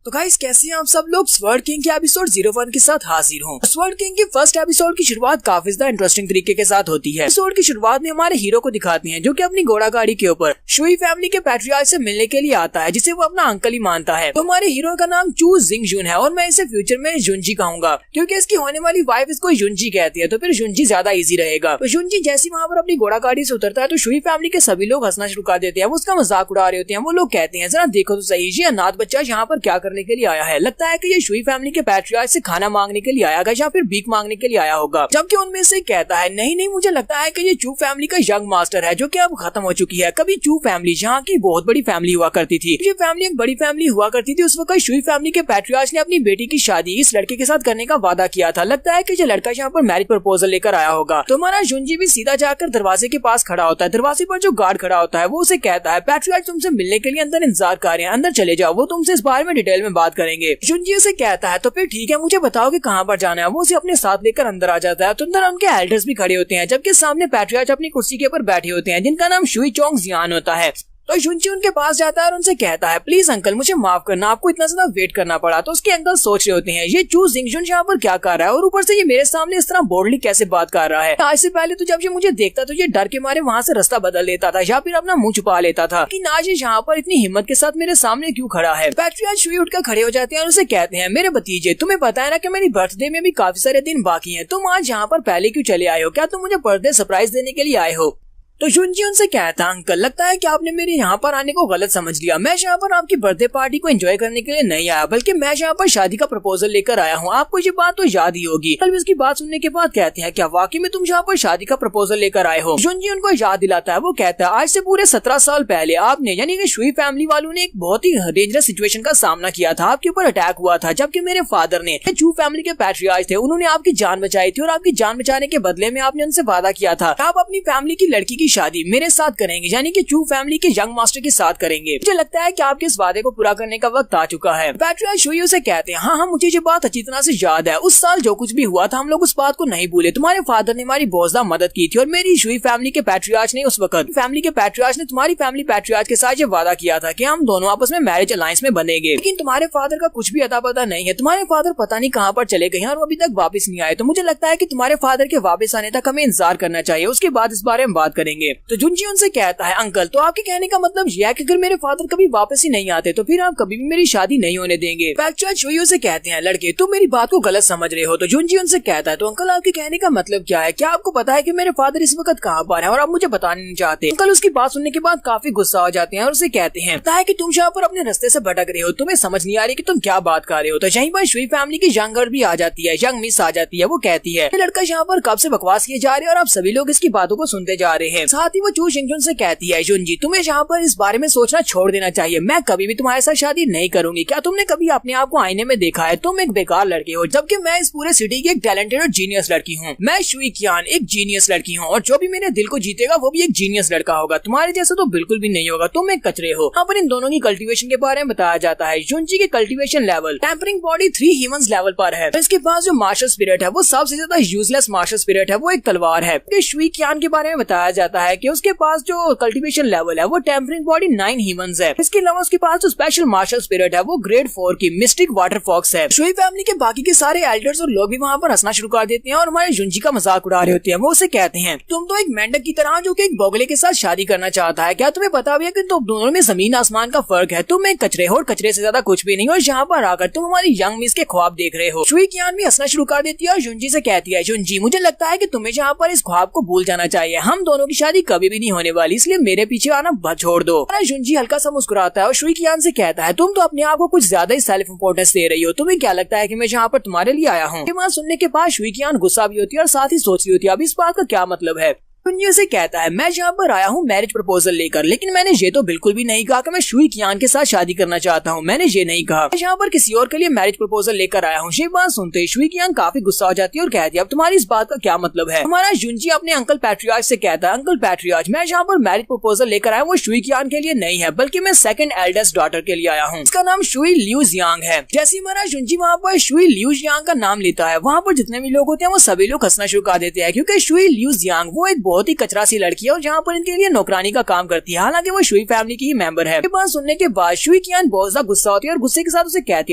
तो गाइस कैसे हैं आप सब लोग। स्वर्ड किंग के एपिसोड 01 के साथ हाजिर हूँ। स्वर्ड किंग के फर्स्ट एपिसोड की शुरुआत काफी ज्यादा इंटरेस्टिंग तरीके के साथ होती है। एपिसोड की शुरुआत में हमारे हीरो को दिखाते हैं जो कि अपनी घोड़ा गाड़ी के ऊपर शुई फैमिली के पैट्रियार्क से मिलने के लिए आता है, जिसे वो अपना अंकल ही मानता है। तो हमारे हीरो का नाम चू जिंगजुन है और मैं इसे फ्यूचर में जुनजी कहूंगा क्योंकि इसकी होने वाली वाइफ इसको जुनजी कहती है, तो फिर जुनजी ज्यादा इजी रहेगा। तो जुनजी जैसे वहाँ पर अपनी घोड़ा गाड़ी से उतरता है तो शुई फैमिली के सभी लोग हंसना शुरू कर देते हैं, वो उसका मजाक उड़ा रहे होते हैं। वो लोग कहते हैं जरा देखो तो सही, ये अनाथ बच्चा यहाँ पर क्या करने के लिए आया है। लगता है कि ये शुई फैमिली के पैट्रियार्क से खाना मांगने के लिए आया होगा या फिर भीख मांगने के लिए आया होगा, जबकि उनमें से कहता है नहीं नहीं, मुझे लगता है कि ये चू फैमिली का यंग मास्टर है जो कि अब खत्म हो चुकी है। कभी चू फैमिली जहाँ की बहुत बड़ी फैमिली हुआ करती थी, ये फैमिली एक बड़ी फैमिली हुआ करती थी। उस वक्त शुई फैमिली के पैट्रियार्क ने अपनी बेटी की शादी इस लड़के के साथ करने का वादा किया था। लगता है कि ये लड़का यहाँ पर मैरिज प्रपोजल लेकर आया होगा। तो हमारा जुनजी भी सीधा जाकर दरवाजे के पास खड़ा होता है। दरवाजे पर जो गार्ड खड़ा होता है वो उसे कहता है पैट्रियार्क तुमसे मिलने के लिए अंदर इंतजार कर रहे हैं, अंदर चले जाओ, वो तुमसे इस बारे में डिटेल में बात करेंगे। जुनजी उसे कहता है तो फिर ठीक है, मुझे बताओ कि कहाँ पर जाना है। वो उसे अपने साथ लेकर अंदर आ जाता है। तो अंदर उनके एल्डर्स भी खड़े होते हैं, जबकि सामने पैट्रियार्क अपनी कुर्सी के ऊपर बैठे होते हैं जिनका नाम शुई चोंग जियान होता है। तो जुनजी उनके पास जाता है और उनसे कहता है प्लीज अंकल मुझे माफ करना, आपको इतना ज्यादा वेट करना पड़ा। तो उसके अंकल सोच रहे होते हैं ये चू जिंगजुन यहाँ पर क्या कर रहा है और ऊपर से ये मेरे सामने इस तरह बोल्डली कैसे बात कर रहा है। आज से पहले तो जब ये मुझे देखता तो ये डर के मारे वहाँ से रास्ता बदल लेता था या फिर अपना मुंह छुपा लेता था, कि आज ये यहाँ पर इतनी हिम्मत के साथ मेरे सामने क्यों खड़ा है। पैट्रियार्क शुई उठकर खड़े हो जाते हैं और उसे कहते हैं मेरे भतीजे, तुम्हें पता है ना कि मेरी बर्थडे में भी काफी सारे दिन बाकी है, तुम आज यहाँ पर पहले क्यों चले आए हो, क्या तुम मुझे बर्थडे सरप्राइज देने के लिए आए हो। तो जुनजी उनसे कहता अंकल लगता है कि आपने मेरे यहाँ पर आने को गलत समझ लिया। मैं यहाँ पर आपकी बर्थडे पार्टी को एंजॉय करने के लिए नहीं आया, बल्कि मैं यहाँ पर शादी का प्रपोजल लेकर आया हूँ। आपको ये बात तो याद ही होगी। कल उसकी बात सुनने के बाद कहते हैं क्या वाकई में तुम यहाँ पर शादी का प्रपोजल लेकर आए हो। जुनजी उनको याद दिलाता है। वो कहता है आज से पूरे 17 साल पहले आपने यानी कि शुई फैमिली वालों ने एक बहुत ही डेंजरस सिचुएशन का सामना किया था, आपके ऊपर अटैक हुआ था, जबकि मेरे फादर ने चू फैमिली के पैट्रियार्क थे, उन्होंने आपकी जान बचाई थी और आपकी जान बचाने के बदले में आपने उनसे वादा किया था आप अपनी फैमिली की लड़की की शादी मेरे साथ करेंगे, यानी कि चू फैमिली के यंग मास्टर के साथ करेंगे। मुझे लगता है कि आपके इस वादे को पूरा करने का वक्त आ चुका है। पैट्रियार्क शुई से कहते हैं हाँ मुझे ये बात अच्छी तरह से याद है, उस साल जो कुछ भी हुआ था हम लोग उस बात को नहीं भूले। तुम्हारे फादर ने हमारी बहुत ज्यादा मदद की थी और मेरी शुई फैमिली के पैट्रियार्क ने उस वक्त फैमिली के पैट्रियार्क ने तुम्हारी फैमिली पैट्रियार्क के साथ ये वादा किया था कि हम दोनों आपस में मैरिज अलायंस में बनेंगे। लेकिन तुम्हारे फादर का कुछ भी अता पता नहीं है, तुम्हारे फादर पता नहीं कहाँ पर चले गए हैं और वो अभी तक वापस नहीं आए। तो मुझे लगता है कि तुम्हारे फादर के वापस आने तक हमें इंतजार करना चाहिए, उसके बाद इस बारे में बात करेंगे। तो जुनजी उनसे कहता है अंकल तो आपके कहने का मतलब यह है कि अगर मेरे फादर कभी वापस ही नहीं आते तो फिर आप कभी भी मेरी शादी नहीं होने देंगे। पैट्रियार्क शुई से कहते हैं लड़के तुम मेरी बात को गलत समझ रहे हो। तो जुनजी उनसे कहता है तो अंकल आपके कहने का मतलब क्या है, क्या आपको पता है कि मेरे फादर इस वक्त कहाँ पर है और आप मुझे बताना नहीं चाहते। अंकल उसकी बात सुनने के बाद काफी गुस्सा हो जाते हैं और उसे कहते हैं पता है कि तुम यहाँ पर अपने रास्ते से भटक रहे हो, तुम्हें समझ नहीं आ रही कि तुम क्या बात कर रहे हो। तो यहीं पर शुई फैमिली की यंग गर्ल भी आ जाती है, यंग मिस आ जाती है। वो कहती है लड़का यहाँ पर कब से बकवास किए जा रहे हैं और आप सभी लोग इसकी बातों को सुनते जा रहे हैं। साथ ही वो चू जिंगजुन से कहती है जुनजी तुम्हें यहाँ पर इस बारे में सोचना छोड़ देना चाहिए, मैं कभी भी तुम्हारे साथ शादी नहीं करूंगी। क्या तुमने कभी अपने आप को आईने में देखा है, तुम एक बेकार लड़के हो, जबकि मैं इस पूरे सिटी की एक टैलेंटेड और जीनियस लड़की हूँ। मैं शुई कियान एक जीनियस लड़की हूँ और जो भी मेरे दिल को जीतेगा वो भी एक जीनियस लड़का होगा, तुम्हारे जैसा तो बिल्कुल भी नहीं होगा, तुम एक कचरे हो। यहाँ पर इन दोनों की कल्टीवेशन के बारे में बताया जाता है। जुनजी के cultivation level tempering body 3 humans level पर है। इसके पास जो मार्शल स्पिरिट है वो सबसे ज्यादा यूजलेस मार्शल स्पिरिट है, वो एक तलवार है। शुई कियान के बारे में बताया जाता है कि उसके पास जो कल्टीवेशन लेवल है वो टेम्परिंग बॉडी 9 ह्यूमंस है। इसके अलावा उसके पास जो स्पेशल मार्शल स्पिरिट है वो ग्रेड 4 की मिस्टिक वाटर फॉक्स है। शुई फैमिली के बाकी के सारे एल्डर्स और लोग भी वहाँ पर हंसना शुरू कर देते हैं और हमारे जुनजी का मजाक उड़ा रहे होते हैं। वो उसे कहते हैं तुम तो एक मेंढक की तरह जो कि एक बोगले के साथ शादी करना चाहता है, क्या तुम्हें पता भी है कि तुम दोनों में जमीन आसमान का फर्क है, तुम एक कचरे हो और कचरे से ज्यादा कुछ भी नहीं, और यहाँ पर आकर तुम हमारी यंग मिस के ख्वाब देख रहे हो। शुई कियान भी हंसना शुरू कर देती है और जुनजी से कहती है जुनजी मुझे लगता है कि तुम्हें यहाँ पर इस ख्वाब को भूल जाना चाहिए, हम दोनों की शादी कभी भी नहीं होने वाली, इसलिए मेरे पीछे आना छोड़ दो। जुनजी हल्का सा मुस्कुराता है और शुई कियान से कहता है तुम तो अपने आप को कुछ ज्यादा ही सेल्फ इम्पोर्टेंस दे रही हो, तुम्हें क्या लगता है कि मैं यहाँ पर तुम्हारे लिए आया हूँ। ये बात सुनने के बाद शुई कियान गुस्सा भी होती है और साथ ही सोच रही होती है अब इस बात का क्या मतलब है। जुनजी से कहता है मैं यहाँ पर आया हूँ मैरिज प्रपोजल लेकर, लेकिन मैंने ये तो बिल्कुल भी नहीं कहा कि मैं शुई कियान के साथ शादी करना चाहता हूँ, मैंने ये नहीं कहा, मैं यहाँ पर किसी और के लिए मैरिज प्रपोजल लेकर आया हूँ। ये बात सुनते शुई कियान काफी गुस्सा हो जाती है और कहती है अब तुम्हारी इस बात का क्या मतलब है। हमारा जुनजी अपने अंकल पैट्रियार्क से कहता है अंकल पैट्रियार्क मैं यहाँ पर मैरिज प्रपोजल लेकर आया हूँ, वो शुई कियान के लिए नहीं है बल्कि मैं सेकंड एल्डेस्ट डॉटर के लिए आया हूँ, इसका नाम शुई लियू जियांग है। जैसे हमारा जुनजी वहाँ पर शुई लियू जियांग का नाम लेता है वहाँ पर जितने भी लोग होते हैं वो सभी लोग हंसना शुरू कर देते हैं, क्योंकि शुई लियू जियांग वो एक बहुत ही कचरा सी लड़की है और जहाँ पर इनके लिए नौकरानी का काम करती है। हालांकि वो शुई फैमिली की ही मेंबर है। ये बात सुनने के बाद शुई कियान बहुत ज्यादा गुस्सा होती है और गुस्से के साथ उसे कहती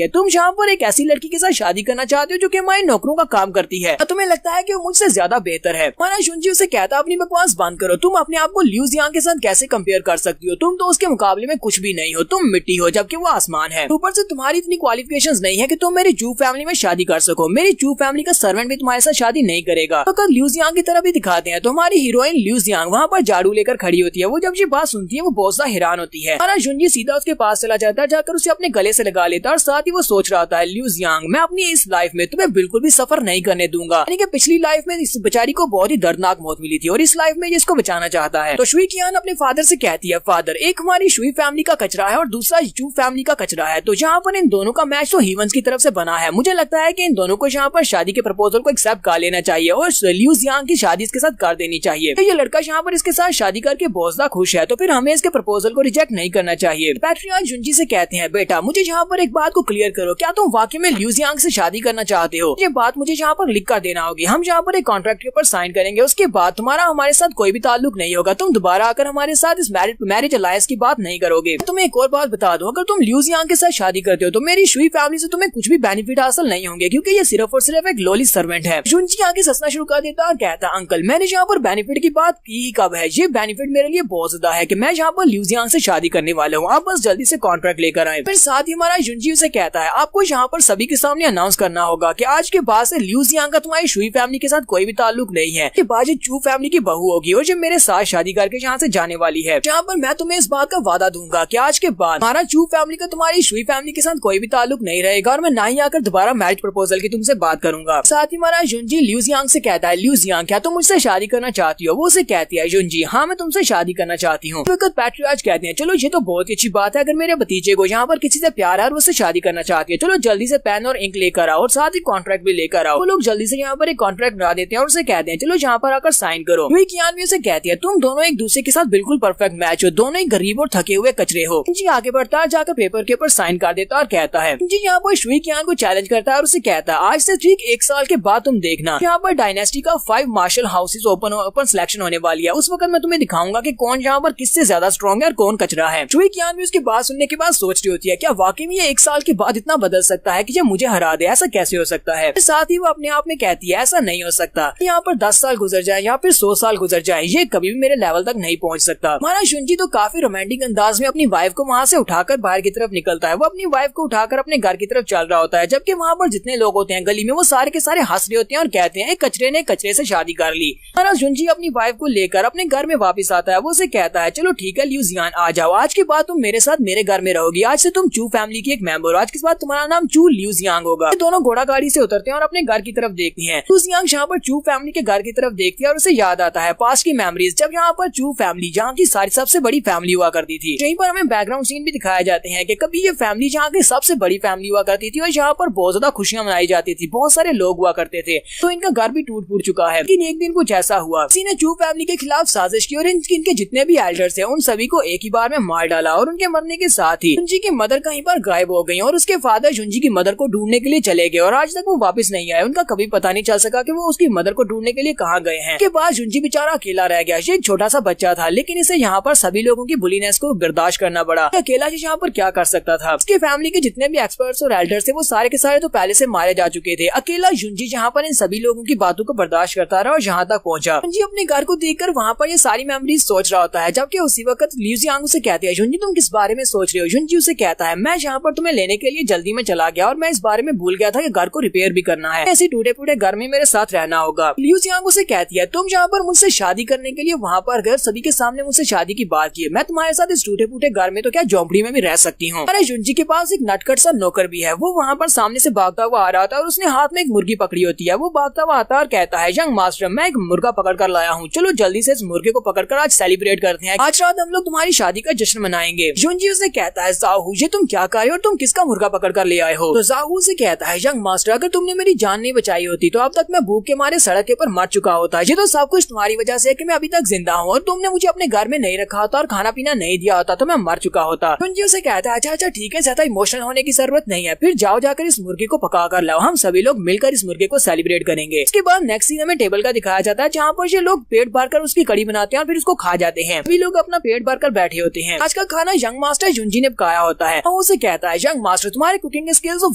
है, तुम जहाँ पर एक ऐसी लड़की के साथ शादी करना चाहते हो जो कि हमारे नौकरों का काम करती है, तुम्हें लगता है कि वो मुझसे ज्यादा बेहतर है। माना शुनजी उसे कहता है, अपनी बकवास बंद करो, तुम अपने आप को लियू जियांग के साथ कैसे कंपेयर कर सकती हो? तुम तो उसके मुकाबले में कुछ भी नहीं हो, तुम मिट्टी हो जबकि वो आसमान है। ऊपर से तुम्हारी इतनी क्वालिफिकेशंस नहीं है कि तुम मेरी जू फैमिली में शादी कर सको। मेरी जू फैमिली का सर्वेंट भी तुम्हारे साथ शादी नहीं करेगा। तो अगर लियू जियांग की तरफ भी दिखाते हैं तो हमारी हीरोइन लियू जियांग वहाँ पर झाड़ू लेकर खड़ी होती है। वो जब ये बात सुनती है वो बहुत ज्यादा हैरान होती है। माना शुनजी सीधा उसके पास चला जाता है, जाकर उसे अपने गले से लगा लेता है और साथ ही वो सोच रहा था, लियू जियांग मैं अपनी इस लाइफ में तुम्हें बिल्कुल भी सफर नहीं करने दूंगा। यानी कि पिछली लाइफ में इस बेचारी को बहुत ही दर्दनाक मौत मिली थी और इस लाइफ में ये इसको बचाना चाहता है। तो शुई कियान अपने फादर से कहती है, फादर एक हमारी शुई फैमिली का कचरा है और दूसरा जू फैमिली का कचरा है, तो जहाँ पर इन दोनों का मैच तो हीवंस की तरफ से बना है। मुझे लगता है कि इन दोनों को यहाँ पर शादी के प्रपोजल को एक्सेप्ट कर लेना चाहिए और लियू जियांग की शादी इसके साथ कर देनी चाहिए। तो ये लड़का यहाँ पर इसके साथ शादी करके बहुत ज्यादा खुश है, तो फिर हमें इसके प्रपोजल को रिजेक्ट नहीं करना चाहिए। पैट्रियार्क जुनजी से कहते हैं, बेटा मुझे यहाँ पर एक बात को क्लियर करो, क्या तुम वाकई में लियू जियांग से शादी करना चाहते हो? ये बात मुझे यहाँ पर लिख कर देना होगी। हम यहाँ पर एक कॉन्ट्रैक्ट के ऊपर साइन करेंगे, उसके बाद तुम्हारा हमारे साथ कोई भी ताल्लुक नहीं होगा। तुम दोबारा आकर हमारे साथ इस मैरिज अलायंस की बात नहीं करोगे। तुम्हें एक और बात बता दूं, अगर तुम लियू जियांग के साथ शादी करते हो तो मेरी शुई फैमिली से तुम्हें कुछ भी बेनिफिट हासिल नहीं होंगे, क्योंकि ये सिर्फ और सिर्फ एक लॉली सर्वेंट है। जुनजी आगे ससना शुरू कर देता और कहता, अंकल मैंने यहाँ पर बेनिफिट की बात की कब है? ये बेनिफिट मेरे लिए बहुत ज्यादा है कि मैं यहाँ पर लियू जियांग से शादी करने वाला हूँ, आप बस जल्दी से कॉन्ट्रैक्ट लेकर आए। फिर साथ ही हमारा जुनजी उसे कहता है, आपको यहाँ पर सभी के सामने अनाउंस करना होगा कि आज के बाद से लियू जियांग का तुम्हारी शुई फैमिली के साथ कोई भी ताल्लुक नहीं है। ये बाद चू फैमिली की बहू होगी और जो मेरे साथ शादी करके यहाँ से जाने वाली है, जहाँ पर मैं तुम्हें इस बात का वादा दूंगा कि आज के बाद हमारा चू फैमिली का तुम्हारी शुई फैमिली के साथ कोई भी ताल्लुक नहीं रहेगा और मैं ना ही आकर दोबारा मैरिज प्रपोजल की तुमसे बात करूंगा। साथ ही हमारा जुनजी लियू जियांग से कहता है, लियू जियांग क्या तुम मुझसे शादी करना चाहती हो? वो उसे कहती है, जुनजी हाँ मैं तुमसे शादी करना चाहती हूँ। पैट्रियार्क कहते हैं, चलो ये तो बहुत अच्छी बात है, अगर मेरे भतीजे को यहाँ पर किसी से प्यार है और उससे शादी करना चाहती है, चलो जल्दी से पेन और इंक लेकर आओ और साथ ही कॉन्ट्रैक्ट भी लेकर आओ। वो लोग जल्दी से यहाँ पर एक कॉन्ट्रैक्ट बना देते हैं और उसे कहते हैं, चलो यहाँ पर आकर साइन करो। युई कियान भी उसे कहती है, तुम दोनों एक दूसरे के साथ बिल्कुल परफेक्ट मैच हो, दोनों ही गरीब और थके हुए कचरे हो। जी आगे बढ़ता है, जाकर पेपर के ऊपर साइन कर देता और कहता है, जी यहाँ पर युई कियान को चैलेंज करता है और उसे कहता है, आज से ठीक 1 साल के बाद तुम देखना, यहाँ पर डायनेस्टी का 5 मार्शल हाउसेस ओपन सिलेक्शन होने वाली है। उस वक्त मैं तुम्हें दिखाऊंगा कि कौन यहाँ पर किससे ज्यादा स्ट्रॉन्ग है और कौन कचरा है। युई कियान भी उसकी बात सुनने के बाद सोच रही होती है, क्या वाकई में ये 1 साल के बाद इतना बदल सकता है कि ये मुझे हरा दे? ऐसा कैसे हो सकता है? साथ ही वो अपने आप में कहती है, ऐसा नहीं हो सकता, यहाँ पर 10 साल गुजर जाए या फिर 100 साल गुजर जाए, ये कभी भी मेरे लेवल तक नहीं पहुँच सकता। हमारा शुनजी तो काफी रोमांटिक अंदाज में अपनी वाइफ को वहाँ से उठाकर बाहर की तरफ निकलता है। वो अपनी वाइफ को उठाकर अपने घर की तरफ चल रहा होता है, जबकि वहाँ पर जितने लोग होते हैं गली में वो सारे के सारे हंस रहे होते हैं और कहते हैं, कचरे ने कचरे से शादी कर ली। हमारा शुनजी अपनी वाइफ को लेकर अपने घर में वापस आता है। वो उसे कहता है, चलो ठीक है लियू जियांग आ जाओ, आज के बाद तुम मेरे साथ मेरे घर में रहोगी, आज से तुम चू फैमिली की एक मेंबर हो, आज के बाद तुम्हारा नाम चू लियू जियांग होगा। दोनों घोड़ा गाड़ी से उतरते हैं और अपने घर की तरफ देखती हैं। लियू जियांग यहाँ पर चू फैमिली के घर की तरफ देखती है और उसे याद आता है पास्ट की मेमोरीज, जब यहाँ पर चू फैमिली जहाँ की सारी सबसे बड़ी फैमिली हुआ करती थी। यहीं पर हमें बैकग्राउंड सीन भी दिखाया जाते हैं कि कभी ये फैमिली जहाँ की सबसे बड़ी फैमिली हुआ करती थी और यहाँ पर बहुत ज्यादा खुशियां मनाई जाती थी, बहुत सारे लोग हुआ करते थे, तो इनका घर भी टूट फूट चुका है। लेकिन एक दिन कुछ ऐसा हुआ, किसी ने चू फैमिली के खिलाफ साजिश की और इनके जितने भी एल्डर्स हैं उन सभी को एक ही बार में मार डाला और उनके मरने के साथ ही जुनजी की मदर कहीं पर गायब हो गई और उसके फादर जुनजी की मदर को ढूंढने के लिए चले गए और आज तक वो वापस नहीं आए। उनका कभी पता नहीं चल सका कि वो उसकी मदर को ढूंढने के लिए कहाँ गए हैं। के बाद जुनजी बेचारा अकेला रह गया। ये एक छोटा सा बच्चा था, लेकिन इसे यहाँ पर सभी लोगों की बुलीनेस को बर्दाश्त करना पड़ा। अकेला जी यहाँ पर क्या कर सकता था? उसके फैमिली के जितने भी एक्सपर्ट्स और एल्डर्स थे वो सारे के सारे तो पहले से मारे जा चुके थे। अकेला जुनजी यहाँ पर इन सभी लोगों की बातों को बर्दाश्त करता रहा और यहाँ तक पहुंचा। जुनजी अपने घर को देखकर वहाँ पर ये सारी मेमोरीज सोच रहा होता है, जबकि उसी वक्त लियू जियांग उसे कहती है, जुनजी तुम किस बारे में सोच रहे हो? जुनजी उसे कहता है, मैं यहाँ पर तुम्हें लेने के लिए जल्दी में चला गया और मैं इस बारे में भूल गया था कि घर को रिपेयर भी करना है, ऐसे टूटे फूटे घर में मेरे साथ रहना होगा। लियू जियांग उसे कहती है, तुम यहाँ पर मुझसे शादी करने के लिए वहाँ पर गए, सभी के सामने मुझसे शादी की बात की है, मैं तुम्हारे साथ इस टूटे फूटे घर में तो क्या झोंपड़ी में भी रह सकती हूँ। अरे जुनजी के पास एक नटखट सा नौकर भी है, वो वहाँ पर सामने से भागता हुआ आ रहा था और उसने हाथ में एक मुर्गी पकड़ी होती है। वो भागता हुआ आता है और कहता है, यंग मास्टर मैं एक मुर्गा पकड़ कर लाया हूँ, चलो जल्दी से इस मुर्गे को पकड़कर आज सेलिब्रेट करते हैं, आज रात हम लोग तुम्हारी शादी का जश्न मनाएंगे। जुनजी उसे कहता है, जाहू ये तुम क्या कर रहे हो और तुम किसका मुर्गा पकड़ कर ले आए हो? तो जाहू से कहता है, यंग मास्टर अगर तुमने मेरी जान नहीं बचाई होती तो अब तक मैं भूख के मारे सड़क के ऊपर मर चुका होता। ये तो सब कुछ तुम्हारी वजह से है कि मैं अभी तक जिंदा हूँ और तुमने मुझे अपने घर में नहीं रखा होता और खाना पीना नहीं दिया होता तो मैं मर चुका होता। जुनजी उसे कहता है, अच्छा ठीक है, ज्यादा इमोशनल होने की जरूरत नहीं है, फिर जाओ जाकर इस मुर्गे को पका कर लाओ, हम सभी लोग मिलकर इस मुर्गे को सेलिब्रेट करेंगे। इसके बाद नेक्स्ट सीन हमें टेबल का दिखाया जाता है जहाँ पर ये लोग पेट भर कर उसकी कड़ी बनाते हैं और फिर उसको खा जाते हैं। सभी लोग अपना पेट भर कर बैठे होते हैं। आज का खाना यंग मास्टर जुंजी ने पकाया होता है और उसे कहता है, यंग मास्टर तुम्हारे कुकिंग स्किल्स तो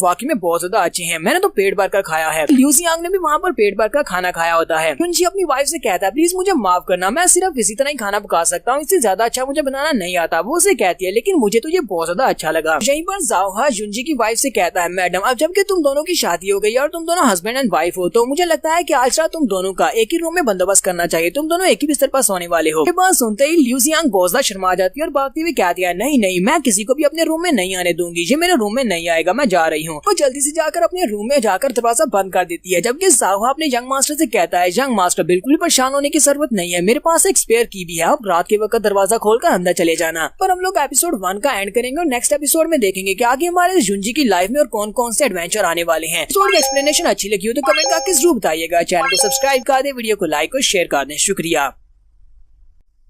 वाकई में बहुत ज्यादा अच्छे हैं, मैंने तो पेट भर कर खाया है। लिu जियांग ने भी वहाँ पर पेट भर कर खाना खाया होता है। जुंजी अपनी वाइफ से कहता है, प्लीज मुझे माफ करना, मैं सिर्फ इसी तरह ही खाना पका सकता हूँ, इससे ज्यादा अच्छा मुझे बनाना नहीं आता। वो उसे कहती है, लेकिन मुझे तो ये बहुत ज्यादा अच्छा लगा। यहीं पर जाओहा जुंजी की वाइफ से कहता है, मैडम अब जबकि तुम दोनों की शादी हो गई और तुम दोनों हस्बैंड एंड वाइफ हो, तो मुझे लगता है कि आज रात तुम दोनों का एक ही रूम में बंदोबस्त करना चाहिए, तुम दोनों एक ही बिस्तर पर सोने वाले हो। ये बात सुनते ही लिu जियांग बहुत ज्यादा शर्मा जाती है और भागती हुई कहती है, नहीं नहीं, मैं किसी को भी अपने रूम में नहीं आने दूंगी, ये मेरे रूम में नहीं आएगा, मैं जा रही हूँ। वो जल्दी से जाकर अपने रूम में जाकर दरवाजा बंद कर देती है। जबकि जाओहा अपने यंग मास्टर से कहता है, यंग मास्टर बिल्कुल भी परेशान होने की जरूरत नहीं है, मेरे पास एक स्पेयर की भी है, आप रात के वक्त दरवाजा खोलकर अंदर चले जाना। पर हम लोग एपिसोड 1 का एंड करेंगे और नेक्स्ट एपिसोड में देखेंगे कि आगे हमारे जुंजी की लाइफ में और कौन कौन से एडवेंचर आने वाले हैं। एपिसोड की एक्सप्लेनेशन अच्छी लगी हो तो कमेंट करके जरूर बताइएगा। चैनल को सब्सक्राइब कर दे, वीडियो को लाइक और शेयर कर दें। शुक्रिया।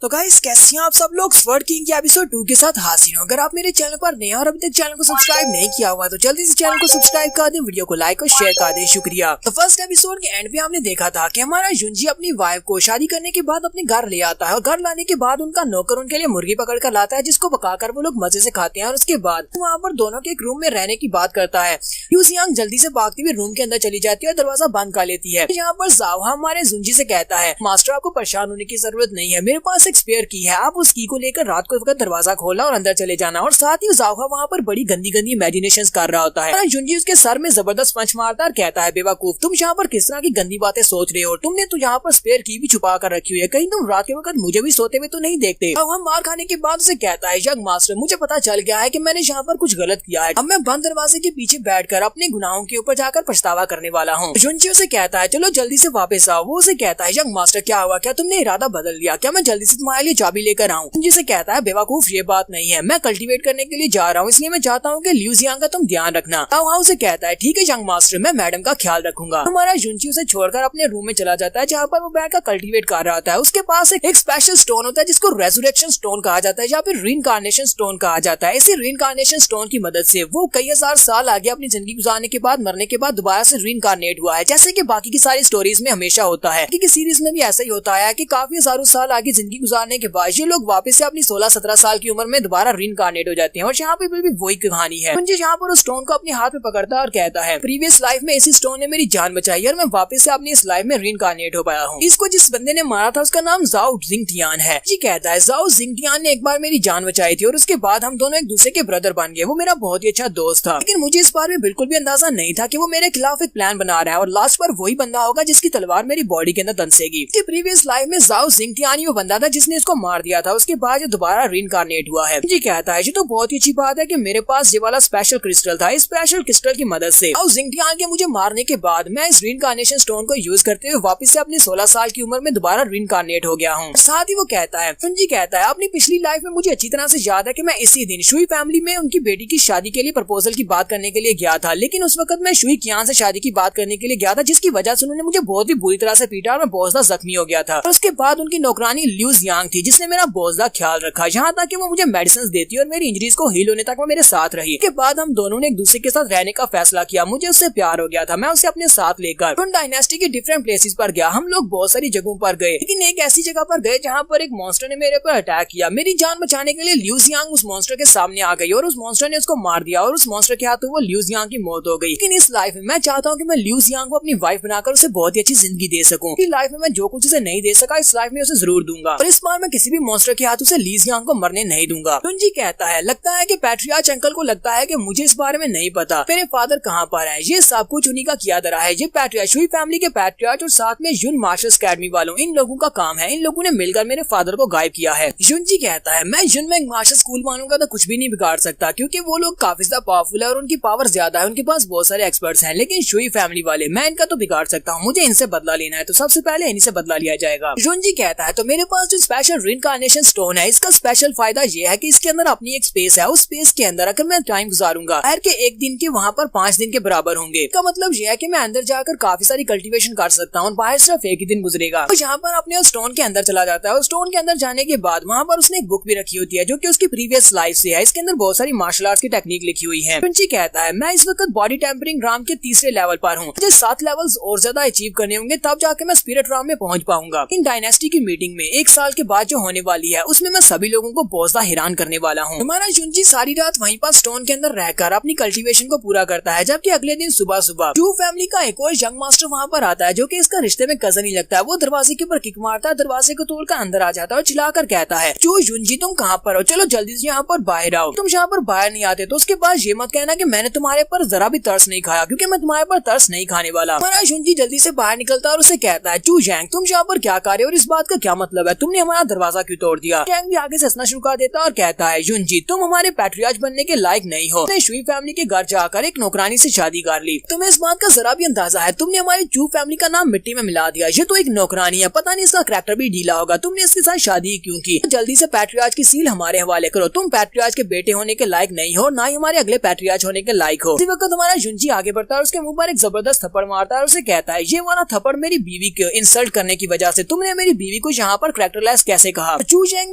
तो गाइस कैसे हैं आप सब लोग, स्वर्ड किंग के एपिसोड 2 के साथ हाजिर हूँ। अगर आप मेरे चैनल पर नए और अभी तक चैनल को सब्सक्राइब नहीं किया हुआ तो जल्दी से चैनल को सब्सक्राइब कर दें, वीडियो को लाइक और शेयर कर दें। शुक्रिया। तो फर्स्ट एपिसोड के एंड पे हमने देखा था कि हमारा जुंजी अपनी वाइफ को शादी करने के बाद अपने घर ले आता है और घर लाने के बाद उनका नौकर उनके लिए मुर्गी पकड़ कर लाता है, जिसको पकाकर वो लोग मजे से खाते हैं और उसके बाद वहाँ पर दोनों के एक रूम में रहने की बात करता है। लिu जियांग जल्दी से भागती हुई रूम के अंदर चली जाती है और दरवाजा बंद कर लेती है। यहाँ पर जाओहा हमारे जुंजी से कहता है, मास्टर आपको परेशान होने की जरूरत नहीं है, मेरे पास एक स्पेयर की है, आप उस की को लेकर रात को वक्त दरवाजा खोलना और अंदर चले जाना। और साथ ही जाओहा वहाँ पर बड़ी गंदी गंदी इमेजिनेशंस कर रहा होता है। जुंजी उसके सर में जबरदस्त पंच मारता और कहता है, बेवकूफ, तुम यहाँ पर किस तरह की गंदी बातें सोच रहे हो, तुमने तो यहाँ पर स्पेयर की भी छुपा कर रखी हुई है, कहीं तुम रात के वक्त मुझे भी सोते हुए तो नहीं देखते। अब हम मार खाने के बाद उसे कहता है, यंग मास्टर मुझे पता चल गया है कि मैंने यहाँ पर कुछ गलत किया है, अब मैं बंद दरवाजे के पीछे बैठकर अपने गुनाहों के ऊपर जाकर पछतावा करने वाला हूँ। जुंजी उसे कहता है, चलो जल्दी से वापस आओ। वो उसे कहता है, यंग मास्टर क्या हुआ, क्या तुमने इरादा बदल लिया, क्या मैं जल्दी से तुम्हारे लिए चाबी लेकर आऊँ? जुंजी से कहता है, बेवकूफ, ये बात नहीं है, मैं कल्टीवेट करने के लिए जा रहा हूँ, इसलिए मैं चाहता हूँ कि लिu जियांग का तुम ध्यान रखना। जाओहा उसे कहता है, ठीक है यंग मास्टर, मैं मैडम का ख्याल रखूंगा। हमारा जुंजी उसे छोड़कर अपने रूम में चला जाता है, जहाँ पर वो बैठकर कल्टीवेट कर रहा होता है। उसके पास एक स्पेशल स्टोन होता है जिसको रेजुरेक्शन स्टोन कहा जाता है या फिर रीइंकार्नेशन स्टोन कहा जाता है। इसी रीइंकार्नेशन स्टोन की मदद से वो कई हजार साल आगे अपनी जिंदगी गुजारने के बाद, मरने के बाद दोबारा से रीइंकार्नेट हुआ है, जैसे कि बाकी की सारी स्टोरीज में हमेशा होता है। कि सीरीज में भी ऐसा ही होता है कि काफी हजारों साल आगे जिंदगी गुजारने के बाद ये लोग वापस से अपनी 16-17 साल की उम्र में दोबारा रीइंकार्नेट हो जाते हैं। और यहाँ पे भी वही कहानी है। मुझे यहाँ पर उस स्टोन को अपने हाथ में पकड़ता है और कहता है, प्रीवियस लाइफ में इसी स्टोन ने मेरी जान बचाई और मैं वापस से अपनी इस लाइफ में रीइंकार्नेट हो पाया हूँ। इसको जिस बंदे ने मारा था उसका नाम जाओ जिंगटियान है। जी कहता है, जाओ जिंगटियान ने एक बार मेरी जान बचाई थी और उसके बाद हम दोनों एक दूसरे के ब्रदर बन गए। वो मेरा बहुत ही अच्छा दोस्त था, लेकिन मुझे इस बारे में बिल्कुल भी अंदाजा नहीं था कि वो मेरे खिलाफ एक प्लान बना रहा है और लास्ट पर वही बंदा होगा जिसकी तलवार मेरी बॉडी के अंदर दंसेगी। प्रीवियस लाइफ में जाओ जिंगटियान ही वो बंदा था जिसने इसको मार दिया था, उसके बाद ये दोबारा रीइंकार्नेट हुआ है। जी कहता है, ये तो बहुत ही अच्छी बात है कि मेरे पास ये वाला स्पेशल क्रिस्टल था। इस स्पेशल क्रिस्टल की मदद से और जिंगटियान के मुझे मारने के बाद मैं इस रीइंकार्नेशन स्टोन को यूज करते हुए वापस से अपनी 16 साल की उम्र में दोबारा रीइंकार्नेट हो गया हूँ। साथ ही वो कहता है, जी कहता है, अपनी पिछली लाइफ में मुझे अच्छी तरह से याद है कि मैं इसी दिन शुई फैमिली में उनकी बेटी की शादी के लिए प्रपोजल की बात करने के लिए गया था, लेकिन उस वक्त मैं शुई कियान से शादी की बात करने के लिए गया था, जिसकी वजह से उन्होंने मुझे बहुत ही बुरी तरह से पीटा और मैं बहुत ज्यादा जख्मी हो गया था। और उसके बाद उनकी नौकरानी लिu जियांग थी जिसने मेरा बहुत ज्यादा ख्याल रखा, यहाँ तक कि वो मुझे मेडिसिन देती और मेरी इंजरीज को हील होने तक वो मेरे साथ रही। के बाद हम दोनों ने एक दूसरे के साथ रहने का फैसला किया। मुझे उससे प्यार हो गया था, मैं उसे अपने साथ लेकर उन डायनेस्टी के डिफरेंट प्लेसेस पर गया। हम लोग बहुत सारी जगहों पर गए, लेकिन एक ऐसी जगह पर गए जहाँ पर एक मॉन्स्टर ने मेरे पर अटैक किया। मेरी जान बचाने के लिए लिu जियांग उस मॉन्स्टर के सामने आ गई और उस मॉन्स्टर ने उसको मार दिया और उस मॉन्स्टर के हाथों वो लिu जियांग की मौत हो गई। लेकिन इस लाइफ में मैं चाहता हूँ कि मैं लिu जियांग को अपनी वाइफ बनाकर उसे बहुत ही अच्छी जिंदगी दे सकूं। इस लाइफ में मैं जो कुछ उसे नहीं दे सका, इस लाइफ में उसे जरूर दूंगा और इस बार मैं किसी भी मॉन्स्टर के हाथों से लिu जियांग को मरने नहीं दूंगा। जी कहता है, लगता है कि पैट्रियार्च अंकल को लगता है कि मुझे इस बारे में नहीं पता मेरे फादर कहाँ पर है, ये सब कुछ उन्हीं का किया धरा है। ये पैट्रियार्च, शुई फैमिली के पैट्रियार्च और साथ में युन मार्शल अकेडमी वालों, इन लोगों का काम है। इन लोगों ने मिलकर मेरे फादर को गायब किया है। युनजी कहता है, मैं युन में मार्शल स्कूल वालों का तो कुछ भी नहीं बिगाड़ सकता, क्योंकि वो लोग काफी ज्यादा पावरफुल है और उनकी पावर ज्यादा है, उनके पास बहुत सारे एक्सपर्ट्स हैं। लेकिन शुई फैमिली वाले, मैं इनका तो बिगाड़ सकता हूँ, मुझे इनसे बदला लेना है, तो सबसे पहले इन्हीं से बदला लिया जाएगा। युनजी कहता है, तो मेरे पास जो स्पेशल रिइंकार्नेशन स्टोन है। इसका स्पेशल फायदा ये है कि इसके अंदर अपनी एक स्पेस है। उस स्पेस के अंदर अगर मैं टाइम गुजारूंगा शहर के एक दिन के वहाँ पर 5 दिन के बराबर होंगे। इसका मतलब ये है कि मैं अंदर जाकर काफी सारी कल्टीवेशन कर सकता हूँ, बाहर सिर्फ एक ही दिन गुजरेगा। तो यहाँ पर अपने स्टोन के अंदर चला जाता है और स्टोन के अंदर जाने के बाद वहाँ पर उसने एक बुक भी रखी होती है जो कि उसकी प्रीवियस लाइफ से है। इसके अंदर बहुत सारी मार्शल आर्ट्स की टेक्निक लिखी हुई है। जुंजी कहता है मैं इस वक्त बॉडी टेम्परिंग राम के तीसरे लेवल पर हूँ, मुझे 7 लेवल्स और ज्यादा अचीव करने होंगे तब जाके मैं स्पिरिट राम में पहुंच पाऊंगा। इन डायनेस्टी की मीटिंग में 1 साल के बाद जो होने वाली है उसमें मैं सभी लोगों को बहुत ज्यादा हैरान करने वाला हूँ। हमारा जुंजी सारी रात वहीं पर स्टोन के अंदर रहकर अपनी कल्टीवेशन को पूरा करता है, जबकि अगले दिन सुबह सुबह टू फैमिली का एक और यंग मास्टर वहाँ पर आता है जो कि इसका रिश्ते में कजन ही लगता है। वो दरवाजे के ऊपर किक मारता है, दरवाजे को तोड़कर अंदर आ जाता है और चिल्लाकर कहता है जो जुंजी तुम कहाँ पर हो, चलो जल्दी से यहाँ पर बाहर आओ। तुम यहाँ पर बाहर नहीं आते तो उसके बाद ये मत कहना कि मैंने तुम्हारे पर जरा भी तरस नहीं खाया, क्योंकि मैं तुम्हारे पर तरस नहीं खाने वाला। हमारा जुंजी जल्दी से बाहर निकलता है और उसे कहता है चू जैंग तुम यहाँ पर क्या कर रहे हो और इस बात का क्या मतलब है, तुमने हमारा दरवाजा क्यों तोड़ दिया। जैंग भी आगे से हंसना शुरू कर देता है और कहता है जुंजी तुम हमारे पैट्रियार्च बनने के लायक नहीं हो, तुमने शुई फैमिली के घर जाकर एक नौकरानी से शादी कर ली। तुम्हें इस बात का जरा भी अंदाजा है, तुमने हमारी चू फैमिली का नाम मिट्टी में मिला दिया। ये तो एक नौकरानी है, पता नहीं इसका कैरेक्टर भी ढीला होगा, तुमने इसके साथ शादी क्यों की। जल्दी से पैट्रियार्च की सील हमारे हवाले करो, तुम पैट्रियार्च के बेटे होने के लायक नहीं हो, ना ही हमारे अगले पैट्रियार्च होने के लायक हो। इसी वक्त हमारा जुंजी आगे बढ़ता है और उसके मुंह पर एक जबरदस्त थप्पड़ मारता है और उसे कहता है ये वाला थप्पड़ मेरी बीवी को इंसल्ट करने की वजह से, तुमने मेरी बीवी को यहाँ पर कैरेक्टरलेस कैसे कहा। चू जैंग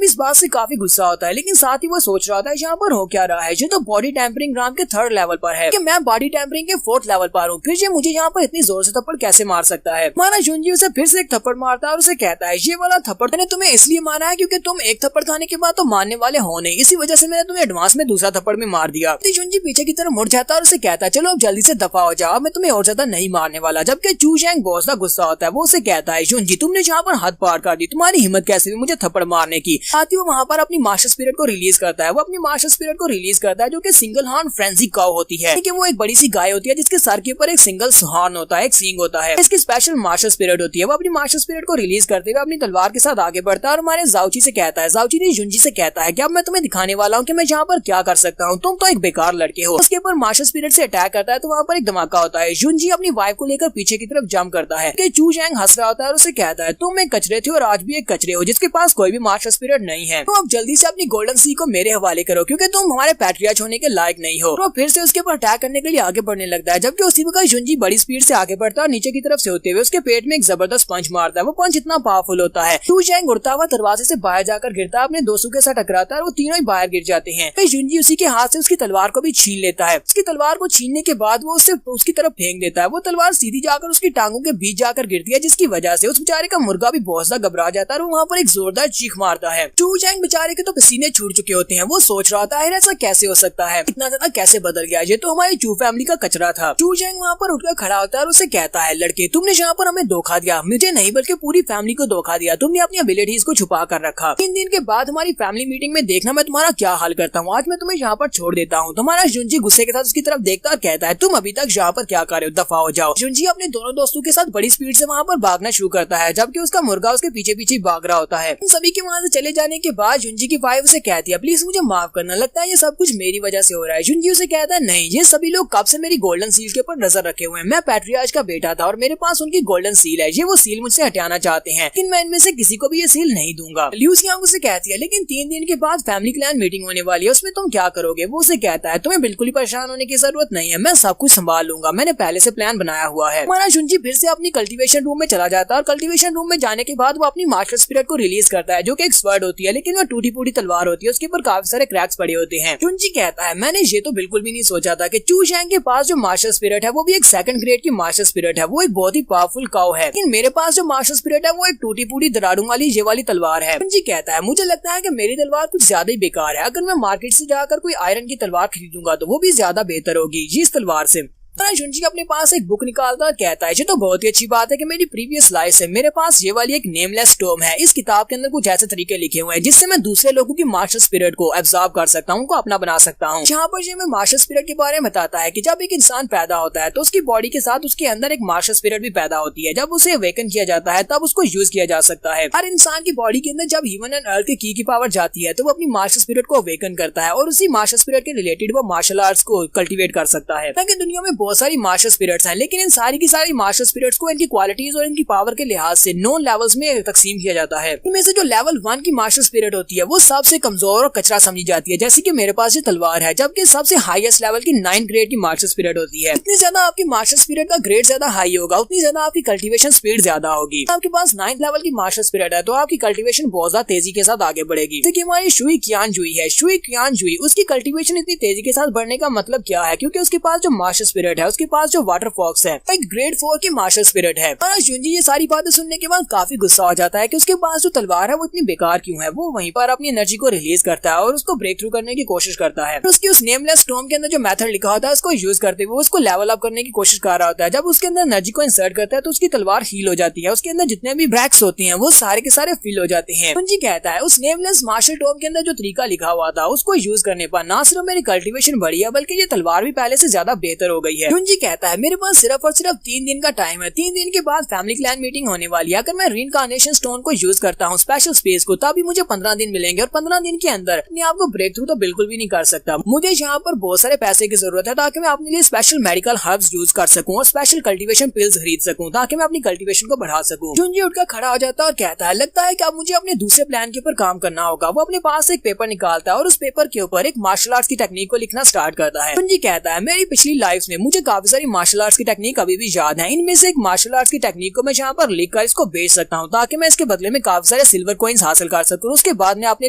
भी इस बात से काफी गुस्सा होता है, लेकिन साथ ही वो सोच रहा था यहाँ पर हो क्या रहा है। ये तो बॉडी टेम्परिंग राम के 3rd लेवल पर है कि मैं बॉडी टेम्परिंग के 4th लेवल पर हूँ, फिर ये मुझे यहाँ पर इतनी जोर से थप्पड़ कैसे मार सकता है। हमारा जुंजी उसे फिर से एक थप्पड़ मारता है और उसे कहता है ये वाला थप्पड़ मैंने तुम्हें इसलिए मारा है क्योंकि तुम एक थप्पड़ खाने के बाद तो मारने वाले हो नहीं, इसी वजह से मैंने तुम्हें एडवांस में दूसरा थप्पड़ में मार दिया। जुंजी पीछे की तरफ मुड़ जाता है और उसे कहता है चलो अब जल्दी से दफा हो जाओ, मैं तुम्हें और ज्यादा नहीं मारने वाला। जबकि चू जैंग बहुत ज्यादा गुस्सा होता है, वो उसे कहता है जुंजी तुमने यहाँ पर हद पार कर दी, तुम्हारी हिम्मत कैसे हुई मुझे थप्पड़ मारने की। साथ ही वो वहाँ पर अपनी मास्टर स्पिरिट को रिलीज करता है। वो अपनी मास्टर स्पिरिट को रिलीज करता है जो कि सिंगल हॉर्न फ्रेंजी काउ होती है, वो एक बड़ी सी गाय होती है जिसके सर के ऊपर एक सिंगल हॉर्न होता है, एक सींग होता है। इसकी स्पेशल मास्टर स्पिरिट होती है। वो अपनी मास्टर स्पिरिट को रिलीज करते हुए अपनी तलवार के साथ आगे बढ़ता है और हमारे जाउची से कहता है, जाउची ने जुंजी से कहता है कि अब मैं तुम्हें दिखाने वाला हूँ कि मैं यहाँ पर क्या कर सकता हूँ, तुम तो एक बेकार लड़के हो। उसके ऊपर मास्टर स्पिरिट से अटैक करता है तो वहाँ पर एक धमाका होता है। जुंजी अपनी वाइफ को लेकर पीछे की तरफ जंप करता है कि चू जैंग हंस रहा होता है और उसे कहता है तुम एक कचरे थे और आज भी एक कचरे हो जिसके पास कोई भी मास्टर स्पिरिट नहीं है, तो अब जल्दी से अपनी गोल्डन सी को मेरे हवाले करो क्योंकि तुम हमारे पैट्रियार्च होने के लायक नहीं हो। तो फिर से उसके ऊपर अटैक करने के लिए आगे बढ़ने लगता है, जबकि उसी वक्त जुंजी बड़ी स्पीड से आगे बढ़ता है और नीचे की तरफ से होते हुए उसके पेट में एक जबरदस्त पंच मारता है। वो पंच इतना पावरफुल होता है चू जैंग उड़ता हुआ दरवाजे से बाहर जाकर गिरता है, अपने दोस्तों के साथ टकराता है और वो तीनों ही बाहर गिर जाते हैं। जुंजी उसी के हाथ से उसकी तलवार को भी छीन लेता है। उसकी तलवार को छीनने के बाद वो उससे उसकी तरफ फेंक देता है। वो तलवार सीधी जाकर उसकी टांगों के बीच जाकर गिरती है, जिसकी वजह से उस बेचारे का मुर्गा भी बहुत ज्यादा घबरा जाता है और वहाँ पर एक जोरदार चीख मारता है। चू जैंग बेचारे के तो पसीने छूट चुके होते हैं। वो सोच रहा था ऐसा कैसे हो सकता है, इतना ज्यादा कैसे बदल गया, ये तो हमारी चू फैमिली का कचरा था। चू जैंग वहाँ पर उठकर खड़ा होता है और उसे कहता है लड़के तुमने यहाँ पर हमें धोखा दिया, मुझे नहीं बल्कि पूरी फैमिली को धोखा दिया, तुमने अपनी एबिलिटीज को छुपा कर रखा। 3 दिन के बाद हमारी फैमिली मीटिंग में देखना मैं तुम्हारा क्या हाल करता हूँ, आज मैं तुम्हें यहाँ पर छोड़ देता हूँ। तुम्हारा जुंजी गुस्से के साथ उसकी तरफ देखता और कहता है तुम अभी तक यहाँ पर क्या कर रहे हो, दफा हो जाओ। जुंजी अपने दोनों दोस्तों के साथ बड़ी स्पीड से वहाँ पर भागना शुरू करता है, जबकि उसका मुर्गा उसके पीछे पीछे भाग रहा होता है। इन सभी के वहाँ से चले जाने के बाद जुंजी की वाइफ उसे कहती है प्लीज मुझे माफ करना, लगता है ये सब कुछ मेरी वजह से हो रहा है। जुंजी उसे कहता है नहीं, ये सभी लोग कब से मेरी गोल्डन सील के ऊपर नजर रखे हुए हैं, मैं पैट्रियार्च का बेटा था और मेरे पास उनकी गोल्डन सील है, ये वो सील मुझसे हटाना चाहते हैं, लेकिन मैं इनमें से किसी को भी ये सील नहीं दूंगा। ल्यूसियांग उसे कहती है लेकिन 3 दिन के बाद फैमिली क्लैन मीटिंग होने वाली है, उसमें तुम क्या करोगे। वो उसे कहता है तुम्हें बिल्कुल ही परेशान होने की जरूरत नहीं है, मैं सब कुछ संभाल लूंगा, मैंने पहले से प्लान बनाया हुआ है। हमारा जुंजी फिर से अपनी कल्टीवेशन रूम में चला जाता है और कल्टीवेशन रूम में जाने के बाद वो अपनी मास्टर स्पिरिट को रिलीज करता है जो कि एक स्वर्ड होती है, लेकिन वो टूटी फूटी तलवार होती है, उसके ऊपर काफी सारे क्रैक्स पड़े होते हैं। जुंजी कहता है मैंने ये तो बिल्कुल भी नहीं सोचा था कि चू जैंग के पास जो मास्टर स्पिरिट है वो भी एक 2nd ग्रेड की मास्टर स्पिरिट है, वो एक बहुत ही पावरफुल काउ है, लेकिन मेरे पास जो मास्टर स्पिरिट है वो एक टूटी फूटी दरारों वाली ये वाली तलवार है। जुंजी कहता है मुझे लगता है कि मेरी तलवार कुछ ज्यादा ही बेकार है, अगर मैं मार्केट से जाकर कोई आयरन की तलवार खरीदूंगा तो वो भी ज्यादा बेहतर होगी इस तलवार से। जुंजी अपने पास एक बुक निकालता और कहता है ये तो बहुत ही अच्छी बात है कि मेरी प्रीवियस लाइफ से मेरे पास ये वाली एक नेमलेस टोम है, इस किताब के अंदर कुछ ऐसे तरीके लिखे हुए हैं जिससे मैं दूसरे लोगों की मास्टर स्पिरिट को एब्जॉर्ब कर सकता हूँ, उनको अपना बना सकता हूँ। यहाँ पर ये मैं मास्टर स्पिरिट के बारे में बताता है कि जब एक इंसान पैदा होता है तो उसकी बॉडी के साथ उसके अंदर एक मास्टर स्पिरिट भी पैदा होती है, जब उसे अवेकन किया जाता है तब उसको यूज किया जा सकता है। हर इंसान की बॉडी के अंदर जब ह्यूमन एंड अर्थ की पावर जाती है तो वो अपनी मास्टर स्पिरिट को अवेकन करता है और उसी मास्टर स्पिरिट के रिलेटेड वो मार्शल आर्ट्स को कल्टिवेट कर सकता है। ताकि दुनिया में बहुत सारी मार्शल स्पिरिट्स हैं, लेकिन इन सारी की सारी मार्शल स्पिरिट्स को इनकी क्वालिटीज और इनकी पावर के लिहाज से 9 लेवल्स में तकसीम किया जाता है। इनमें से जो लेवल 1 की मार्शल स्पिरिट होती है वो सबसे कमजोर और कचरा समझी जाती है, जैसे कि मेरे पास ये तलवार है, जबकि सबसे हाईएस्ट लेवल की 9 ग्रेड की मार्शल स्पिरिट होती है। जितनी ज्यादा आपकी मार्शल स्पिरिट का ग्रेड ज्यादा हाई होगा उतनी ज्यादा आपकी कल्टीवेशन स्पीड ज्यादा होगी। आपके पास 9th लेवल की मार्शल स्पिरिट है तो आपकी कल्टीवेशन बहुत ज्यादा तेजी के साथ आगे बढ़ेगी। देखिए हमारी शुई क्यानजुई है, शुई क्यानजुई उसकी कल्टीवेशन इतनी तेजी के साथ बढ़ने का मतलब क्या है, क्योंकि उसके पास जो मार्शल स्पिरिट है, उसके पास जो वाटर फॉक्स है, एक ग्रेड 4 की मार्शल स्पिरिट है। और जुंजी ये सारी बातें सुनने के बाद काफी गुस्सा हो जाता है कि उसके पास जो तलवार है वो इतनी बेकार क्यों है। वो वहीं पर अपनी एनर्जी को रिलीज करता है और उसको ब्रेक थ्रू करने की कोशिश करता है। उसकी उस नेमलेस स्टॉर्म के अंदर जो मेथड लिखा होता है उसको यूज करते हुए उसको लेवल अप करने की कोशिश कर रहा होता है। जब उसके अंदर एनर्जी को इंसर्ट करता है तो उसकी तलवार हील हो जाती है, उसके अंदर जितने भी ब्रैक्स होती हैं वो सारे के सारे फिल हो जाते हैं। जुंजी कहता है उस नेमलेस मार्शल टॉर्म के अंदर जो तरीका लिखा हुआ था उसको यूज करने पर ना सिर्फ मेरी कल्टीवेशन बढ़ी है बल्कि ये तलवार भी पहले से ज्यादा बेहतर हो गई है। जुंजी कहता है मेरे पास सिर्फ और सिर्फ 3 दिन का टाइम है, 3 दिन के बाद फैमिली क्लैन मीटिंग होने वाली है। अगर मैं रीइंकार्नेशन स्टोन को यूज करता हूँ स्पेशल स्पेस को, तभी मुझे 15 दिन मिलेंगे और 15 दिन के अंदर अपने आप को ब्रेक थ्रू तो बिल्कुल भी नहीं कर सकता। मुझे यहाँ पर बहुत सारे पैसे की जरूरत है ताकि मैं अपने लिए स्पेशल मेडिकल हर्ब्स यूज कर सकूं और स्पेशल कल्टीवेशन पिल्स खरीद सकूं ताकि मैं अपनी कल्टीवेशन को बढ़ा सकूं। जुंजी उठकर खड़ा हो जाता है और कहता है लगता है कि अब मुझे अपने दूसरे प्लान के ऊपर काम करना होगा। वो अपने पास एक पेपर निकालता है और उस पेपर के ऊपर एक मार्शल आर्ट्स की टेक्निक को लिखना स्टार्ट करता है। जुंजी कहता है मेरी पिछली लाइफ में मुझे काफी सारी मार्शल आर्ट्स की टेक्निक अभी भी याद है, इनमें से एक मार्शल आर्ट्स की टेक्निक को मैं यहाँ पर लिखकर इसको बेच सकता हूँ ताकि मैं इसके बदले में काफी सारे सिल्वर कॉइंस हासिल कर सकूँ। उसके बाद मैं अपने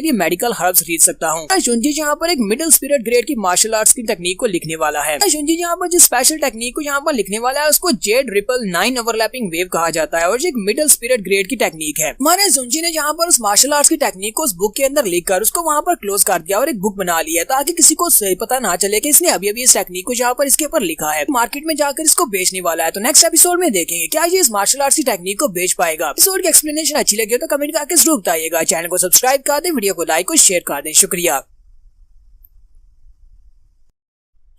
लिए मेडिकल हर्ब्स खरीद सकता हूँ। जुंजी यहाँ पर एक मिडिल स्पिरिट ग्रेड की मार्शल आर्ट्स की टेक्निक को लिखने वाला है। जुंजी यहाँ पर जिस स्पेशल टेक्निक को यहाँ पर लिखने वाला है उसको जेड रिपल 9 ओवरलैपिंग वेव कहा जाता है और एक मिडिल स्पिरिट ग्रेड की टेक्निक है। हमारे जुंजी ने यहाँ पर उस मार्शल आर्ट्स की टेक्निक को उस बुक के अंदर लिखकर उसको वहाँ पर क्लोज कर दिया और एक बुक बना ली है ताकि किसी को पता ना चले कि इसने अभी इस टेक्निक को यहाँ पर इसके ऊपर लिखा है। मार्केट में जाकर इसको बेचने वाला है। तो नेक्स्ट एपिसोड में देखेंगे क्या ये इस मार्शल आर्ट्स की टेक्निक को बेच पाएगा। एपिसोड की एक्सप्लेनेशन अच्छी लगी तो कमेंट करके जरूर बताइएगा। चैनल को सब्सक्राइब कर दे, वीडियो को लाइक और शेयर कर दें। शुक्रिया।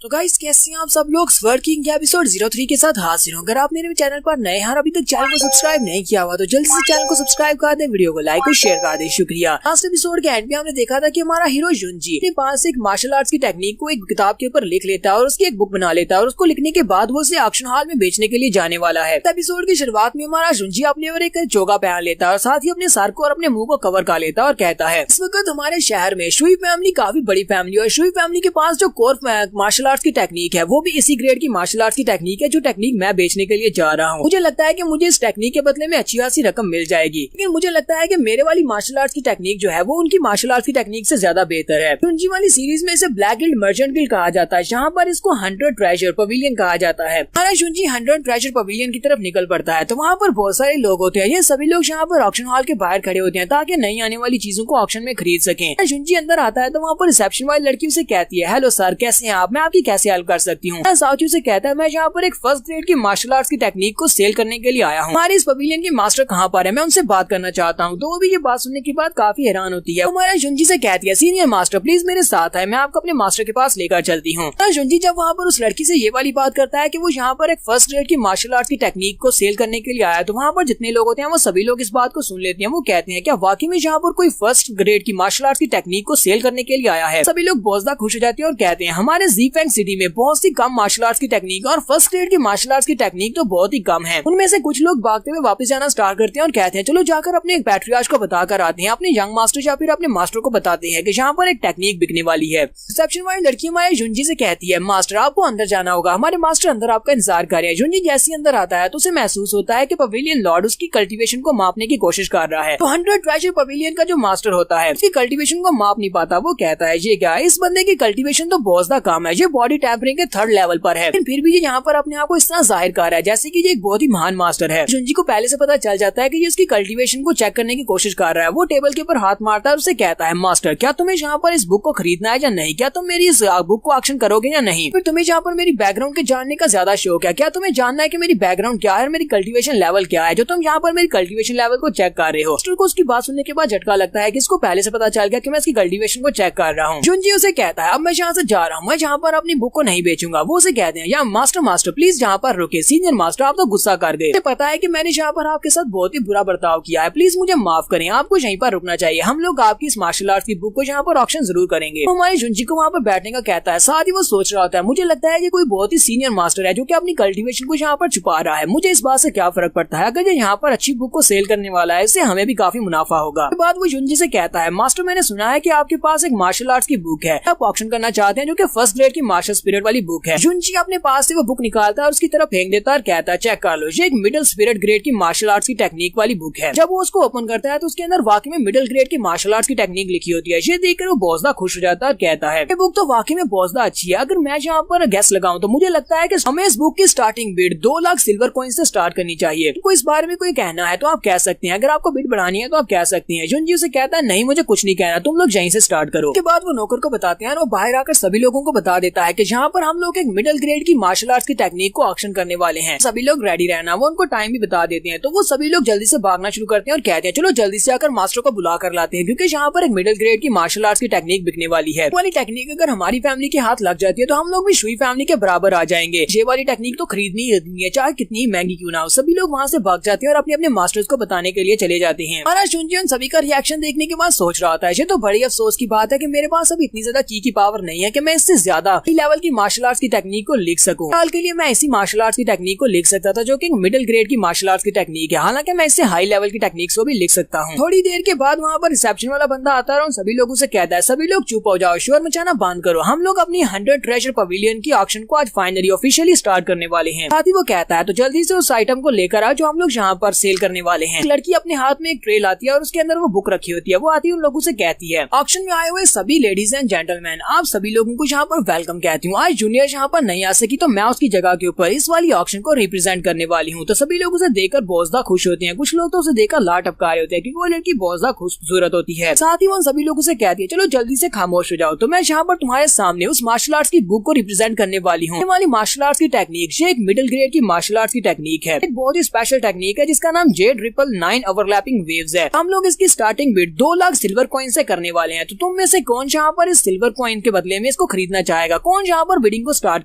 तो गाइस कैसे हैं आप सब लोग, स्वर्ड किंग के एपिसोड 03 के साथ हाजिर हूं। अगर आप मेरे चैनल पर नए हैं और अभी तक चैनल को सब्सक्राइब नहीं किया हुआ तो जल्दी से चैनल को सब्सक्राइब कर दें, वीडियो को लाइक और शेयर कर दें। शुक्रिया। लास्ट एपिसोड के एंड में हमने देखा था कि हमारा हीरो जुंजी अपने पास एक मार्शल आर्ट्स की टेक्निक को एक किताब के ऊपर लिख लेता है और उसकी एक बुक बना लेता है और उसको लिखने के बाद वो उसे ऑक्शन हॉल में बेचने के लिए जाने वाला है। एपिसोड की शुरुआत में हमारा जुंजी अपने और एक चोगा पहन लेता है और साथ ही अपने सर को और अपने मुंह को कवर कर लेता है और कहता है इस वक्त हमारे शहर में शुई फैमिली काफी बड़ी फैमिली और शुई फैमिली के पास जो कोर मार्शल आर्ट्स की टेक्निक है वो भी इसी ग्रेड की मार्शल आर्ट्स की टेक्निक है जो टेक्निक मैं बेचने के लिए जा रहा हूँ। मुझे लगता है कि मुझे इस टेक्निक के बदले में अच्छी खासी रकम मिल जाएगी, लेकिन मुझे लगता है कि मेरे वाली मार्शल आर्ट्स की टेक्निक जो है वो उनकी मार्शल आर्ट्स की टेक्निक से ज्यादा बेहतर है। जुंजी वाली सीरीज में इसे ब्लैक गिल्ड मर्चेंट गिल्ड कहा जाता है, जहाँ पर इसको 100 ट्रेजर पवेलियन कहा जाता है। हमारा जुंजी 100 ट्रेजर पवेलियन की तरफ निकल पड़ता है तो वहाँ पर बहुत सारे लोग होते हैं। ये सभी लोग यहाँ पर ऑक्शन हॉल के बाहर खड़े होते हैं ताकि नई आने वाली चीजों को ऑक्शन में खरीद सकें। जुंजी अंदर आता है तो वहाँ पर रिसेप्शन वाली लड़की उसे कहती है हेलो सर कैसे हैं आप, मैं आपकी कैसे हेल्प कर सकती हूँ। साउची से कहता है मैं यहाँ पर एक फर्स्ट ग्रेड की मार्शल आर्ट्स की टेक्निक को सेल करने के लिए आया हूँ। हमारे इस पवेलियन के मास्टर कहाँ पर है, मैं उनसे बात करना चाहता हूँ। तो वो भी ये बात सुनने के बाद काफी हैरान होती है। हमारा जुंजी से कहती है सीनियर मास्टर प्लीज मेरे साथ है, मैं आपको अपने मास्टर के पास लेकर चलती हूँ। जुंजी जब वहाँ पर उस लड़की से ये वाली बात करता है कि वो यहाँ पर एक फर्स्ट ग्रेड की मार्शल आर्ट की टेक्निक को सेल करने के लिए आया तो वहाँ पर जितने लोग होते हैं वो सभी लोग इस बात को सुन लेते हैं। वो कहते हैं क्या वाकई में यहाँ पर कोई फर्स्ट ग्रेड की मार्शल आर्ट की टेक्निक को सेल करने के लिए आया है। सभी लोग बहुत ज्यादा खुश हो जाते हैं और कहते हैं हमारे ज़ीफेंग सिटी में बहुत सी कम मार्शल आर्ट्स की टेक्निक और फर्स्ट ग्रेड की मार्शल आर्ट्स की टेक्निक तो बहुत ही कम है। उनमें से कुछ लोग भागते हुए वापस जाना स्टार्ट करते हैं और कहते हैं चलो जाकर अपने एक पैट्रियार्च को बताकर आते हैं, अपने यंग मास्टर या फिर अपने मास्टर को बताते हैं कि यहाँ पर एक टेक्निक बिकने वाली है। रिसेप्शन वाली लड़की हमारे जुंजी से कहती है मास्टर आपको अंदर जाना होगा, हमारे मास्टर अंदर आपका इंतजार कर रहे हैं। जुंजी जैसे अंदर आता है तो उसे महसूस होता है कि पवेलियन लॉर्ड उसकी कल्टीवेशन को मापने की कोशिश कर रहा है। तो 100 ट्रेजर पवेलियन का जो मास्टर होता है उसकी कल्टीवेशन को माप नहीं पाता। वो कहता है ये क्या है, इस बंदे की कल्टीवेशन तो बहुत ज्यादा कम है, ये बॉडी टेम्परिंग के 3rd लेवल पर है, फिर भी ये यहाँ पर अपने आप को इस तरह जाहिर कर रहा है जैसे कि ये एक बहुत ही महान मास्टर है। जुंजी को पहले से पता चल जाता है कि ये उसकी कल्टीवेशन को चेक करने की कोशिश कर रहा है। वो टेबल के ऊपर हाथ मारता है और उसे कहता है मास्टर क्या तुम्हें यहाँ पर इस बुक को खरीदना है या नहीं, क्या तुम मेरी इस बुक को ऑक्शन करोगे या नहीं, फिर तुम्हें यहाँ पर मेरी बैकग्राउंड के जानने का ज्यादा शौक है, क्या तुम्हें जानना है कि मेरी बैकग्राउंड क्या है, मेरी कल्टीवेशन लेवल क्या है जो तुम यहाँ पर मेरी कल्टीवेशन लेवल को चेक कर रहे हो। मास्टर को उसकी बात सुनने के बाद झटका लगता है कि इसको पहले से पता चल गया कि मैं इसकी कल्टीवेशन को चेक कर रहा हूँ। जुंजी उसे कहता है अब मैं यहाँ से जा रहा हूँ, मैं यहाँ पर अपनी बुक को नहीं बेचूंगा। वो उसे कहते हैं, या मास्टर प्लीज यहाँ पर रुके। सीनियर मास्टर आप तो गुस्सा कर गए, पता है कि मैंने यहाँ पर आपके साथ बहुत ही बुरा बर्ताव किया है, प्लीज मुझे माफ करें, आपको यहीं पर रुकना चाहिए। हम लोग आपकी इस मार्शल आर्ट की बुक को यहाँ पर ऑक्शन जरूर करेंगे। हमारे जुंजी को वहाँ पर बैठने का कहता है, साथ ही वो सोच रहा होता है, मुझे लगता है ये कोई बहुत ही सीनियर मास्टर है जो कि अपनी कल्टीवेशन को यहाँ पर छुपा रहा है। मुझे इस बात से क्या फर्क पड़ता है, अगर ये यहाँ पर अच्छी बुक को सेल करने वाला है, इससे हमें भी काफी मुनाफा होगा। उसके बाद वो जुंजी से कहता है, मास्टर मैंने सुना है कि आपके पास एक मार्शल आर्ट्स की बुक है, आप ऑक्शन करना चाहते हैं, जो कि फर्स्ट ग्रेड की मार्शल स्पिरिट वाली बुक है। जुंजी अपने पास से वो बुक निकालता है और उसकी तरफ फेंक देता है और कहता है, चेक कर लो, ये एक मिडिल स्पिरिट ग्रेड की मार्शल आर्ट्स की टेक्निक वाली बुक है। जब वो उसको ओपन करता है तो उसके अंदर वाकई में मिडिल ग्रेड की मार्शल आर्ट्स की टेक्निक लिखी होती है। ये देखकर वो बहुत ज्यादा खुश हो जाता है और कहता है, ये बुक तो वाकई में बहुत ज्यादा अच्छी है। अगर मैं यहाँ पर गैस लगाऊं तो मुझे लगता है कि हमें इस बुक की starting bid 2 lakh silver coin से स्टार्ट करनी चाहिए। तो इस बारे में कोई कहना है तो आप कह सकते हैं, अगर आपको बिड बढ़ानी है तो आप कह सकते हैं। जुंजी उसे कहता है, नहीं मुझे कुछ नहीं कहना, तुम लोग यहीं से स्टार्ट करो। उसके बाद वो नौकर को बताते हैं और वो बाहर आकर सभी लोगों को बता देता है कि यहाँ पर हम लोग एक मिडिल ग्रेड की मार्शल आर्ट्स की टेक्निक को ऑक्शन करने वाले हैं, सभी लोग रेडी रहना। वो उनको टाइम भी बता देते हैं, तो वो सभी लोग जल्दी से भागना शुरू करते हैं और कहते हैं, चलो जल्दी से आकर मास्टर को बुला कर लाते हैं, क्योंकि यहाँ पर एक मिडिल ग्रेड की मार्शल आर्ट्स की टेक्निक बिकने वाली है। वाली टेक्निक अगर हमारी फैमिली के हाथ लग जाती है तो हम लोग भी शुई फैमिली के बराबर आ जाएंगे। ये वाली टेक्निक तो खरीदनी ही है, चाहे कितनी महंगी क्यों ना हो। सभी लोग वहाँ से भाग जाते हैं और अपने अपने मास्टर्स को बताने के लिए चले जाते हैं। हमारा जुंजी उन सभी का रिएक्शन देखने के बाद सोच रहा था, ये तो बड़ी अफसोस की बात है कि मेरे पास अभी इतनी ज्यादा की पावर नहीं है कि मैं इससे ज्यादा हाई लेवल की मार्शल आर्ट्स की टेक्निक को लिख सकूं। हाल के लिए मैं इसी मार्शल आर्ट्स की टेक्निक को लिख सकता था जो कि मिडिल ग्रेड की मार्शल आर्ट्स की टेक्निक है, हालांकि मैं इससे हाई लेवल की टेक्निक्स को भी लिख सकता हूँ। थोड़ी देर के बाद वहाँ पर रिसेप्शन वाला बंदा आता है और उन सभी लोगों से कहता है, सभी लोग चुप हो जाओ, शोर मचाना बंद करो, हम लोग अपनी 100 ट्रेजर पवेलियन की ऑक्शन को आज फाइनली ऑफिशियली स्टार्ट करने वाले हैं। साथ ही वो कहता है, तो जल्दी से उस आइटम को लेकर आओ जो हम लोग यहाँ पर सेल करने वाले हैं। लड़की अपने हाथ में एक ट्रे लाती है और उसके अंदर वो बुक रखी होती है। वो आती है उन लोगों से कहती है, ऑक्शन में आए हुए सभी लेडीज एंड जेंटलमैन, आप सभी लोगों को यहाँ पर वेलकम कहती हूँ। आज जूनियर यहाँ पर नहीं आ सकी तो मैं उसकी जगह के ऊपर इस वाली ऑक्शन को रिप्रेजेंट करने वाली हूँ। तो सभी लोग उसे देखकर बहुत ज्यादा खुश होते हैं, कुछ लोग तो उसे देखकर लाट टपका रहे होते हैं क्योंकि वो लड़की बहुत ज्यादा खूबसूरत होती है। साथ ही वो सभी लोगों से कहती है, चलो जल्दी से खामोश हो जाओ, तो मैं यहाँ पर तुम्हारे सामने उस मार्शल आर्ट्स की बुक को रिप्रेजेंट करने वाली हूँ। ये वाली मार्शल आर्ट्स की टेक्निक ये एक मिडिल ग्रेड की मार्शल आर्ट्स की टेक्निक है, एक बहुत ही स्पेशल टेक्निक है जिसका नाम J999 ओवरलैपिंग वेव्स है। हम लोग इसकी starting bid 2 lakh silver coin से करने वाले हैं। तो तुम में से कौन यहाँ पर इस सिल्वर कॉइन के बदले में इसको खरीदना चाहेगा, कौन यहाँ पर बिडिंग को स्टार्ट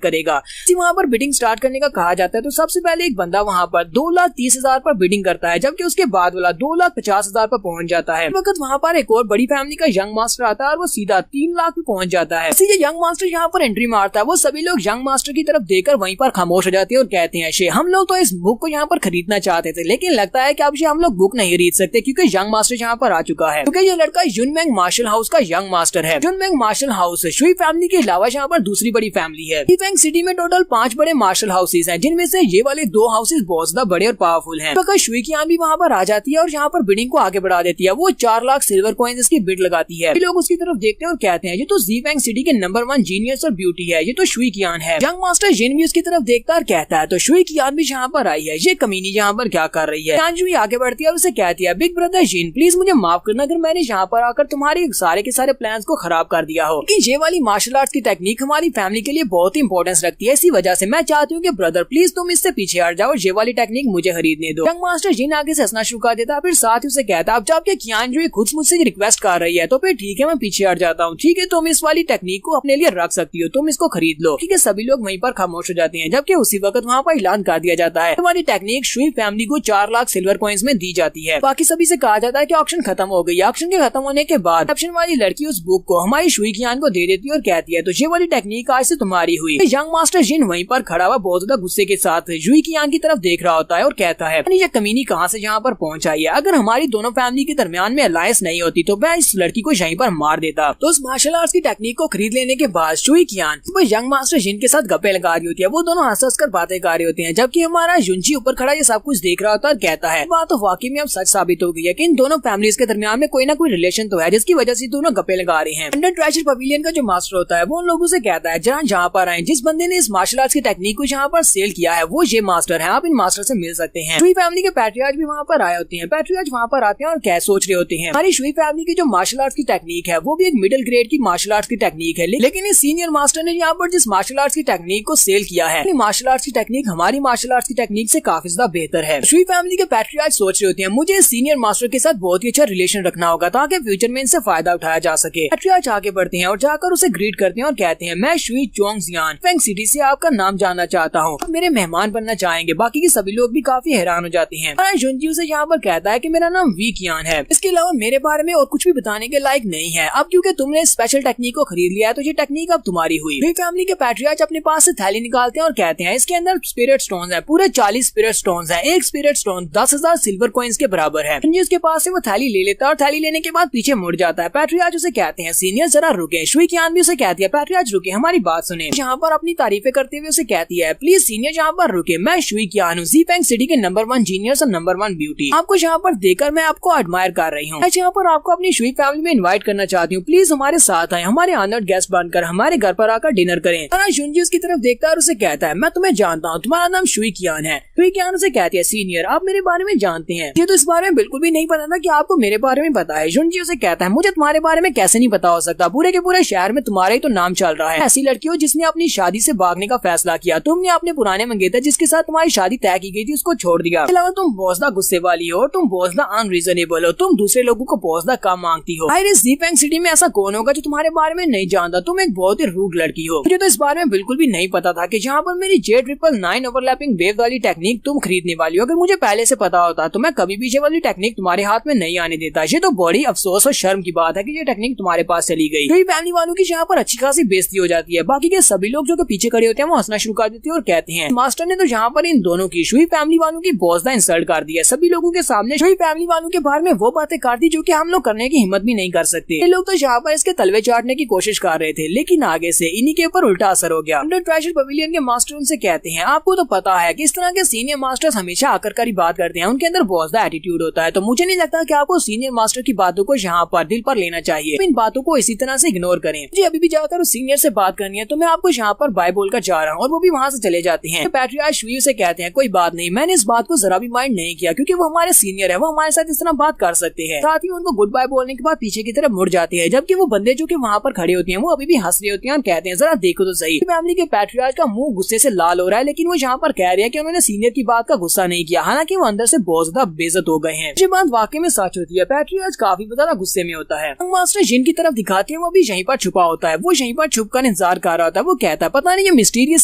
करेगा। वहाँ पर बिडिंग स्टार्ट करने का कहा जाता है तो सबसे पहले एक बंदा वहाँ पर 2,30,000 पर बिडिंग करता है, जबकि उसके बाद वाला 2,50,000 पर पहुंच जाता है। वक्त वहाँ पर एक और बड़ी फैमिली का यंग मास्टर आता है और वो सीधा 3 लाख पे पहुंच जाता है। इसी यंग मास्टर यहाँ पर एंट्री मारता है, वो सभी लोग यंग मास्टर की तरफ देखकर वहीं पर खामोश हो जाते हैं और कहते हैं, शे हम लोग तो इस बुक को यहाँ पर खरीदना चाहते थे, लेकिन लगता है कि अब हम लोग बुक नहीं खरीद सकते क्योंकि यंग मास्टर यहाँ पर आ चुका है। क्योंकि ये लड़का युनमेंग मार्शल हाउस का यंग मास्टर है। युनमेंग मार्शल हाउस शुई फैमिली के अलावा यहाँ पर दूसरी बड़ी फैमिली है। फैंग सिटी में टोटल 5 बड़े मार्शल हाउसेज हैं, जिनमें से ये वाले 2 हाउसेज बहुत ज्यादा बड़े और पावरफुल हैं। तो शुई की भी वहाँ पर आ जाती है और यहाँ पर बिडिंग को आगे बढ़ा देती है। वो 4 लाख सिल्वर कॉइन्स इसकी बिड लगाती है। लोग उसकी तरफ देखते हैं और कहते हैं, ये तो फैंग सिटी के नंबर 1 जीनियस और ब्यूटी है, ये तो शुई कियान है। यंग मास्टर जिन भी उसकी तरफ देखता और कहता है, तो शुई कियान भी यहाँ पर आई है, ये कमीनी यहाँ पर क्या कर रही है। भी आगे बढ़ती है और उसे कहती है, बिग ब्रदर जिन प्लीज मुझे माफ करना अगर मैंने यहाँ पर आकर तुम्हारे सारे के सारे प्लान्स को खराब कर दिया हो, कि ये वाली मार्शल आर्ट्स की टेक्निक हमारी फैमिली के लिए बहुत ही इंपॉर्टेंस रखती है, इसी वजह से मैं चाहती हूँ कि ब्रदर प्लीज तुम इससे पीछे हट जाओ, ये वाली टेक्निक मुझे खरीदने दो। यंग मास्टर जिन आगे से हंसना शुरू कर देता, फिर साथ ही उसे कहता, अब जब कियान जो खुद मुझसे रिक्वेस्ट कर रही है तो फिर ठीक है मैं पीछे हट जाता हूँ, ठीक है तुम इस वाली टेक्निक को अपने लिए रख सकती हो, तुम इसको खरीद लो, ठीक है। सभी लोग वहीं पर खामोश हो जाते हैं, जबकि उसी वक्त वहाँ पर ऐलान कर दिया जाता है हमारी टेक्निक शुई फैमिली को 4 लाख सिल्वर कॉइन्स में दी जाती है। बाकी सभी से कहा जाता है कि ऑक्शन खत्म हो गई। ऑक्शन के खत्म होने के बाद ऑप्शन वाली लड़की उस बुक को हमारी शुई कियान को दे देती है और कहती है, तो ये वाली टेक्निक आज से तुम्हारी हुई। यंग मास्टर जिन वहीं पर खड़ा हुआ बहुत ज्यादा गुस्से के साथ शुई कियान की तरफ देख रहा होता है और कहता है, ये कमीनी कहाँ से यहाँ पर पहुंच आई है, अगर हमारी दोनों फैमिली के दरमियान में अलायंस नहीं होती तो मैं इस लड़की को यहीं पर मार देता। तो उस मार्शल आर्ट्स की टेक्निक को खरीद लेने के बाद शुई कियान वो यंग मास्टर जिन के साथ गप्पे लगा रही होती है, वो दोनों हंस कर बातें कर रहे होते हैं, जबकि हमारा युंजी ऊपर खड़ा ये सब कुछ देख रहा होता है और कहता है, बात तो वाकई में अब सच साबित हो गई है कि इन दोनों फैमिलीज के दरमियान में कोई ना कोई रिलेशन तो है, जिसकी वजह से दोनों गप्पे लगा रहे हैं। अंडर ट्रेजर पवेलियन का जो मास्टर होता है वो उन लोगों से कहता है, जहाँ पर आए जिस बंदे ने इस मार्शल आर्ट्स की टेक्निक को जहाँ पर सेल किया है वो ये मास्टर है, आप इन मास्टर से मिल सकते हैं। शुई फैमिली के पैट्रियार्च भी वहाँ पर आए होते हैं। पैट्रियार्च वहाँ पर आते हैं और क्या सोच रहे होते हैं, हमारी शुई फैमिली की जो मार्शल आर्ट्स की टेक्निक है वो भी एक मिडिल ग्रेड की मार्शल आर्ट्स की टेक्निक है, लेकिन इस सीनियर मास्टर ने यहाँ पर जिस मार्शल आर्ट्स की टेक्निक को सेल किया है, मार्शल आर्ट्स की टेक्निक हमारी मार्शल आर्ट्स की टेक्निक से काफी ज्यादा बेहतर है। शुई फैमिली के पैट्रियार्च सोच रहे होते हैं, मुझे इस सीनियर मास्टर के साथ बहुत ही अच्छा रिलेशन रखना होगा ताकि फ्यूचर में इनसे फायदा उठाया जा सके। पैट्रियार्च आगे बढ़ते हैं और जाकर उसे ग्रीट करते हैं और कहते हैं, मैं मैं शुई चोंगजियान फेंग सिटी से आपका नाम जानना चाहता हूँ, मेरे मेहमान बनना चाहेंगे। बाकी के सभी लोग भी काफी हैरान हो जाते हैं। जुनजी उसे यहाँ पर कहता है कि मेरा नाम वी कियान है, इसके अलावा मेरे बारे में और कुछ भी बताने के लायक नहीं है। अब क्योंकि तुमने स्पेशल टेक्निक को खरीद लिया है तो ये टेक्निक अब तुम्हारी हुई। वी फैमिली के पैट्रियार्च अपने पास से थैली निकालते हैं और कहते हैं इसके अंदर स्पिरिट स्टोन्स है, पूरे 40 स्पिरिट स्टोन्स है। एक स्पिरिट स्टोन 10,000 सिल्वर कॉइन्स के बराबर है। जुनजी उसके पास से वो थैली ले लेता है और थैली लेने के बाद पीछे मुड़ जाता है। पैट्रियार्च उसे कहते हैं सीनियर जरा रुके। शुई कियान भी उसे कहती है पैट्रियार्च रुके, हमारी बात सुने। यहाँ पर अपनी तारीफें करते हुए उसे कहती है प्लीज सीनियर यहाँ पर रुके, मैं शुई कियान हूँ, जी फेंग सिटी के नंबर 1 जीनियस और नंबर 1 ब्यूटी। आपको यहाँ पर देखकर मैं आपको एडमायर कर रही हूँ। मैं यहाँ पर आपको अपनी शुई फैमिली में इनवाइट करना चाहती हूँ, प्लीज हमारे साथ आए, हमारे ऑनर्ड गेस्ट बनकर हमारे घर पर आकर डिनर करें। जुनजी उसकी तरफ देखता है और उसे कहता है मैं तुम्हें जानता हूँ, तुम्हारा नाम शुई कियान है। शुई कियान उसे कहती है सीनियर आप मेरे बारे में जानते हैं, ये तो इस बारे में बिल्कुल भी नहीं पता था कि आपको मेरे बारे में पता है। जुनजी उसे कहता है मुझे तुम्हारे बारे में कैसे नहीं पता हो सकता, पूरे के पूरे शहर में तुम्हारा ही तो नाम चल रहा है। ऐसी लड़की हो जिसने अपनी शादी से भागने का फैसला किया, तुमने अपने पुराने मंगेतर जिसके साथ तुम्हारी शादी तय की गई थी उसको छोड़ दिया। अलावा तुम बहुत ज्यादा गुस्से वाली हो, तुम बहुत ज्यादा अनरीजनेबल हो, तुम दूसरे लोगों को बहुत ज्यादा कम मांगती हो। जी फेंग सिटी में ऐसा कौन होगा जो तुम्हारे बारे में नहीं जानता, तुम एक बहुत ही रूड लड़की हो। मुझे तो इस बारे में बिल्कुल भी नहीं पता था कि जहाँ पर मेरी J999 ओवरलैपिंग वेव वाली टेक्निक तुम खरीदने वाली हो। अगर मुझे पहले से पता होता तो मैं कभी भी ये वाली टेक्निक तुम्हारे हाथ में नहीं आने देता। ये तो बड़ी अफसोस और शर्म की बात है कि ये टेक्निक तुम्हारे पास चली गई। कई फैमिली वालों की यहाँ पर अच्छी खासी बेइज्जती हो जाती है। बाकी के सभी लोग जो कि पीछे खड़े होते हैं वो हंसना शुरू कर देते हैं और कहते हैं मास्टर ने तो यहाँ पर इन दोनों की शुई फैमिली वालों की बहुत ज्यादा इंसल्ट कर दी है। सभी लोगों के सामने शुई फैमिली वालों के बारे में वो बातें कर दी जो कि हम लोग करने की हिम्मत भी नहीं कर सकते। ये लोग तो यहाँ पर इसके तलवे चाटने की कोशिश कर रहे थे, लेकिन आगे से इन्हीं के ऊपर उल्टा असर हो गया। अंडर ट्रेजर पवेलियन के मास्टर उनसे कहते हैं आपको तो पता है कि इस तरह के सीनियर मास्टर्स हमेशा आकर कर ही बात करते हैं, उनके अंदर बहुत ज्यादा एटीट्यूड होता है। तो मुझे नहीं लगता कि आपको सीनियर मास्टर की बातों को यहाँ पर दिल पर लेना चाहिए, इन बातों को इसी तरह से इग्नोर करें। मुझे अभी भी जाकर उस सीनियर से बात करनी है तो मैं आपको यहाँ पर बाय बोलकर जा रहा हूँ, और वो भी वहाँ से चले जाते हैं। तो पैट्रियार्च शुई से कहते हैं कोई बात नहीं, मैंने इस बात को जरा भी माइंड नहीं किया क्योंकि वो हमारे सीनियर है, वो हमारे साथ इस तरह बात कर सकते हैं। साथ ही उनको गुड बाय बोलने के बाद पीछे की तरफ मुड़ जाते हैं, जबकि वो बंदे जो कि वहाँ पर खड़े होते हैं वो अभी भी हंस रहे होते हैं और कहते हैं जरा देखो तो सही। फैमिली के पैट्रियार्च का मुंह गुस्से से लाल हो रहा है, लेकिन वो यहाँ पर कह रहे हैं कि उन्होंने सीनियर की बात का गुस्सा नहीं किया, हालांकि वो अंदर से बहुत ज्यादा बेइज्जत हो गए हैं। ये बात वाकई में सच होती है, पैट्रियार्च काफी ज्यादा गुस्से में होता है। मास्टर जिन की तरफ दिखाते हैं वो भी यहीं पर छुपा होता है, वो यहीं पर छुपकर इंतजार कर रहा होता है। वो कहता है पता नहीं ये मिस्टीरियस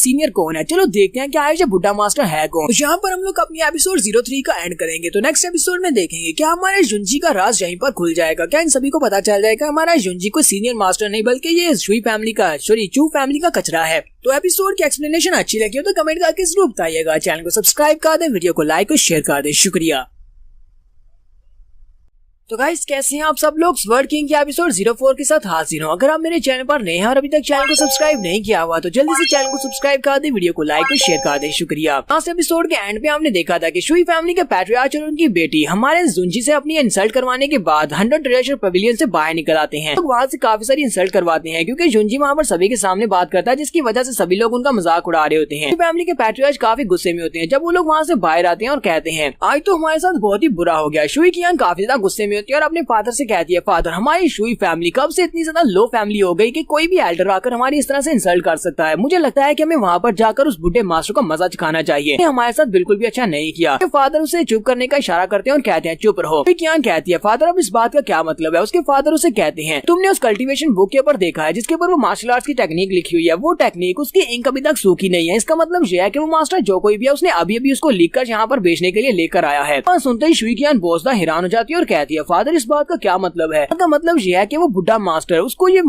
सीनियर कौन है, चलो देखते हैं क्या है ये बुढ़ा मास्टर है कौन। तो यहाँ पर हम लोग अपनी एपिसोड 03 का एंड करेंगे। तो नेक्स्ट एपिसोड में देखेंगे क्या हमारे जुनजी का राज यहीं पर खुल जाएगा, क्या इन सभी को पता चल जाएगा हमारा जुनजी कोई सीनियर मास्टर नहीं बल्कि ये शुई फैमिली का चू फैमिली का कचरा है। तो एपिसोड की एक्सप्लेनेशन अच्छी लगी हो तो कमेंट करके जरूर बताइएगा। चैनल को सब्सक्राइब कर दें, वीडियो को लाइक और शेयर कर दें। शुक्रिया। तो गाइस कैसे हैं आप सब लोग, स्वर्ड किंग के एपिसोड 04 के साथ हाजिर हूँ। अगर आप मेरे चैनल पर नए हैं और अभी तक चैनल को सब्सक्राइब नहीं किया हुआ तो जल्दी से चैनल को सब्सक्राइब कर दें, वीडियो को लाइक और शेयर कर दें। शुक्रिया। लास्ट एपिसोड के एंड पे हमने देखा था कि शुई फैमिली के पैट्रियार्च और उनकी बेटी हमारे जुनजी से अपनी इंसल्ट करवाने के बाद 100 ट्रेजर पवेलियन से बाहर निकल आते हैं। तो वहाँ से काफी सारी इंसल्ट करवाते हैं क्योंकि जुनजी वहाँ पर सभी के सामने बात करता है, जिसकी वजह से सभी लोग उनका मजाक उड़ा रहे होते हैं। फैमिली के पैट्रियार्च काफी गुस्से में होते हैं जब वो लोग वहाँ से बाहर आते हैं और कहते हैं आज तो हमारे साथ बहुत ही बुरा हो गया। शुई कियान काफी ज्यादा गुस्से में होती है और अपने फादर से कहती है फादर हमारी शुई फैमिली कब से इतनी ज्यादा लो फैमिली हो गई कि कोई भी एल्डर आकर हमारी इस तरह से इंसल्ट कर सकता है। मुझे लगता है कि हमें वहाँ पर जाकर उस बुढ़े मास्टर को मजा चखाना चाहिए, हमारे साथ बिल्कुल भी अच्छा नहीं किया। फादर उसे चुप करने का इशारा करते हैं और कहते हैं चुप रहो। कियान कहती है फादर अब इस बात का क्या मतलब है। उसके फादर उसे कहते हैं तुमने उस कल्टीवेशन बुक के ऊपर देखा है जिसके ऊपर वो मार्शल आर्ट्स की टेक्निक लिखी हुई है, वो टेक्निक उसकी इंक अभी तक सूखी नहीं है। इसका मतलब यह है कि वो मास्टर जो कोई भी है उसने अभी अभी उसको लिख कर यहाँ पर बेचने के लिए लेकर आया है। सुनते ही शुई कियान बहुत ज्यादा हैरान हो जाती है और कहती है फादर इस बात का क्या मतलब है। मतलब यह है कि वो बुढ़ा मास्टर उसको ये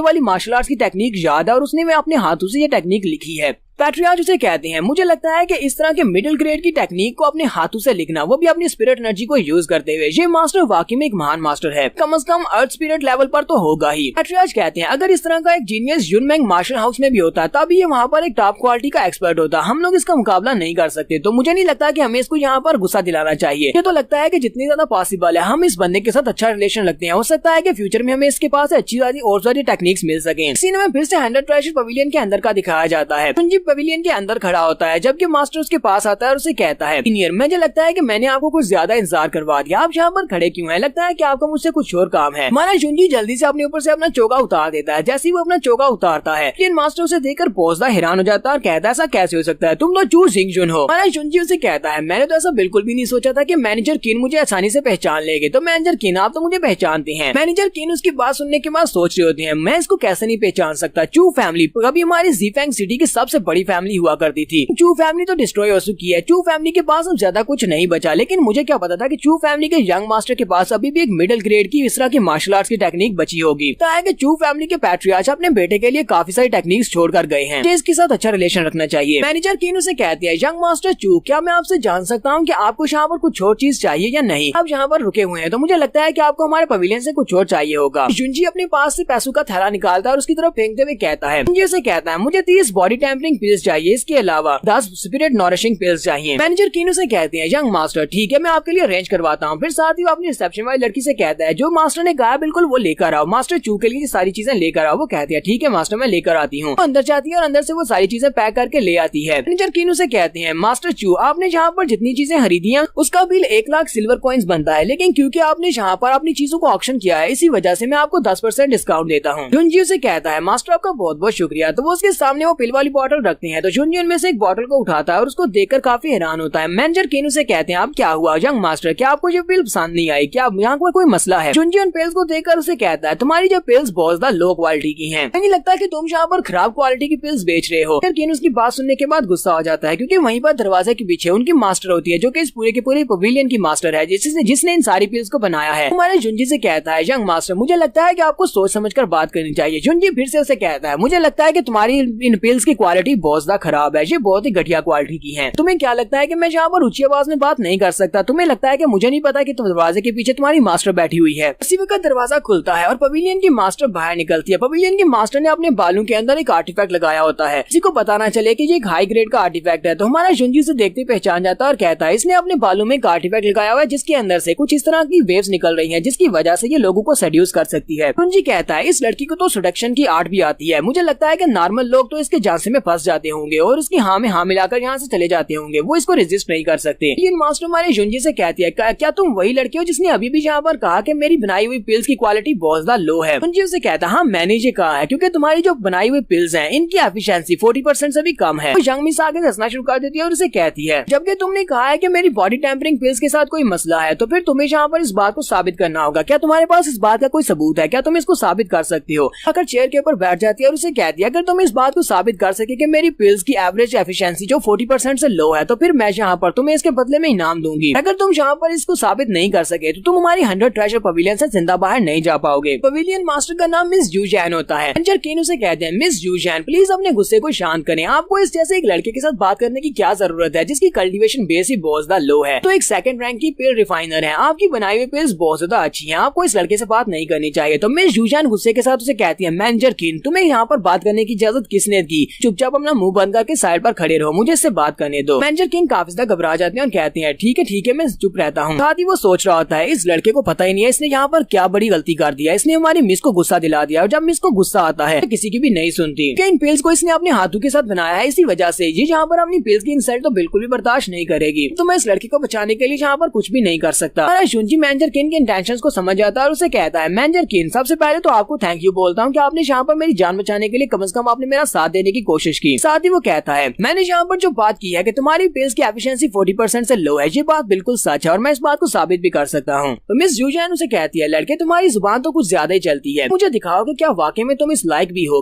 वाली मार्शल आर्ट्स की टेक्निक याद है और उसने अपने हाथों से ये टेक्निक लिखी है। पैट्रियार्च उसे कहते हैं मुझे लगता है कि इस तरह के मिडिल ग्रेड की टेक्निक को अपने हाथों से लिखना, वो भी अपनी स्पिरिट एनर्जी को यूज करते हुए, ये मास्टर वाकई में एक महान मास्टर है, कम से कम अर्थ स्पिरिट लेवल पर तो होगा ही। पैट्रियार्च कहते हैं अगर इस तरह का एक जीनियस युनमेंग मार्शल हाउस में भी होता तभी ये वहाँ पर एक टॉप क्वालिटी का एक्सपर्ट होता, हम लोग इसका मुकाबला नहीं कर सकते। तो मुझे नहीं लगता कि हमें इसको यहाँ पर गुस्सा दिलाना चाहिए। ये तो लगता है कि जितनी ज्यादा पॉसिबल है हम इस बंदे के साथ अच्छा रिलेशन रखते हैं, हो सकता है कि फ्यूचर में हमें इसके पास अच्छी और सारी टेक्निक्स मिल सके। सीन में फिर से 100 ट्रेजर पवेलियन के अंदर का दिखाया जाता है। पवेलियन के अंदर खड़ा होता है, जबकि मास्टर उसके पास आता है और उसे कहता है, सीनियर मुझे लगता है कि मैंने आपको कुछ ज्यादा इंतजार करवा दिया, आप यहाँ पर खड़े क्यों हैं? लगता है कि आपको मुझसे कुछ और काम है। हमारा जुंजी जल्दी से अपने ऊपर से अपना चोगा उतार देता है। जैसे ही वो अपना चोगा उतारता है, लेकिन मास्टर उसे देखकर बहुत हैरान हो जाता है और कहता है ऐसा कैसे हो सकता है, तुम तो चू जिंगजुन हो। हमारा जुंजी उसे कहता है मैंने तो ऐसा बिल्कुल भी नहीं सोचा था कि मैनेजर किन मुझे आसानी से पहचान लेंगे। तो मैनेजर किन आप तो मुझे पहचानते हैं। मैनेजर किन उसकी बात सुनने के बाद सोच रहे होते हैं मैं इसको कैसे नहीं पहचान सकता। चू फैमिली कभी हमारी ज़ीफेंग सिटी की सबसे बड़ी फैमिली हुआ करती थी। चू फैमिली तो डिस्ट्रॉय हो चुकी है। चू फैमिली के पास अब ज्यादा कुछ नहीं बचा, लेकिन मुझे क्या पता था कि चू फैमिली के यंग मास्टर के पास अभी भी एक मिडिल ग्रेड की इस तरह की मार्शल आर्ट्स की टेक्निक बची होगी। कि चू फैमिली के पैट्रियार्च अपने बेटे के लिए काफी सारी टेक्निक्स छोड़कर गए हैं। इसके साथ अच्छा रिलेशन रखना चाहिए। मैनेजर किन उसे कहती है यंग मास्टर चू क्या मैं आपसे जान सकता हूँ कि आपको यहाँ पर कुछ और चीज चाहिए या नहीं? आप यहाँ पर रुके हुए हैं तो मुझे लगता है कि आपको हमारे पवेलियन से कुछ और चाहिए होगा। जुंजी अपने पास से पैसों का थैला निकालता है और उसकी तरफ फेंकते हुए कहता है जुंजी उसे कहता है मुझे 30 बॉडी टेम्परिंग पिल्स चाहिए, इसके अलावा 10 स्पिरिट नॉरिशिंग पिल्स चाहिए। मैनेजर किन उसे कहते हैं यंग मास्टर ठीक है मैं आपके लिए अरेंज करवाता हूँ। फिर साथ ही वो अपनी रिसेप्शन वाली लड़की से कहता है जो मास्टर ने कहा बिल्कुल वो लेकर आओ, मास्टर चू के लिए सारी चीजें लेकर आओ। वो कहती है ठीक है मास्टर मैं लेकर आती हूँ। अंदर जाती है और अंदर से वो सारी चीजें पैक करके ले आती है। मैनेजर किन उसे कहते हैं मास्टर चू आपने जहाँ पर जितनी चीजें खरीदी हैं उसका बिल 1 लाख सिल्वर कॉइन्स बनता है, लेकिन क्योंकि आपने यहाँ पर अपनी चीजों को ऑक्शन किया है इसी वजह से मैं आपको 10% डिस्काउंट देता हूँ। जुंजी उसे कहता है मास्टर आपका बहुत बहुत शुक्रिया। तो वो उसके सामने वो पिल वाली बॉटल रखते हैं तो जुंजी उनमें से एक बॉटल को उठाता है और उसको देखकर काफी हैरान होता है। मैनेजर किन उसे कहते हैं अब क्या हुआ यंग मास्टर, क्या आपको ये पिल पसंद नहीं आई, क्या यहाँ पर कोई मसला है? जुंजी उन पिल्स को देखकर उसे कहता है तुम्हारी जो पिल्स बहुत ज्यादा लो क्वालिटी की हैं, नहीं लगता कि तुम यहाँ पर खराब क्वालिटी की पिल्स बेच रहे हो। किन उसकी बात सुनने के बाद गुस्सा हो जाता है क्योंकि वहीं पर दरवाजे के पीछे उनकी मास्टर होती है जो कि इस पूरे के पूरे पवेलियन की मास्टर है जिसने इन सारी पिल्स को बनाया है। हमारे जुंजी से कहता है यंग मास्टर मुझे लगता है कि आपको सोच समझकर बात करनी चाहिए। जुंजी फिर से उसे कहता है मुझे लगता है कि तुम्हारी इन पिल्स की क्वालिटी बहुत ज्यादा खराब है, ये बहुत ही घटिया क्वालिटी की है। तुम्हें क्या लगता है कि मैं यहाँ पर ऊंची आवाज में बात नहीं कर सकता? तुम्हें लगता है कि मुझे नहीं पता कि दरवाजे के पीछे तुम्हारी मास्टर बैठी हुई है? उसी वक्त दरवाजा खुलता है और पवेलियन की मास्टर बाहर निकलती है। पवेलियन की मास्टर ने अपने बालों के अंदर एक आर्टिफैक्ट लगाया होता है, किसी को पता ना चले कि ये एक हाई ग्रेड का आर्टिफैक्ट है। तो हमारा जुंजी से देखते पहचान जाता है और कहता है इसने अपने बालों में एक आर्टिफैक्ट लगाया हुआ है जिसके अंदर से कुछ इस तरह की वेव्स निकल रही हैं जिसकी वजह से ये लोगों को सेड्यूस कर सकती है। जुंजी कहता है इस लड़की को तो सेडक्शन की आर्ट भी आती है, मुझे लगता है कि नॉर्मल लोग तो इसके झांसे में फंस जाते होंगे और उसकी हाँ में हाँ मिलाकर यहाँ से चले जाते होंगे, वो इसको रेजिस्ट नहीं कर सकते। लेकिन मास्टर हमारे जुंजी से कहती है क्या तुम वही लड़की हो जिसने अभी भी यहाँ पर कहा कि मेरी बनाई हुई पिल्स की क्वालिटी बहुत ज्यादा लो है? जुंजी उसे कहता है हाँ मैंने ये कहा है क्योंकि तुम्हारी जो बनाई हुई पिल्स हैं इनकी एफिशिएंसी 40% से भी कम है। यंग मिस आगे हंसना शुरू कर देती है और उसे कहती है जबकि तुमने कहा है कि मेरी बॉडी टेम्परिंग पिल्स के साथ कोई मसला है तो फिर तुम्हें यहाँ पर इस बात को साबित करना होगा। क्या तुम्हारे पास इस बात का कोई सबूत है? क्या तुम इसको साबित कर सकती हो? अगर चेयर के ऊपर बैठ जाती है और उसे कहती है अगर तुम इस बात को साबित कर सके कि मेरी पिल्स की एवरेज एफिशिएंसी जो 40% से लो है तो फिर मैं यहाँ पर तुम्हें इसके बदले में इनाम दूंगी। अगर तुम यहाँ पर इसको साबित नहीं कर सके तो तुम हमारी 100 ट्रेजर पवेलियन से जिंदा बाहर नहीं जा पाओगे। पवेलियन मास्टर का नाम मिस जूजैन होता है। मैनेजर किन उसे कहते हैं मिस जूजैन प्लीज अपने गुस्से को शांत करें, आपको इस जैसे एक लड़के के साथ बात करने की क्या जरूरत है जिसकी कल्टीवेशन बेस ही बहुत ज्यादा लो है। तो एक सेकंड रैंक की पिल रिफाइनर है, आपकी बनाई हुई पिल्स बहुत ज्यादा अच्छी है, आपको इस लड़के से बात नहीं करनी चाहिए। तो मिस जूजैन गुस्से के साथ उसे कहती है मैनेजर किन तुम्हें यहाँ पर बात करने की इजाजत किसने दी? चुपचाप अपना मुंह बंद करके साइड पर खड़े रहो, मुझे इससे बात करने दो। मैनेजर किन काफी ज्यादा घबरा जाते हैं और कहते हैं ठीक है मैं चुप रहता हूँ। साथ ही वो सोच रहा होता है इस लड़के को पता ही नहीं है इसने यहाँ पर क्या बड़ी गलती कर दिया, इसने हमारी मिस को गुस्सा दिला दिया और जब मिस को गुस्सा आता है तो किसी की भी नहीं सुनती। इन पिल्स को इसने अपने हाथों के साथ बनाया है, इसी वजह से ये यहाँ पर अपनी पिल्स की इंसल्ट तो बिल्कुल भी बर्दाश्त नहीं करेगी। तो मैं इस लड़की को बचाने के लिए यहाँ पर कुछ भी नहीं कर सकता। जुंजी मैनेजर किन के इंटेंशंस को समझ जाता है और उसे कहता है मैनेजर किन सबसे पहले तो आपको थैंक यू बोलता हूँ कि आपने यहाँ पर मेरी जान बचाने के लिए कम से कम आपने मेरा साथ देने की कोशिश की। साथ ही वो कहता है मैंने यहाँ पर जो बात की है कि तुम्हारी पिल्स की एफिशिएंसी 40% से लो है, ये बात बिल्कुल सच है और मैं इस बात को साबित भी कर सकता हूँ। तो मिस जूजैन उसे कहती है लड़के तुम्हारी जुबान तो कुछ ज्यादा ही चलती है, मुझे दिखाओ कि क्या वाकई में तुम इस लायक भी हो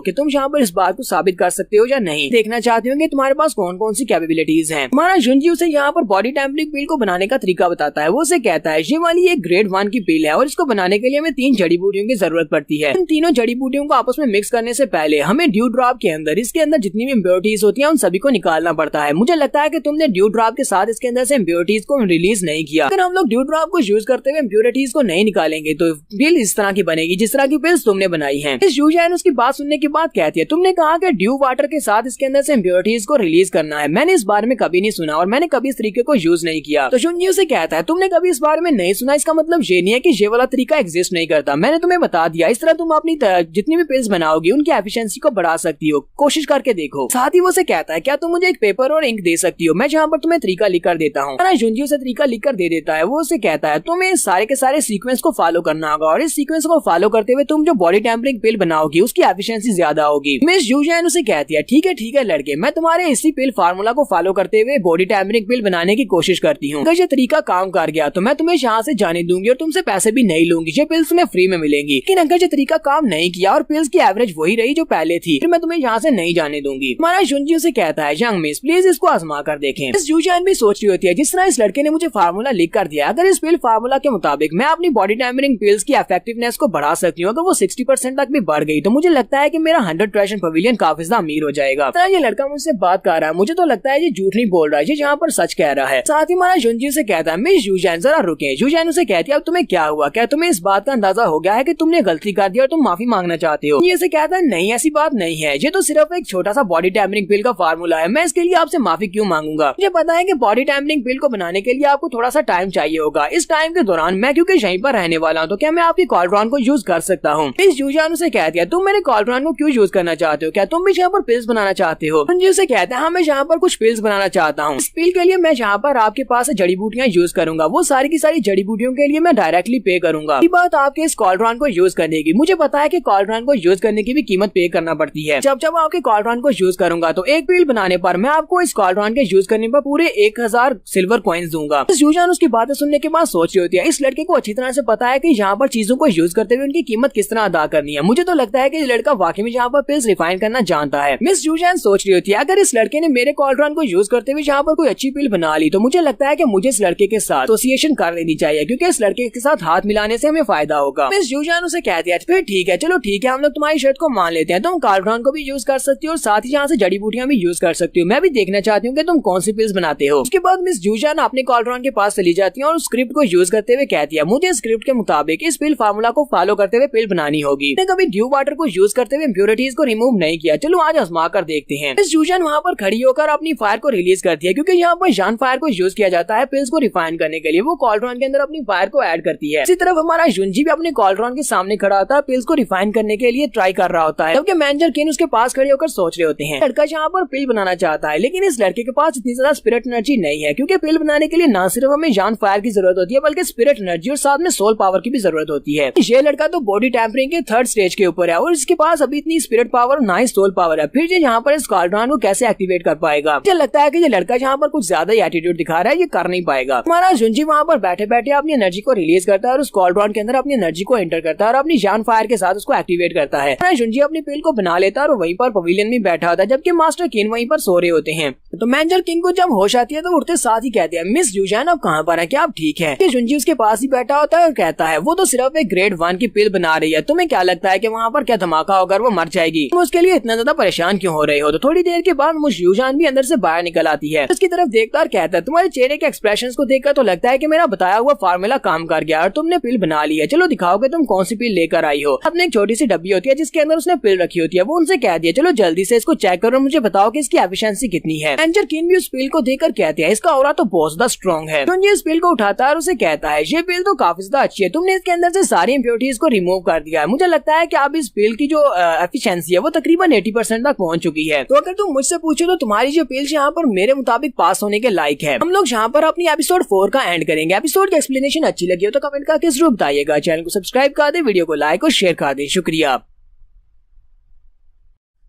कि तुम यहाँ पर इस बात को साबित कर सकते हो या नहीं। देखना चाहती हूँ कि तुम्हारे पास कौन कौन सी कैपेबिलिटीज हैं। हमारा जुंजी उसे यहाँ पर बॉडी टेम्परिंग पिल को बनाने का तरीका बताता है। वो उसे कहता है ये वाली एक ग्रेड 1 की पिल है और इसको बनाने के लिए हमें 3 जड़ी बूटियों की जरूरत पड़ती है। इन तीनों जड़ी बूटियों को आपस में मिक्स करने से पहले हमें ड्यू ड्रॉप के अंदर इसके अंदर जितनी भी इम्प्योरिटीज होती है उन सभी को निकालना पड़ता है। मुझे लगता है कि तुमने ड्यू ड्रॉप के साथ इसके अंदर से इम्प्योरिटीज को रिलीज नहीं किया। अगर हम लोग ड्यू ड्रॉप को यूज करते हुए इम्प्योरिटीज को नहीं निकालेंगे तो पिल इस तरह की बनेगी जिस तरह की पिल्स तुमने बनाई है। इस जूजैन उसकी बात सुनने के बाद कहती है तुमने कहा कि ड्यू वाटर के साथ इसके अंदर से इम्प्योरिटीज को रिलीज करना है, मैंने इस बारे में कभी नहीं सुना और मैंने कभी इस तरीके को यूज नहीं किया। तो जुंजी उसे कहता है तुमने कभी इस बारे में नहीं सुना इसका मतलब ये नहीं है कि ये वाला तरीका एग्जिस्ट नहीं करता, मैंने तुम्हें बता दिया। इस तरह तुम अपनी जितनी भी पिल्स बनाओगी उनकी एफिशिएंसी को बढ़ा सकती हो, कोशिश करके देखो। साथ ही वो उसे कहता है क्या तुम मुझे एक पेपर और इंक दे सकती हो, मैं जहाँ पर तुम्हें तरीका लिख कर देता हूँ। हमारा जुंजी उसे तरीका लिख कर दे देता है। वो उसे कहता है तुम्हें सारे के सारे सीक्वेंस को फॉलो करना होगा और इस सीक्वेंस को फॉलो करते हुए तुम जो बॉडी टेम्परिंग पिल बनाओगी उसकी एफिशिएंसी ज्यादा होगी। मिस यूजैन उसे कहती है ठीक है लड़के, मैं तुम्हारे इसी पिल फार्मूला को फॉलो करते हुए बॉडी टेम्परिंग पिल बनाने की कोशिश करती हूँ। अगर ये तरीका काम कर गया तो मैं तुम्हें यहाँ से जाने दूंगी और तुमसे पैसे भी नहीं लूंगी, ये पिल्स तुम्हें फ्री में मिलेंगी। लेकिन अगर ये तरीका काम नहीं किया और पिल्स की एवरेज वही रही जो पहले थी, फिर मैं तुम्हें यहाँ से नहीं जाने दूंगी। हमारा जुंजी उसे कहता है यंग मिस प्लीज इसको आजमा कर देखें। इस यूजैन भी सोच रही होती है जिस तरह इस लड़के ने मुझे फार्मूला लिख कर दिया, अगर इस पिल फार्मूला के मुताबिक मैं अपनी बॉडी टेम्परिंग पिल्स की इफेक्टिवनेस को बढ़ा सकती हूँ, अगर वो 60% तक भी बढ़ गई तो मुझे लगता है कि मेरा 100 ट्रेजर पवेलियन काफी ज्यादा अमीर हो जाएगा। ये लड़का मुझसे बात कर रहा है, मुझे तो लगता है ये झूठ नहीं बोल रहा है, ये यहाँ पर सच कह रहा है। साथ ही हमारा जुंजी से कहता है मिस यूजैन जरा रुके। यूजैन उसे कहती है अब तुम्हें क्या हुआ, क्या तुम्हें इस बात का अंदाजा हो गया है कि तुमने गलती कर दी और तुम माफी मांगना चाहते हो? ये से कहता है नहीं ऐसी बात नहीं है, ये तो सिर्फ एक छोटा सा बॉडी टेम्परिंग पिल का फार्मूला है, मैं इसके लिए आपसे माफी क्यों मांगूंगा। मुझे पता है कि बॉडी टेम्परिंग पिल को बनाने के लिए आपको थोड़ा सा टाइम चाहिए होगा, इस टाइम के दौरान मैं क्योंकि यहीं पर रहने वाला हूँ तो क्या मैं आपकी कॉलड्रॉन को यूज कर सकता हूँ? इस यूजैन उसे कहती है तुम मेरे कॉलड्रॉन को क्यों यूज करना चाहते हो, क्या तुम भी यहाँ पर पिल्स बनाना चाहते हो? जुंजी उसे कहता है हाँ मैं यहाँ पर कुछ पिल्स बनाना चाहता हूँ, इस पिल के लिए मैं यहाँ पर आपके पास जड़ी बूटियाँ यूज करूंगा, वो सारी की सारी जड़ी बूटियों के लिए मैं डायरेक्टली पे करूंगा। ये बात आपके इस कॉलड्रॉन को यूज करने की, मुझे पता है कि कॉलड्रॉन को यूज करने की भी कीमत पे करना पड़ती है। जब जब आपके कॉलड्रॉन को यूज करूंगा तो एक पिल बनाने पर मैं आपको इस कॉलड्रॉन के यूज करने पर पूरे 1000 सिल्वर कॉइन्स दूंगा। यूजैन उसकी बातें सुनने के बाद सोच रही होती है इस लड़के को अच्छी तरह से पता है कि यहाँ पर चीजों को यूज करते हुए उनकी कीमत किस तरह अदा करनी है। मुझे तो लगता है कि ये लड़का वाकई में यहाँ पर पिल्स रिफाइन करना जानता है। मिस यूजैन सोच रही होती है अगर इस लड़के ने मेरे कॉलड्रॉन को यूज करते हुए यहाँ पर कोई अच्छी पिल बना ली तो मुझे लगता है कि मुझे इस लड़के के साथ एसोसिएशन कर लेनी चाहिए, क्योंकि इस लड़के के साथ हाथ मिलाने से हमें फायदा होगा। मिस यूजैन उसे कहती है फिर ठीक है चलो ठीक है, हम लोग तुम्हारी शर्त को मान लेते हैं, तुम कॉलड्रॉन को भी यूज कर सकती हो और साथ ही यहाँ से जड़ी बूटियां भी यूज कर सकती हो, मैं भी देखना चाहती हूँ कि तुम कौन सी पिल्स बनाते हो। उसके बाद मिस यूजैन अपने कॉलड्रॉन के पास चली जाती है और स्क्रिप्ट को यूज करते हुए कहती है मुझे स्क्रिप्ट के मुताबिक इस पिल फार्मूला को फॉलो करते हुए पिल बनानी होगी, मैंने कभी ड्यू वाटर को यूज करते हुए इम्प्योरिटीज को रिमूव नहीं किया, चलो आज आजमा कर देखते हैं। मिस यूजैन वहाँ पर खड़ी होकर अपनी फायर को रिलीज करती है, क्योंकि यहाँ पर जान फायर को यूज किया जाता है पिल्स को रिफाइन करने के लिए, वो कॉलड्रॉन के अंदर अपनी फायर को ऐड करती है। इसी तरफ हमारा जुंजी भी अपने कॉलड्रॉन के सामने खड़ा होता है, पिल्स को रिफाइन करने के लिए ट्राई कर रहा होता है, जबकि मैनेजर केन उसके पास खड़े होकर सोच रहे होते हैं लड़का यहाँ पर पिल बनाना चाहता है, लेकिन इस लड़के के पास इतनी ज्यादा स्पिरिट एनर्जी नहीं है, क्योंकि पिल बनाने के लिए न सिर्फ हमें जान फायर की जरूरत होती है बल्कि स्पिरिट एनर्जी और साथ में सोल पावर की भी जरूरत होती है। ये लड़का तो बॉडी टेम्परिंग के 3rd स्टेज के ऊपर है और इसके पास अभी इतनी स्पिरिट पावर ना ही सोल पावर है, फिर ये यहाँ पर इस कॉलड्रॉन को कैसे एक्टिवेट कर पाएगा? मुझे लगता है कि ये लड़का यहाँ पर कुछ ज्यादा ही एटीट्यूड दिखा रहा है, ये कर नहीं पाएगा। हमारा जुंजी वहाँ पर बैठे बैठे अपनी एनर्जी को रिलीज करता है और उस कॉलड्रॉन के अंदर अपनी एनर्जी को एंटर करता है और अपनी जान फायर के साथ उसको एक्टिवेट करता है। जुंजी अपनी पिल को बना लेता है और वहीं पर पवेलियन में बैठा होता है, जबकि मास्टर किन वहीं पर सो रहे होते हैं। तो मैनेजर किंग को जब होश आती है तो उठते साथ ही कहते हैं मिस यूजैन आप कहाँ पर है, क्या आप ठीक है? जुंजी उसके पास ही बैठा होता है और कहता है वो तो सिर्फ एक ग्रेड 1 की पिल बना रही है, तुम्हें क्या लगता है कि वहाँ पर क्या धमाका होगा, वो मर जाएगी, तुम उसके लिए इतना ज्यादा परेशान क्यों हो रहे हो? तो थोड़ी देर के बाद मिस यूजैन भी अंदर से बाहर निकल आती है, उसकी तरफ देखता और कहता है तुम्हारे चेहरे के एक्सप्रेशन को देखकर तो लगता है कि मेरा बताया हुआ फार्मूला काम कर गया और तुमने पिल बना ली है, चलो दिखाओगे तुम कौन सी पिल लेकर आई हो। अपने एक छोटी सी डब्बी होती है जिसके अंदर उसने पिल रखी होती है, वो उनसे कह दिया चलो जल्दी से इसको चेक करो, मुझे बताओ कि इसकी एफिशिएंसी कितनी है। मैनेजर किन भी उस पिल को देखकर कहते हैं इसका ऑरा तो बहुत ज्यादा स्ट्रॉन्ग है। तो इस पिल को उठाता है और उसे कहता है ये पिल तो काफी ज्यादा अच्छी है, तुमने इसके अंदर से सारी इम्प्योरिटीज को रिमूव कर दिया है, मुझे लगता है कि अब इस पिल की जो एफिशिएंसी है वो तकरीबन 80% तक पहुंच चुकी है। तो अगर तुम मुझसे पूछो तो तुम्हारी जो पिल यहाँ पर मेरे मुताबिक पास होने के लायक है। हम लोग यहाँ पर अपनी एपिसोड 4 का एंड करेंगे। एपिसोड की एक्सप्लेनेशन अच्छी लगी हो तो कमेंट करके जरूर बताइएगा, चैनल को सब्सक्राइब कर दे, वीडियो को लाइक और शेयर कर दे, शुक्रिया।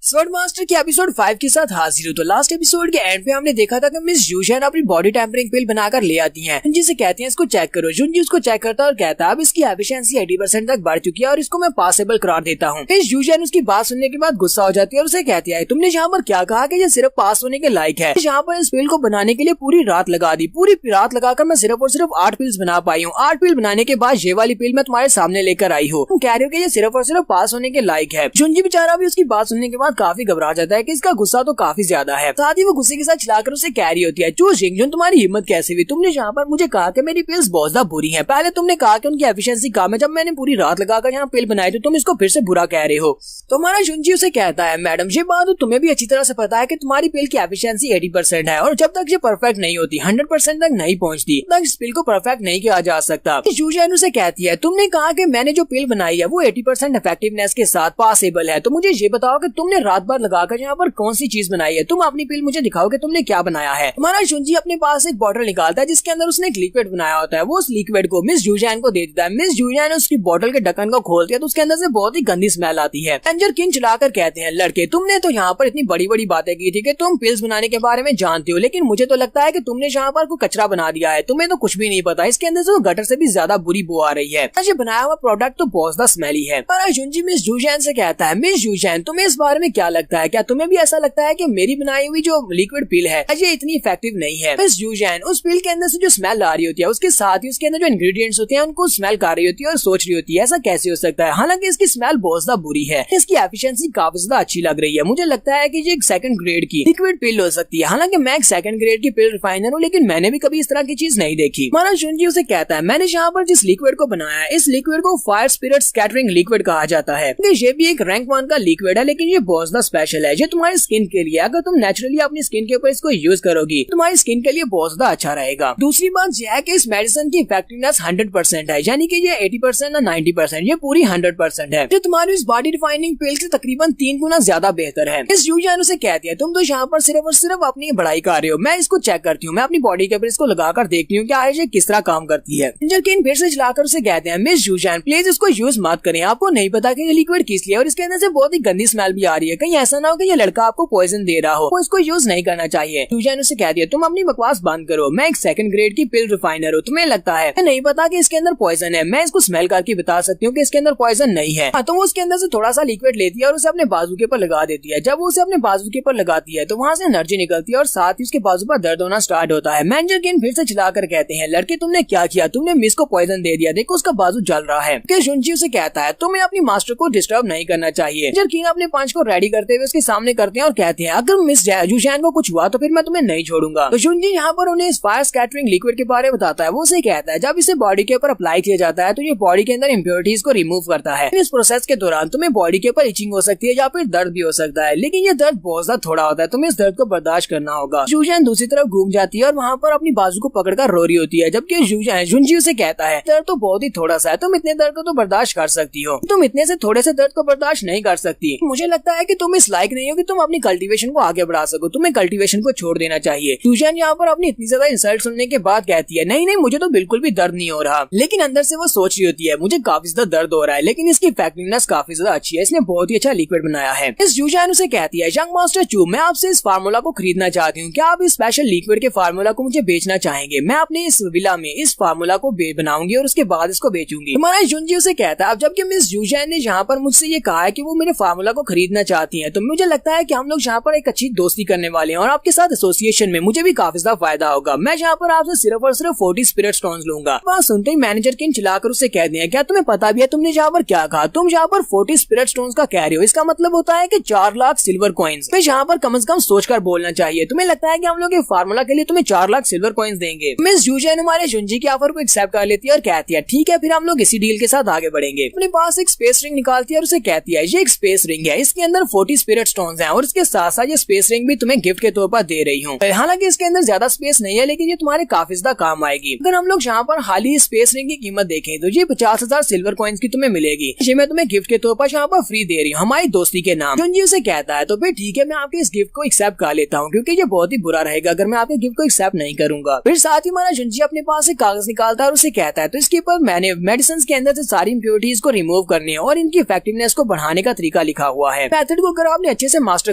स्वर्ड मास्टर के एपिसोड 5 के साथ हाजिर हो। तो लास्ट एपिसोड के एंड पे हमने देखा था कि मिस यूजैन अपनी बॉडी टेम्परिंग पिल बनाकर ले आती हैं, जिसे कहती हैं इसको चेक करो। जुंजी उसको चेक करता है और कहता है अब इसकी एफिशिएंसी 80% तक बढ़ चुकी है और इसको मैं पासेबल करार देता हूँ। मिस यूजैन उसकी बात सुनने के बाद गुस्सा हो जाती है और उसे कहती है तुमने यहाँ पर क्या कहा कि ये सिर्फ पास होने के लायक है? यहाँ पर इस पिल को बनाने के लिए पूरी रात लगा दी, पूरी रात लगाकर मैं सिर्फ और सिर्फ 8 पिल्स बना पाई हूँ। 8 पिल बनाने के बाद ये वाली पिल मैं तुम्हारे सामने लेकर आई हूँ, तुम कह रहे हो कि ये सिर्फ और सिर्फ पास होने के लायक है। जुंजी बेचारा भी उसकी बात सुनने के बाद काफी घबरा जाता है कि इसका गुस्सा तो काफी ज्यादा है। साथ ही वो गुस्से के साथ चिल्लाकर उसे कह रही होती है चू जिंगजुन तुम्हारी हिम्मत कैसे हुई, तुमने यहाँ पर मुझे कहा कि मेरी पिल्स बहुत ज्यादा बुरी हैं, पहले तुमने कहा कि उनकी एफिशिएंसी कम है, जब मैंने पूरी रात लगाकर यहाँ पिल बनाई तो तुम इसको फिर से बुरा कह रहे हो। तो हमारा जुंजी उसे कहता है मैडम ये बात तो तुम्हें भी अच्छी तरह से पता है कि तुम्हारी पिल की एफिशिएंसी 80% है और जब तक ये परफेक्ट नहीं होती 100% तक नहीं पहुँचती तब इस पिल को परफेक्ट नहीं किया जा सकता। यूजैन उसे कहती है तुमने कहा कि मैंने जो पिल बनाई है वो 80% इफेक्टिवनेस के साथ पॉसिबल है, तो मुझे ये बताओ कि तुमने रात भर लगाकर यहाँ पर कौन सी चीज बनाई है, तुम अपनी पिल मुझे दिखाओ कि तुमने क्या बनाया है। हमारा जुंजी अपने पास एक बॉटल निकालता है जिसके अंदर उसने एक लिक्विड बनाया होता है। वो उस लिक्विड को मिस जूजैन को दे देता है। मिस जूजैन उसकी बॉटल के ढक्कन को खोलती है तो उसके अंदर से बहुत ही गंदी स्मेल आती है। रेंजर किन चलाकर कहते हैं, लड़के तुमने तो यहाँ पर इतनी बड़ी बड़ी बातें की थी कि तुम पिल्स बनाने के बारे में जानते हो, लेकिन मुझे तो लगता है कि तुमने यहाँ पर कोई कचरा बना दिया है, तुम्हें तो कुछ भी नहीं पता। इसके अंदर से गटर से भी ज्यादा बुरी बू आ रही है। ये बनाया हुआ प्रोडक्ट तो बहुत ज्यादा स्मेली है। पर जुंजी मिस जूजैन से कहता है, मिस जूजैन तुम्हें इस बारे में क्या लगता है, क्या तुम्हें भी ऐसा लगता है कि मेरी बनाई हुई जो लिक्विड पिल है ये इतनी इफेक्टिव नहीं है। मिस जूजैन उस पिल के अंदर से जो स्मेल आ रही होती है उसके साथ ही उसके अंदर जो इंग्रेडिएंट्स होते हैं उनको स्मेल कर रही होती है और सोच रही होती है ऐसा कैसे हो सकता है। हालांकि इसकी स्मेल बहुत ज्यादा बुरी है, इसकी एफिशिएंसी काफी ज्यादा अच्छी लग रही है। मुझे लगता है कि ये एक सेकंड ग्रेड की लिक्विड पिल हो सकती है। हालांकि मैं एक सेकंड ग्रेड की पिल रिफाइनर हूँ, लेकिन मैंने भी कभी इस तरह की चीज नहीं देखी। हमारा जुंजी उसे कहता है, मैंने यहाँ पर जिस लिक्विड को बनाया है इस लिक्विड को फायर स्पिरिट स्कैटरिंग लिक्विड कहा जाता है। ये भी एक रैंक 1 का लिक्विड है, लेकिन ये बहुत ज्यादा स्पेशल है। ये तुम्हारी स्किन के लिए, अगर तुम नेचुरली अपनी स्किन के ऊपर इसको यूज करोगी तुम्हारी स्किन के लिए बहुत ज्यादा अच्छा रहेगा। दूसरी बात यह है कि इस मेडिसिन की इफेक्टिवनेस 100% है, यानी कि ये 80% या 90%, ये पूरी 100% है, जो तुम्हारी इस बॉडी रिफाइनिंग पिल से तकरीबन 3 गुना ज्यादा बेहतर है। इस यूजर से कहती है, तुम तो यहाँ पर सिर्फ और सिर्फ अपनी बढ़ाई कर रहे हो, मैं इसको चेक करती हूँ, मैं अपनी बॉडी के ऊपर इसको लगाकर देखती हूँ कि ये किस तरह काम करती है। किन फिर से चलाकर उसे कहते हैं, मिस जूजैन प्लीज इसको यूज मत करें, आपको नहीं पता कि ये लिक्विड किस लिए और इसके अंदर से बहुत ही गंदी स्मेल भी आ रही है, कहीं ऐसा ना हो कि ये लड़का आपको पॉइजन दे रहा हो, वो इसको यूज नहीं करना चाहिए। जूजैन उसे कहती है, तुम अपनी बकवास बंद करो, मैं एक सेकंड ग्रेड की पिल रिफाइनर हूँ, तुम्हें लगता है नहीं पता कि इसके अंदर पॉइजन है, मैं इसको स्मेल करके बता सकती हूँ कि इसके अंदर पॉइजन नहीं है। तो वो उसके अंदर से थोड़ा सा लिक्विड लेती है और उसे अपने बाजू के ऊपर लगा देती है। जब वो उसे अपने बाजू के ऊपर लगाती है तो वहाँ से एनर्जी निकलती है और साथ ही उसके बाजू पर दर्द होना स्टार्ट होता है। मैनेजर किन फिर से चिल्लाकर कहते हैं, लड़के तुमने क्या किया, तुमने मिस को पॉइजन दे दिया, देखो उसका बाजू जल रहा है। जुंजी उसे कहता है, तुम्हें अपनी मास्टर को डिस्टर्ब नहीं करना चाहिए। किंग अपने पंच को रेडी करते हुए उसके सामने करते हैं और कहते हैं, अगर मिस जूजैन को कुछ हुआ तो फिर मैं तुम्हें नहीं छोड़ूंगा। तो जुंजी यहाँ पर उन्हें इस फायर स्कैटरिंग लिक्विड के बारे में बताता है। वो उसे कहता है, जब इसे बॉडी के ऊपर अप्लाई किया जाता है तो ये बॉडी के अंदर इम्प्योरिटीज को रिमूव करता है। इस प्रोसेस के दौरान तुम्हें बॉडी के ऊपर इचिंग हो सकती है या फिर दर्द भी हो सकता है, लेकिन ये दर्द बहुत ज्यादा थोड़ा होता है, तुम्हें इस दर्द को बर्दाश्त करना होगा। जूजैन दूसरी तरफ घूम जाती है और वहाँ पर अपनी बाजू को पकड़कर रो रही होती है, जबकि जुंजी उसे कहता है, दर्द तो बहुत ही थोड़ा सा है, तुम इतने दर्द को तो बर्दाश्त कर सकती हो, तुम इतने से थोड़े से दर्द को बर्दाश्त नहीं कर सकती। मुझे लगता है कि तुम इस लायक नहीं हो कि तुम अपनी कल्टीवेशन को आगे बढ़ा सको, तुम्हें कल्टीवेशन को छोड़ देना चाहिए। जूजैन यहाँ पर अपनी इतनी ज्यादा इंसल्ट सुनने के बाद कहती है, नहीं नहीं मुझे तो बिल्कुल भी दर्द नहीं हो रहा, लेकिन अंदर से वो सोच रही होती है, मुझे काफी ज्यादा दर्द हो रहा है, लेकिन इसकी इफेक्टिवनेस काफी ज्यादा अच्छी है, इसने बहुत ही अच्छा लिक्विड बनाया है। इस जूजैन उसे कहती है, यंग मास्टर चू, मैं आपसे इस फार्मूला को खरीदना चाहती हूँ, क्या आप इस स्पेशल लिक्विड के फार्मूला को मुझे बेचना चाहेंगे? मैं अपने इस विला में इस फार्मूला को बनाऊंगी और उसके बाद इसको बेचूंगी। हमारा जुंजी उसे कहता है, अब जबकि मिस जूजैन ने यहाँ पर मुझसे ये कहा है कि वो मेरे फार्मूला को खरीदना चाहती है, तो मुझे लगता है कि हम लोग यहाँ पर एक अच्छी दोस्ती करने वाले हैं और आपके साथ एसोसिएशन में मुझे भी काफी ज्यादा फायदा होगा। मैं यहाँ पर आपसे सिर्फ और सिर्फ 40 स्पिरिट स्टोन्स लूंगा। बात सुनते ही मैनेजर किन चिल्लाकर उसे कहते हैं, क्या तुम्हें पता भी है तुमने यहाँ पर क्या कहा? तुम यहाँ पर 40 स्पिरिट स्टोन्स का कह रहे हो, इसका मतलब होता है कि 4 लाख सिल्वर कॉइन्स। तो यहाँ पर कम से कम सोचकर बोलना चाहिए। तुम्हें लगता है कि हम लोग ये फार्मूला के लिए तुम्हें 4 लाख सिल्वर कॉइन्स देंगे? मिस जूजैन हमारे जुंजी के ऑफर को एक्सेप्ट कर लेती है और कहती है, ठीक है फिर हम लोग इसी डील के साथ आगे बढ़ेंगे। अपने पास एक स्पेस रिंग निकालती है और उसे कहती है, ये एक स्पेस रिंग है, इसके अंदर 40 स्पिरिट स्टोन्स हैं और इसके साथ साथ ये स्पेस रिंग भी तुम्हें गिफ्ट के तौर पर दे रही हूँ। हालांकि इसके अंदर ज्यादा स्पेस नहीं है, लेकिन ये तुम्हारे काफी ज्यादा काम आएगी। अगर हम लोग यहाँ पर हाल ही स्पेस रिंग की कीमत देखें तो ये 50,000 सिल्वर कॉइन्स की तुम्हें मिलेगी, ये मैं तुम्हें गिफ्ट के तौर पर यहाँ पर फ्री दे रही हूँ हमारी दोस्ती के नाम। जुंजी उसे कहता है, तो फिर ठीक है मैं आपके इस गिफ्ट को एक्सेप्ट कर लेता हूँ, क्योंकि ये बहुत ही बुरा रहेगा अगर मैं आपके गिफ्ट को एक्सेप्ट नहीं करूंगा। फिर साथ ही हमारा जुंजी अपने पास एक कागज निकालता है और उसे कहता है, तो इसके ऊपर मैंने मेडिसिन के अंदर से सारी इम्प्योरिटीज को रिमूव करनी है और इनकी इफेक्टिवनेस को बढ़ाने का तरीका लिखा हुआ है। मेथड को अगर आपने अच्छे से मास्टर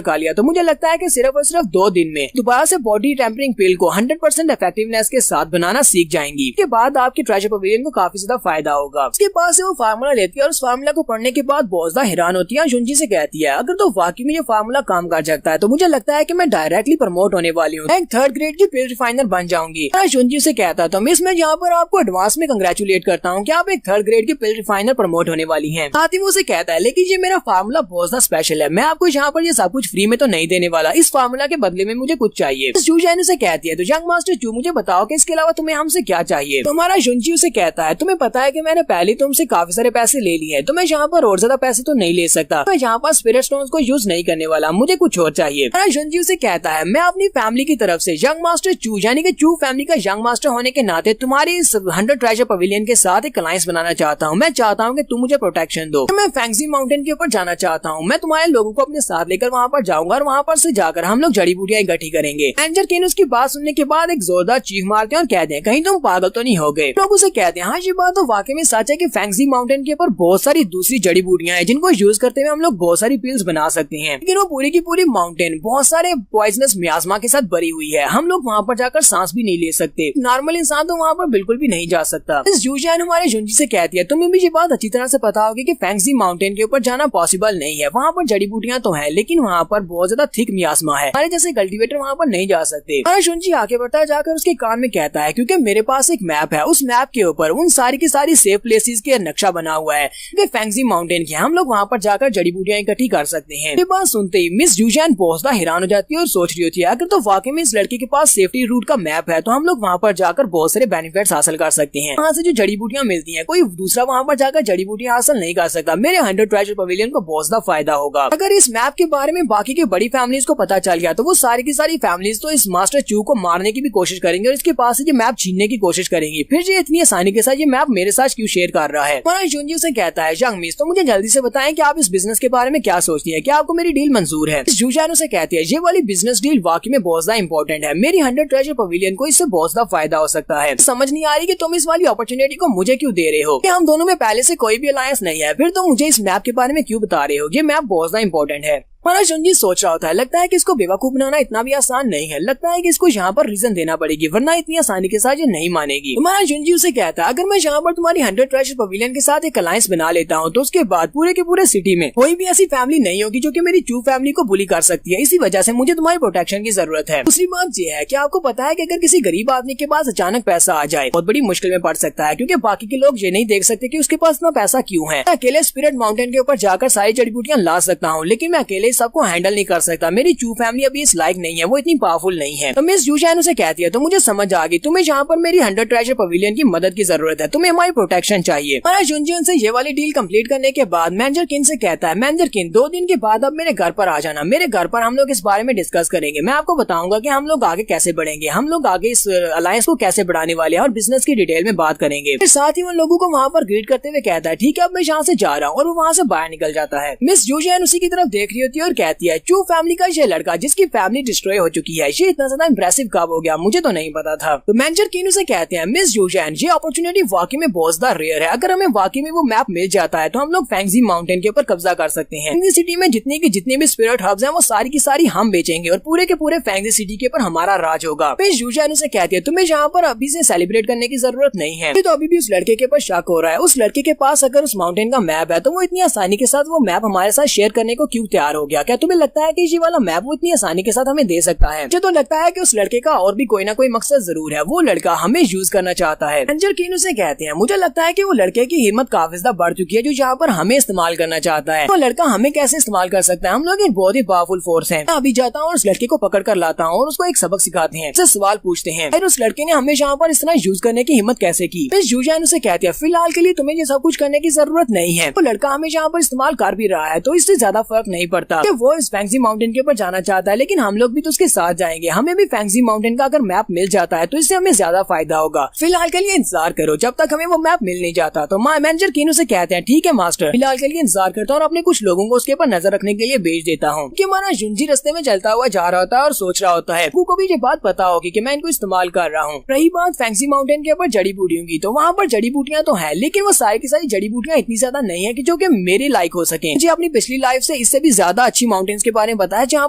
कर लिया तो मुझे लगता है कि सिर्फ और सिर्फ 2 दिन में दोबारा से बॉडी टेम्परिंग पिल को 100% इफेक्टिवनेस के साथ बनाना सीख जाएंगी। इसके बाद आपकी ट्रेजर पवेलियन को काफी ज्यादा फायदा होगा। उसके पास से वो फार्मूला लेती है और उस फार्मूला को पढ़ने के बाद बहुत ज्यादा हैरान होती है। जुंजी से कहती है, अगर तो वाकई में ये फार्मूला काम कर सकता है तो मुझे लगता है कि मैं डायरेक्टली प्रमोट होने वाली हूँ, एक 3rd ग्रेड की पिल रिफाइनर बन जाऊंगी। जुंजी से कहता तो मैं इसमें यहाँ पर आपको एडवांस में कंग्रेचुलेट करता हूँ कि आप एक 3rd ग्रेड की पिल रिफाइनर प्रमोट होने वाली हैं। साथ ही वो उसे कहता है, लेकिन ये मेरा फार्मूला बहुत ज्यादा स्पेशल है, मैं आपको यहाँ पर ये सब कुछ फ्री में तो नहीं देने वाला, इस फार्मूला के बदले में मुझे कुछ चाहिए। जूजैन उसे कहती है, तो यंग मास्टर चू मुझे बताओ कि इसके अलावा तुम्हें हमसे क्या चाहिए? तो हमारा जुंजी उसे कहता है, तुम्हें पता है कि मैंने पहले तुमसे काफी सारे पैसे ले लिए हैं, तो मैं यहाँ पर और ज्यादा पैसे तो नहीं ले सकता, मैं यहाँ पर स्पिरिट स्टोन्स को यूज नहीं करने वाला, मुझे कुछ और चाहिए। जुंजी उसे कहता है, मैं अपनी फैमिली की तरफ से यंग मास्टर चू यानी कि चू फैमिली का यंग मास्टर होने के नाते तुम्हारी इस 100 ट्रेजर पवेलियन के साथ एक अलायंस बनाना चाहता हूँ। मैं चाहता हूँ कि तुम मुझे प्रोटेक्शन दो, मैं फैंगजी माउंटेन के ऊपर जाना चाहता हूँ, मैं तुम्हारे लोगों को अपने साथ लेकर वहाँ पर जाऊंगा और वहाँ पर से जाकर हम लोग जड़ी बूटियां इकट्ठी करेंगे। मैनेजर केन उसकी बात सुनने के बाद एक जोरदार चीख मारते हैं और कहते हैं कहीं तुम पागल तो नहीं हो गए। लोग उसे कहते हैं हाँ ये बात तो वाकई में सच है कि फैंगजी माउंटेन के ऊपर बहुत सारी दूसरी जड़ी बूटियां हैं जिनको यूज करते हुए हम लोग बहुत सारी पिल्स बना सकते हैं, लेकिन वो पूरी की पूरी माउंटेन बहुत सारे पॉइजनस मियास्मा के साथ भरी हुई है। हम लोग वहाँ पर जाकर सांस भी नहीं ले सकते, नॉर्मल इंसान तो वहाँ पर बिल्कुल भी नहीं जा सकता। इस जूजियान हमारे जुंजी से कहती है तुम्हें भी ये बात अच्छी तरह से पता होगी कि फैंगजी माउंटेन के ऊपर जाना पॉसिबल नहीं है। वहाँ पर जड़ी बूटियां तो है लेकिन वहाँ पर बहुत ज्यादा थिक मियास्मा है, हमारे जैसे कल्टीवेटर वहाँ पर नहीं जा सकते। हमारा जुंजी आगे बढ़ता जाकर उसके कान में कहता है क्योंकि मेरे पास एक मैप है, उस मैप के ऊपर उन सारी की सारी सेफ प्लेसेस के नक्शा बना हुआ है फैंगजी माउंटेन के, हम लोग वहाँ पर जाकर जड़ी बूटियां इकट्ठी कर सकते हैं। ये बात सुनते ही मिस जूजियान बहुत ज्यादा हैरान हो जाती है और सोच रही होती है अगर तो वाकई में इस लड़के के पास सेफ्टी रूट का मैप है तो हम लोग वहाँ पर जाकर बहुत सारे बेनिफिट्स हासिल कर सकते हैं। वहाँ से जो जड़ी बूटियां मिलती हैं कोई दूसरा वहाँ पर जाकर जड़ी बूटियां हासिल नहीं कर सकता। मेरे 100 ट्रेजर पवेलियन को बहुत ज्यादा फायदा होगा। अगर इस मैप के बारे में बाकी की बड़ी फैमिलीज को पता चल गया तो वो सारी की सारी फैमिलीज तो इस मास्टर चू को मारने की भी कोशिश करेंगे और इसके पास से ये मैप छीनने की कोशिश करेंगी। फिर ये इतनी आसानी के साथ ये मैप मेरे साथ क्यों शेयर कर रहा है। जुंजी उसे कहता है यंग मिस तो मुझे जल्दी से बताएं कि आप इस बिजनेस के बारे में क्या सोचती है, क्या आपको मेरी डील मंजूर है। जूजान उसे कहती है ये वाली बिजनेस डील वाकई में बहुत ज्यादा इंपॉर्टेंट है, मेरी 100 ट्रेजर पवेलियन को इससे बहुत ज्यादा फायदा हो सकता है। समझ नहीं आ रही कि तुम इस वाली अपॉर्चुनिटी को मुझे क्यों दे रहे हो, कि हम दोनों में पहले से कोई भी अलायंस नहीं है, फिर तुम मुझे इस मैप के बारे में क्यों बता रहे हो, ये मैप बहुत ज्यादा इंपॉर्टेंट है। हमारा जुंजी सोच रहा होता है लगता है कि इसको बेवकूफ बनाना इतना भी आसान नहीं है, लगता है कि इसको यहाँ पर रीजन देना पड़ेगी वरना इतनी आसानी के साथ ये नहीं मानेगी। हमारा जुंजी उसे कहता है अगर मैं यहाँ पर तुम्हारी 100 ट्रेजर पवेलियन के साथ एक अलायंस बना लेता हूँ तो उसके बाद पूरे के पूरे सिटी में कोई भी ऐसी फैमिली नहीं होगी जो कि मेरी चू फैमिली को बुली कर सकती है, इसी वजह से मुझे तुम्हारी प्रोटेक्शन की जरूरत है। दूसरी बात ये है कि आपको पता है कि अगर किसी गरीब आदमी के पास अचानक पैसा आ जाए बहुत बड़ी मुश्किल में पड़ सकता है, क्योंकि बाकी के लोग ये नहीं देख सकते कि उसके पास इतना पैसा क्यों है। मैं अकेले स्पिरिट माउंटेन के ऊपर जाकर सारी जड़ी बूटियां ला सकता हूँ लेकिन मैं अकेले सबको हैंडल नहीं कर सकता, मेरी चू फैमिली अभी इस लायक नहीं है, वो इतनी पावरफुल नहीं है। तो मिस जूशान उसे कहती है तो मुझे समझ आ गई, तुम्हें यहाँ पर मेरी 100 ट्रेजर पवेलियन की मदद की जरूरत है, तुम्हें हमारी प्रोटेक्शन चाहिए। हमारा जुंजी उनसे ये वाली डील कंप्लीट करने के बाद मैनेजर किन से कहता है मैनेजर किन 2 दिन के बाद अब मेरे घर पर आ जाना, मेरे घर पर हम लोग इस बारे में डिस्कस करेंगे, मैं आपको बताऊंगा कि हम लोग आगे कैसे बढ़ेंगे, हम लोग आगे इस अलायंस को कैसे बढ़ाने वाले हैं और बिजनेस की डिटेल में बात करेंगे। फिर साथ ही उन लोगों को वहाँ पर ग्रीट करते हुए कहता है ठीक है अब मैं यहाँ से जा रहा हूँ, और वो वहाँ से बाहर निकल जाता है। मिस जूशान उसी की तरफ देख रही होती है और कहती है चू फैमिली का ये लड़का जिसकी फैमिली डिस्ट्रॉय हो चुकी है ये इतना ज्यादा इंप्रेसिव कब हो गया, मुझे तो नहीं पता था। तो मैनेजर किन उसे कहते हैं मिस जूशान ये अपॉर्चुनिटी वाकई में बहुत ज्यादा रेयर है, अगर हमें वाकई में वो मैप मिल जाता है तो हम लोग फैंगजी माउंटेन के ऊपर कब्जा कर सकते हैं। फैंगजी सिटी में जितने भी स्पिरिट हब्स हैं वो सारी की सारी हम बेचेंगे और पूरे के पूरे फैंगजी सिटी के ऊपर हमारा राज होगा। मिस जूशान उसे कहती है तुम्हें यहाँ पर अभी से सेलिब्रेट करने की जरूरत नहीं है, तो अभी भी उस लड़के के ऊपर शक हो रहा है, उस लड़के के पास अगर उस माउंटेन का मैप है तो वो इतनी आसानी के साथ वो मैप हमारे साथ शेयर करने को क्यों तैयार हो गया, क्या तुम्हें लगता है कि ये वाला मैप वो इतनी आसानी के साथ हमें दे सकता है। मुझे तो लगता है कि उस लड़के का और भी कोई ना कोई मकसद जरूर है, वो लड़का हमें यूज करना चाहता है। मैनेजर किन उसे कहते हैं मुझे लगता है कि वो लड़के की हिम्मत काफी ज्यादा बढ़ चुकी है जो यहाँ पर हमें इस्तेमाल करना चाहता है, तो लड़का हमें कैसे इस्तेमाल कर सकता है, हम लोग एक बहुत ही पावरफुल फोर्स है। मैं अभी जाता हूँ और उस लड़के को पकड़ कर लाता हूँ और उसको एक सबक सिखाते हैं, उससे सवाल पूछते हैं फिर उस लड़के ने हमें यहाँ पर इस तरह यूज करने की हिम्मत कैसे की। मिस जूशान उसे कहती है फिलहाल के लिए तुम्हें ये सब कुछ करने की जरूरत नहीं है, तो लड़का हमें यहाँ पर इस्तेमाल कर भी रहा है तो इससे ज्यादा फर्क नहीं पड़ता कि वो इस फैंगजी माउंटेन के ऊपर जाना चाहता है, लेकिन हम लोग भी तो उसके साथ जाएंगे, हमें भी फैंगजी माउंटेन का अगर मैप मिल जाता है तो इससे हमें ज्यादा फायदा होगा। फिलहाल के लिए इंतजार करो जब तक हमें वो मैप मिल नहीं जाता। तो मैनेजर किन उसे कहते हैं ठीक है मास्टर, फिलहाल के लिए इंतजार करता हूँ और अपने कुछ लोगों को उसके ऊपर नजर रखने के लिए भेज देता हूँ। कि हमारा जुंजी रास्ते में चलता हुआ जा रहा होता है और सोच रहा होता है को भी ये बात पता होगी कि मैं इनको इस्तेमाल कर रहा हूँ। रही बात फैंगजी माउंटेन के ऊपर जड़ी बूटियों की, तो वहाँ पर जड़ी बूटियां तो है लेकिन वो सारी की सारी जड़ी बूटियां इतनी ज्यादा नहीं है कि जो कि मेरे लायक हो सके। मुझे अपनी पिछली लाइफ से इससे भी ज्यादा अच्छी माउंटेन्स के बारे में बताया जहाँ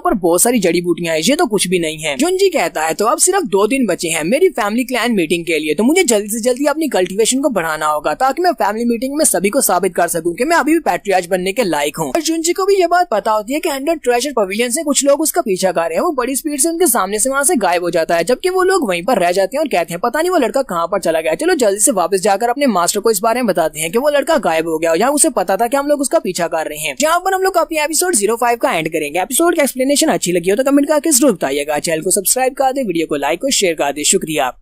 पर बहुत सारी जड़ी बूटियां है, ये तो कुछ भी नहीं है। जुंजी कहता है तो अब सिर्फ 2 दिन बचे हैं मेरी फैमिली क्लैन मीटिंग के लिए, तो मुझे जल्दी से जल्दी अपनी कल्टीवेशन को बढ़ाना होगा ताकि मैं फैमिली मीटिंग में सभी को साबित कर सकूं कि मैं अभी भी पैट्रियार्च बनने के लायक हूँ। और जुंजी को भी ये बात पता होती है कि 100 ट्रेजर पवेलियन से कुछ लोग उसका पीछा कर रहे हैं, वो बड़ी स्पीड से उनके सामने से वहाँ से गायब हो जाता है, जबकि वो लोग वहीं पर रह जाते हैं और कहते हैं पता नहीं वो लड़का कहाँ पर चला गया, चलो जल्दी से वापस जाकर अपने मास्टर को इस बारे में बताते हैं कि वो लड़का गायब हो गया, यहाँ उसे पता था कि हम लोग उसका पीछा कर रहे हैं। जहाँ पर हम लोग अपनी एपिसोड 05 का एंड करेंगे। एपिसोड की एक्सप्लेनेशन अच्छी लगी हो तो कमेंट करके जरूर बताइएगा, चैनल को सब्सक्राइब कर दे, वीडियो को लाइक और शेयर कर दे। शुक्रिया।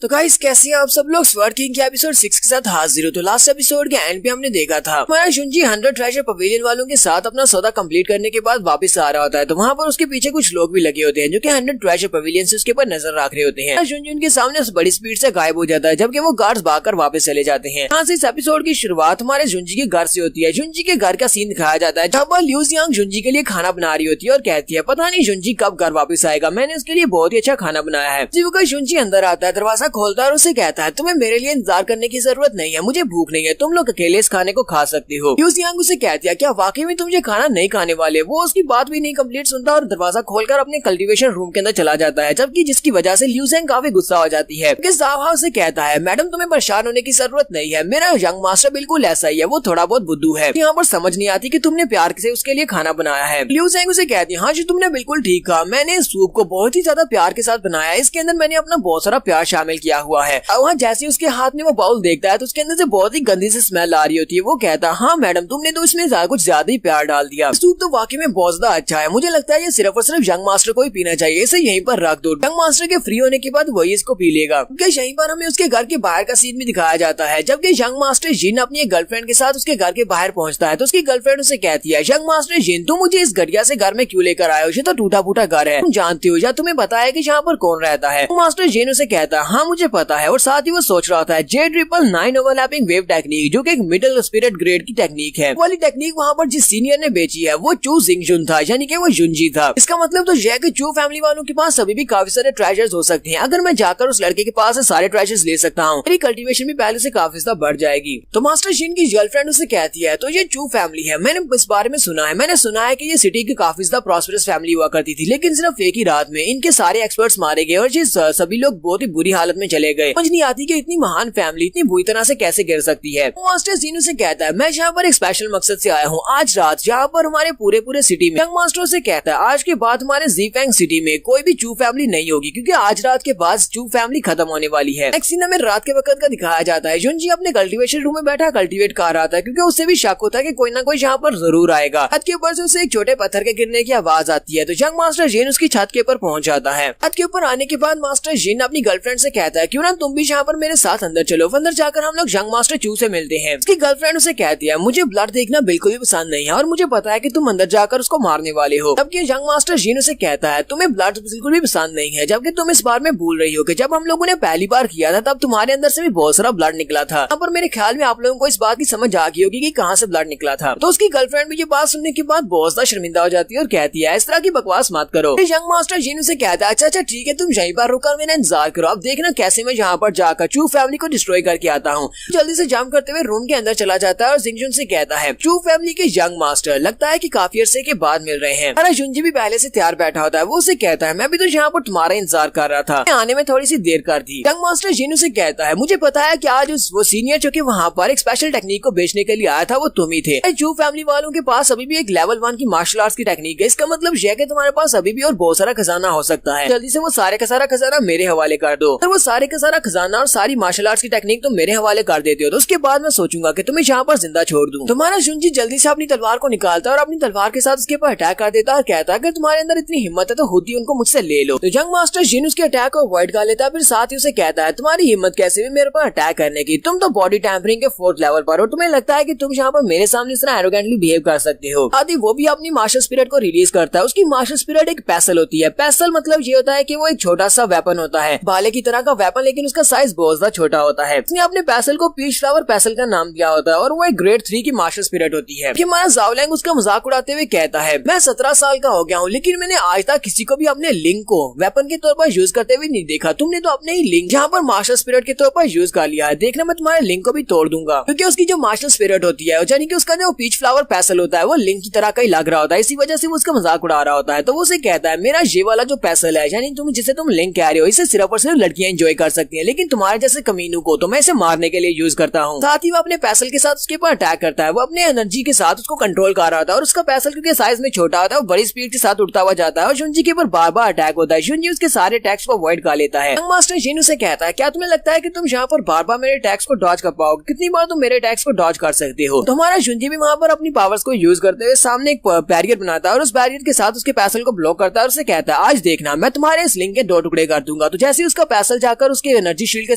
तो गाइस कैसे हैं आप सब लोग। स्वर्ड किंग के एपिसोड 6 के साथ हाजिर हो। तो लास्ट एपिसोड के एंड पे हमने देखा था हमारा जुंजी 100 ट्रेजर पवेलियन वालों के साथ अपना सौदा कंप्लीट करने के बाद वापस आ रहा होता है। तो वहाँ पर उसके पीछे कुछ लोग भी लगे होते हैं जो कि 100 ट्रेजर पवेलियन से उसके ऊपर नजर रख रहे होते हैं। जुंजी उनके सामने बड़ी स्पीड से गायब हो जाता है जबकि वो गार्ड्स भागकर वापस चले जाते हैं। यहाँ से इस एपिसोड की शुरुआत हमारे जुंजी के घर से होती है। जुंजी के घर का सीन दिखाया जाता है जहाँ पर ल्यू जियांग जुंजी के लिए खाना बना रही होती है और कहती है पता नहीं जुंजी कब घर वापस आएगा, मैंने उसके लिए बहुत ही अच्छा खाना बनाया है। जुंजी अंदर आता है, दरवाजा खोलता है और उसे कहता है तुम्हें मेरे लिए इंतजार करने की जरूरत नहीं है, मुझे भूख नहीं है, तुम लोग अकेले इस खाने को खा सकते हो। ल्यू जियांग उसे कहती है क्या वाकई में तुम ये खाना नहीं खाने वाले। वो उसकी बात भी नहीं कंप्लीट सुनता और दरवाजा खोलकर अपने कल्टीवेशन रूम के अंदर चला जाता है, जबकि जिसकी वजह से ल्यू जियांग काफी गुस्सा हो जाती है। साहब से कहता है मैडम तुम्हें परेशान होने की जरूरत नहीं है, मेरा यंग मास्टर बिल्कुल ऐसा ही है, वो थोड़ा बहुत बुद्धू है, यहाँ पर समझ नहीं आती कि तुमने प्यार से उसके लिए खाना बनाया है। ल्यू जियांग उसे कहती है हाँ जी तुमने बिल्कुल ठीक कहा, मैंने इस सूप को बहुत ही ज्यादा प्यार के साथ बनाया है, इसके अंदर मैंने अपना बहुत सारा प्यार शामिल किया हुआ है। वहाँ जैसे उसके हाथ में वो बाउल देखता है तो उसके अंदर से बहुत ही गंदी सी स्मेल आ रही होती है। वो कहता है हाँ मैडम तुमने तो इसमें कुछ ज्यादा ही प्यार डाल दिया, सूप तो वाकई में बहुत ज्यादा अच्छा है, मुझे लगता है ये सिर्फ और सिर्फ यंग मास्टर को ही पीना चाहिए, इसे यहीं पर रख दो, यंग मास्टर के फ्री होने के बाद वही इसको पी लेगा। यहीं पर हमें उसके घर के बाहर का सीन भी दिखाया जाता है जबकि यंग मास्टर जिन अपनी गर्लफ्रेंड के साथ उसके घर के बाहर पहुंचता है तो उसकी गर्लफ्रेंड उसे कहती है यंग मास्टर जिन तुम मुझे इस घटिया से घर में क्यों लेकर आए हो, ये तो टूटा फूटा घर है, तुम जानती हो या तुम्हें पता है कि यहाँ पर कौन रहता है। मास्टर जिन उसे कहता है हाँ मुझे पता है और साथ ही वो सोच रहा था J999 ओवरलैपिंग वेव टेक्निक जो कि एक मिडिल स्पिरिट ग्रेड की टेक्निक है, वाली टेक्निक वहाँ पर जिस सीनियर ने बेची है वो चू जिंगजुन था, यानी कि वो जुंजी था। इसका मतलब तो यह कि चू फैमिली वालों के पास अभी भी काफी सारे ट्रेजर्स हो सकते हैं, अगर मैं जाकर उस लड़के के पास से सारे ट्रेजर्स ले सकता हूँ, मेरी कल्टीवेशन भी पहले से काफी ज्यादा बढ़ जाएगी। तो मास्टर जिन की गर्लफ्रेंड उसे कहती है तो ये चू फैमिली है, मैंने इस बारे में सुना है, मैंने सुना है कि ये सिटी की काफी ज्यादा प्रॉस्परस फैमिली हुआ करती थी, लेकिन सिर्फ एक ही रात में इनके सारे एक्सपर्ट्स मारे गए और ये सभी लोग बहुत ही बुरी हालत में चले गए। समझ नहीं आती कि इतनी महान फैमिली इतनी बुरी तरह से कैसे गिर सकती है। मास्टर जीन उसे कहता है मैं यहाँ पर एक स्पेशल मकसद से आया हूँ, आज रात यहाँ पर हमारे पूरे सिटी में। यंग मास्टर से कहता है आज के बाद हमारे ज़ीफेंग सिटी में कोई भी चू फैमिली नहीं होगी क्योंकि आज रात के बाद चू फैमिली खत्म होने वाली है। नेक्स्ट सीन में रात के वक्त का दिखाया जाता है, जुंजी अपने कल्टीवेशन रूम में बैठा कल्टीवेट कर रहा था क्योंकि उससे भी शक होता है कि कोई ना कोई यहाँ पर जरूर आएगा। छत के ऊपर से उसे एक छोटे पत्थर के गिरने की आवाज आती है तो यंग मास्टर जिन उसकी छत के ऊपर पहुंच जाता है। छत के ऊपर आने के बाद मास्टर जिन अपनी गर्लफ्रेंड से कहता है क्यों ना तुम भी यहाँ पर मेरे साथ अंदर चलो, अंदर जाकर हम लोग यंग मास्टर चू से मिलते हैं। उसकी गर्लफ्रेंड उसे कहती है मुझे ब्लड देखना बिल्कुल भी पसंद नहीं है और मुझे पता है कि तुम अंदर जाकर उसको मारने वाले हो। जबकि यंग मास्टर जिन उसे कहता है तुम्हें ब्लड बिल्कुल भी पसंद नहीं है, जबकि तुम इस बार में भूल रही हो कि जब हम लोगों ने पहली बार किया था तब तुम्हारे अंदर से भी बहुत सारा ब्लड निकला था। यहाँ पर मेरे ख्याल में आप लोगों को इस बात की समझ आ गई होगी कि कहाँ से ब्लड निकला था। तो उसकी गर्लफ्रेंड भी ये बात सुनने के बाद बहुत ज्यादा शर्मिंदा हो जाती है और कहती है इस तरह की बकवास मत करो। यंग मास्टर जिन उसे कहता है अच्छा ठीक है तुम यहीं पर रुकर मेरा इंतजार करो, अब देखना कैसे मैं यहाँ पर जाकर चू फैमिली को डिस्ट्रॉय करके आता हूँ। जल्दी से जंप करते हुए रूम के अंदर चला जाता है और जिंगजुन से कहता है चू फैमिली के यंग मास्टर लगता है कि काफी अरसे के बाद मिल रहे हैं। अरे जुंजी भी पहले से तैयार बैठा होता है, वो उसे कहता है मैं भी तो यहाँ पर तुम्हारा इंतजार कर रहा था, आने में थोड़ी सी देर कर दी। यंग मास्टर जिन उसे कहता है मुझे पता है कि आज वो सीनियर जो कि वहाँ पर एक स्पेशल टेक्निक को बेचने के लिए आया था वो तुम ही थे। चू फैमिली वालों के पास अभी भी एक लेवल 1 की मार्शल आर्ट्स की टेक्निक है, इसका मतलब यह कि तुम्हारे पास अभी भी और बहुत सारा खजाना हो सकता है, जल्दी से वो सारे का सारा खजाना मेरे हवाले कर दो। अगर वो सारे का सारा खजाना और सारी मार्शल आर्ट्स की टेक्निक तुम मेरे हवाले कर देते हो तो उसके बाद मैं सोचूंगा कि तुम्हें यहाँ पर जिंदा छोड़ दूं। तुम्हारा जुंजी जल्दी से अपनी तलवार को निकालता है और अपनी तलवार के साथ उसके ऊपर अटैक कर देता है और कहता है कि तुम्हारे अंदर इतनी हिम्मत है तो होती उनको मुझसे ले लो। तो यंग मास्टर जिन उसके अटैक को अवॉइड कर लेता है, फिर साथ ही उसे कहता है तुम्हारी हिम्मत कैसे भी मेरे पर अटैक करने की, तुम तो बॉडी टैंपरिंग के 4th लेवल पर हो, तुम्हें लगता है कि तुम यहाँ पर मेरे सामने इस तरह एरोगेंटली बिहेव कर सकते हो। आदि वो भी अपनी मार्शल स्पिरिट को रिलीज करता है। उसकी मार्शल स्पिरिट एक पैसल होती है। पैसल मतलब ये होता है कि वो एक छोटा सा वेपन होता है, भाले की तरह का वेपन, लेकिन उसका साइज बहुत ज्यादा छोटा होता है। उसने अपने पैसल को पीच फ्लावर पैसल का नाम दिया होता है और वो एक ग्रेड 3 की मार्शल स्पिरिट होती है। हमारा ज़ाओलिंग उसका मजाक उड़ाते हुए कहता है मैं 17 साल का हो गया हूँ लेकिन मैंने आज तक किसी को भी अपने लिंक को वेपन के तौर पर यूज करते हुए नहीं देखा, तुमने तो अपने ही लिंक यहाँ पर मार्शल स्पिरिट के तौर पर यूज कर लिया है, देखना मैं तुम्हारे लिंक को भी तोड़ दूंगा। क्योंकि उसकी जो मार्शल स्पिरिट होती है यानी कि उसका जो पीच फ्लावर पैसल होता है वो लिंक की तरह का ही लग रहा होता है, इसी वजह से वो उसका मजाक उड़ा रहा होता है। तो वो उसे कहता है मेरा ये वाला जो पैसल है यानी तुम जिसे तुम लिंक कह रहे हो इसे सिर्फ और सिर्फ लड़कियां एंजॉय कर सकती हैं, लेकिन तुम्हारे जैसे कमीनों को तो मैं इसे मारने के लिए यूज करता हूँ। साथ ही वो अपने पैसल के साथ उसके ऊपर अटैक करता है, वो अपने एनर्जी के साथ उसको कंट्रोल कर रहा था और उसका पैसल क्योंकि साइज में छोटा होता है वो बड़ी स्पीड के साथ उड़ता हुआ जाता है और जुंजी के ऊपर बार बार अटैक होता है। जुंजी उसके सारे अटैक्स को अवॉइड कर लेता है। यंग मास्टर जिन उसे कहता है क्या तुम्हें लगता है कि तुम यहाँ पर बार बार मेरे अटैक्स को डॉज कर पाओगे, कितनी बार तुम मेरे अटैक्स को डॉज कर सकते हो। तो हमारा जुंजी भी वहाँ पर अपनी पावर्स को यूज करते हुए सामने एक बैरियर बनाता है और उस बैरियर के साथ उसके पैसल को ब्लॉक करता है और उसे कहता है आज देखना मैं तुम्हारे इस लिंक के 2 टुकड़े कर दूंगा। तो जैसे उसका पैसल जाकर उसके एनर्जी शील्ड के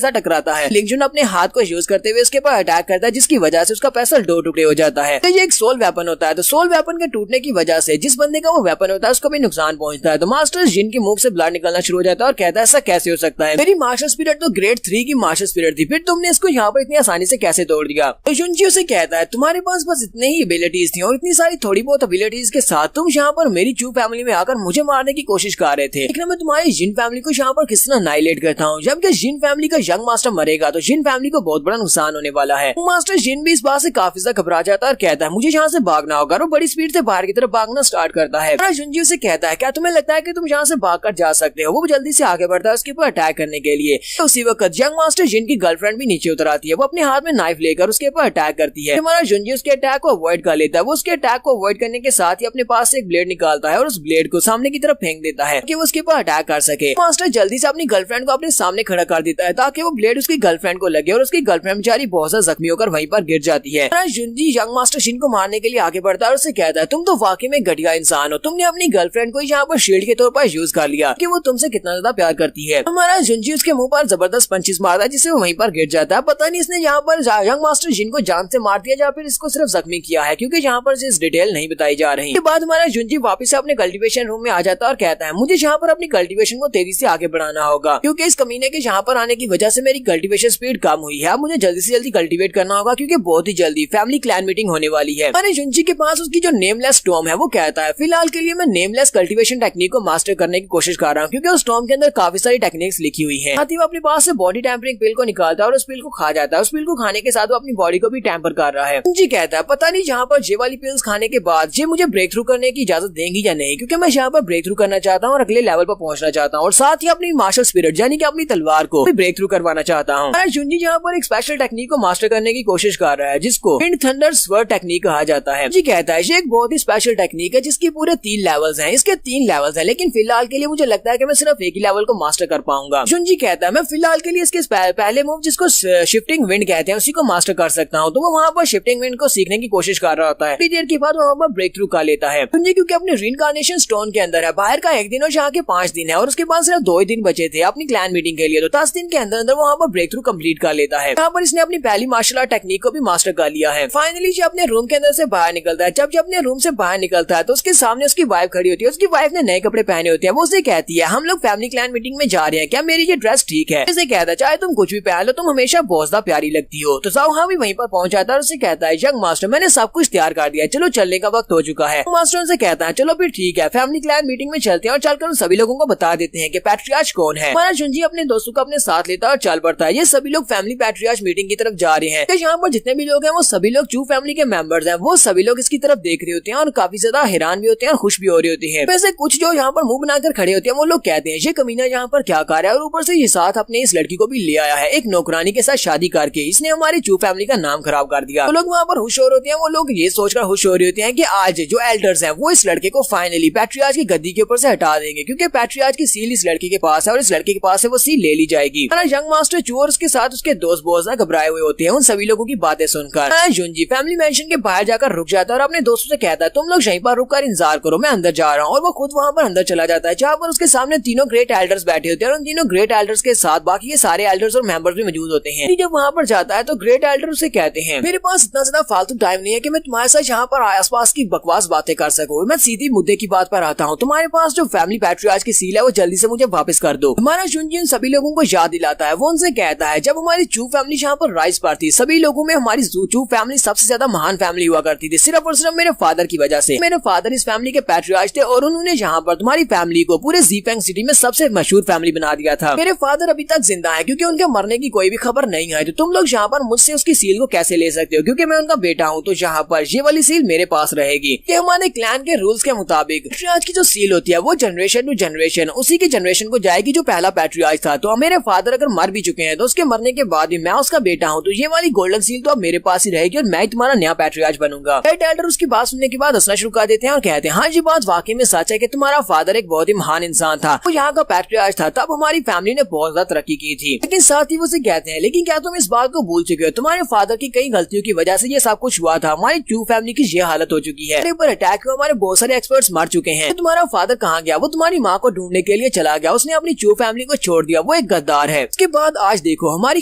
साथ टकराता है। लिंग जुन अपने हाथ को यूज करते हुए उसके ऊपर अटैक करता है, जिसकी वजह से उसका पैसल दो टुकड़े हो जाता है। तो ये एक सोल वेपन होता है, तो सोल वेपन के टूटने की वजह से जिस बंदे का वो वेपन होता है उसको भी नुकसान पहुंचता है। तो मास्टर जिन के मुंह से ब्लड निकलना शुरू हो जाता है और कहता है ऐसा कैसे हो सकता है, मेरी मार्शल स्पिरिट तो ग्रेड 3 की मार्शल स्पिरिट थी, फिर तुमने इसको यहाँ पर इतनी आसानी से कैसे तोड़ दिया। तो जुनजी उसे कहता है तुम्हारे पास बस इतने ही एबिलिटीज थी और इतनी सारी थोड़ी बहुत एबिलिटीज के साथ तुम यहाँ पर मेरी चू फैमिली में आकर मुझे मारने की कोशिश कर रहे थे, लेकिन मैं तुम्हारी जिन फैमिली को यहाँ पर किस तरह नाइलेट करता हूँ। जबकि जिन फैमिली का यंग मास्टर मरेगा तो जिन फैमिली को बहुत बड़ा नुकसान होने वाला है। मास्टर जिन भी इस बात से काफी ज्यादा घबरा जाता है और कहता है मुझे यहाँ से भागना होगा, और बड़ी स्पीड से बाहर की तरफ भागना स्टार्ट करता है। जुनजी उसे कहता है क्या तुम्हें लगता है कि तुम यहाँ से भाग कर जा सकते हो। वो जल्दी से आगे बढ़ता है उसके ऊपर अटैक करने के लिए। तो उसी वक्त यंग मास्टर जिन की गर्लफ्रेंड भी नीचे उतर आती है। वो अपने हाथ में नाइफ लेकर उसके ऊपर अटैक करती है। हमारा जुनजी उसके अटैक को अवॉइड कर लेता है। वो उसके अटैक को अवॉइड करने के साथ ही अपने पास से एक ब्लेड निकालता है और उस ब्लेड को सामने की तरफ फेंक देता है कि वो उसके ऊपर अटैक कर सके। मास्टर जल्दी से अपनी गर्लफ्रेंड को अपने सामने खड़ा कर देता है ताकि वो ब्लेड उसकी गर्लफ्रेंड को लगे और उसकी गर्लफ्रेंड बेचारी बहुत ज्यादा जख्मी होकर वहीं पर गिर जाती है। जुनजी यंग मास्टर जिन को मारने के लिए आगे बढ़ता है और उसे कहता है तुम तो वाकई में घटिया इंसान हो, तुमने अपनी गर्लफ्रेंड को यहाँ पर शील्ड के तौर पर यूज कर लिया कि वो तुमसे कितना ज्यादा प्यार करती है। हमारा जुनजी उसके मुंह पर जबरदस्त पंचेस मारता है जिससे वो वहीं पर गिर जाता है। पता नहीं इसने यहाँ पर यंग मास्टर जिन को जान से मार दिया या फिर इसको सिर्फ जख्मी किया है, क्योंकि यहाँ पर इस डिटेल नहीं बताई जा रही। इसके बाद हमारा जुनजी वापस अपने कल्टीवेशन रूम में आ जाता है और कहता है मुझे यहाँ पर अपनी कल्टीवेशन को तेजी से आगे बढ़ाना होगा, क्योंकि इस कमीने के यहाँ पर आने की वजह से मेरी कल्टीवेशन स्पीड कम हुई है। मुझे जल्दी से जल्दी कल्टीवेट करना होगा क्योंकि बहुत ही जल्दी फैमिली क्लैन मीटिंग होने वाली है। अरे जुनजी के पास उसकी जो नेमलेस स्टॉर्म है वो कहता है फिलहाल के लिए मैं नेमलेस कल्टीवेशन टेक्निक को मास्टर करने की कोशिश कर रहा हूँ, क्योंकि उस स्टॉर्म के अंदर काफी सारी टेक्निक्स लिखी हुई है। साथ ही वो अपने पास से बॉडी टेम्परिंग पिल को निकालता है और उस पिल को खा जाता है। उस पिल को खाने के साथ वो अपनी बॉडी को भी टेम्पर कर रहा है। जुनजी कहता है पता नहीं यहाँ पर ये वाली पिल्स खाने के बाद ये मुझे ब्रेक थ्रू करने की इजाजत देंगी या नहीं, क्योंकि मैं यहाँ पर ब्रेक थ्रू करना चाहता हूँ और अगले लेवल पर पहुंचना चाहता हूँ और साथ ही अपनी मार्शल स्पिरिट यानी कि अपनी तलवार को भी ब्रेक थ्रू करवाना चाहता हूँ। जुनजी यहाँ पर एक स्पेशल टेक्निक को मास्टर करने की कोशिश कर रहा है जिसको विंड थंडर स्वर्ड टेक्निक कहा जाता है। जी कहता है ये एक बहुत ही स्पेशल टेक्निक है जिसकी पूरे 3 लेवल्स हैं। इसके 3 लेवल्स हैं, लेकिन फिलहाल के लिए मुझे लगता है कि मैं सिर्फ एक ही लेवल को मास्टर कर पाऊंगा। जुनजी कहता है मैं फिलहाल के लिए इसके पहले मूव जिसको शिफ्टिंग विंड कहते हैं उसी को मास्टर कर सकता हूँ। तो वो वहाँ पर शिफ्टिंग विंड को सीखने की कोशिश कर रहा होता है। थोड़ी देर के बाद वहाँ पर ब्रेक थ्रू कर लेता है। जुनजी क्योंकि अपने रीइंकार्नेशन स्टोन के अंदर है, बाहर का 1 दिन और यहाँ के 5 दिन है और उसके बाद सिर्फ 2 ही दिन बचे थे अपनी क्लैन मीटिंग के लिए। तो 10 दिन के अंदर अंदर वहाँ पर ब्रेक थ्रू कम्प्लीट कर लेता है। यहाँ पर इसने अपनी पहली मार्शल आर्ट टेक्निक को भी मास्टर कर लिया है। फाइनली जो अपने रूम के अंदर से बाहर निकलता है, जब अपने रूम से बाहर निकलता है तो उसके सामने उसकी वाइफ खड़ी होती है। उसकी वाइफ ने नए कपड़े पहने होते हैं। वो उसे कहती है हम लोग फैमिली क्लैन मीटिंग में जा रहे हैं, क्या मेरी ये ड्रेस ठीक है। उसे कहता है चाहे तुम कुछ भी पहन लो तुम हमेशा बहुत ज्यादा प्यारी लगती हो। तो साउहा भी वहीं पर पहुंच जाता है और उसे कहता है यंग मास्टर मैंने सब कुछ तैयार कर दिया है, चलो चलने का वक्त हो चुका है। मास्टर उनसे कहता है चलो फिर ठीक है फैमिली क्लैन मीटिंग में चलते हैं और चलकर उन सभी लोगों को बता देते हैं कि पैट्रियार्च कौन है। हमारा जुनजी अपने दोस्तों को अपने साथ लेता है और चल पड़ता है। ये सभी लोग फैमिली पैट्रियार्च मीटिंग की तरफ जा रहे हैं। तो यहाँ पर जितने भी लोग हैं वो सभी लोग चू फैमिली के मेंबर्स हैं। वो सभी लोग इसकी तरफ देख रहे होते हैं और काफी ज्यादा हैरान भी होते हैं और खुश भी हो रहे होते हैं। वैसे कुछ जो यहाँ पर मुंह बनाकर खड़े होते हैं वो लोग कहते हैं ये कमीना यहाँ पर क्या कर रहा है और ऊपर से ये साथ अपने इस लड़की को भी ले आया है, एक नौकरानी के साथ शादी करके इसने हमारी चू फैमिली का नाम खराब कर दिया। तो लोग वहाँ पर खुश हो रहे होते हैं। वो लोग ये सोचकर खुश हो रहे होते हैं कि आज जो एल्डर्स हैं वो इस लड़के को फाइनली पैट्रियार्च की गद्दी के ऊपर से हटा देंगे, क्योंकि पैट्रियार्च की सील इस लड़के के पास है और इस लड़के के पास है वो सील ले ली जाएगी। यंग मास्टर चू और उसके साथ उसके दोस्त बहुत घबराए हुए होते हैं उन सभी लोगों की बातें सुनकर। जुनजी फैमिली मेंशन के बाहर जाकर रुक जाता है और अपने दोस्तों से कहता है तुम लोग यहीं पर रुककर इंतजार करो, मैं अंदर जा रहा हूँ। और वो खुद वहाँ पर अंदर चला जाता है जहाँ पर उसके सामने तीनों ग्रेट एल्डर्स बैठे होते हैं और उन तीनों ग्रेट एल्डर्स के साथ बाकी ये सारे एल्डर्स और मेंबर्स भी मौजूद होते हैं। जब वहाँ पर जाता है तो ग्रेट एल्डर उसे कहते हैं मेरे पास इतना ज्यादा फालतू टाइम नहीं है कि मैं तुम्हारे साथ यहाँ पर आसपास की बकवास बातें कर सकूँ। मैं सीधी मुद्दे की बात पर आता हूँ। तुम्हारे पास जो फैमिली पैट्रियार्च की सील है वो जल्दी से मुझे वापस कर दो। हमारा जुनजी उन सभी लोगों को याद दिलाता है। वो उनसे कहता है जब हमारी चू फैमिली यहाँ पर राइज पर थी सभी लोगों में हमारी चू फैमिली सबसे ज्यादा महान फैमिली हुआ करती थी, सिर्फ और सिर्फ मेरे फादर की वजह से। मेरे फादर इस फैमिली के पैट्रियार्च थे और उन्होंने यहाँ पर तुम्हारी फैमिली को पूरे ज़ीफेंग सिटी में सबसे मशहूर फैमिली बना दिया था। मेरे फादर अभी तक जिंदा है क्योंकि उनके मरने की कोई भी खबर नहीं है। तो तुम लोग यहाँ पर मुझसे उसकी सील को कैसे ले सकते हो, क्योंकि मैं उनका बेटा हूँ। तो यहाँ पर ये वाली सील मेरे पास रहेगी कि हमारे क्लैन के रूल्स के मुताबिक पैट्रियार्च की जो सील होती है वो जनरेशन टू जनरेशन उसी की जनरेशन को जाएगी जो पहला पैट्रियार्च था। तो मेरे फादर अगर मर भी चुके हैं तो उसके मरने के बाद भी मैं उसका बेटा हूँ, तो ये वाली गोल्डन सील तो अब मेरे पास ही रहेगी और मैं तुम्हारा नया पैट्रियार्च बनूंगा। ग्रेट एल्डर उसकी बात सुनने के बाद हंसना शुरू कर देते हैं और कहते हैं हाँ ये बात वाकई में सच है कि तुम्हारा फादर एक बहुत ही महान इंसान था, वो यहाँ का पैट्रियार्च था, तब हमारी फैमिली ने बहुत ज्यादा तरक्की की थी। लेकिन साथ ही वो से कहते हैं लेकिन क्या तुम इस बात को भूल चुके हो, तुम्हारे फादर की कई गलतियों की वजह से ये सब कुछ हुआ था। हमारी चू फैमिली की ये हालत हो चुकी है, पर अटैक हुआ, हमारे बहुत सारे एक्सपर्ट्स मर चुके हैं। तो तुम्हारा फादर कहाँ गया? वो तुम्हारी माँ को ढूंढने के लिए चला गया, उसने अपनी चू फैमिली को छोड़ दिया। दिया वो एक गद्दार है। उसके बाद आज देखो हमारी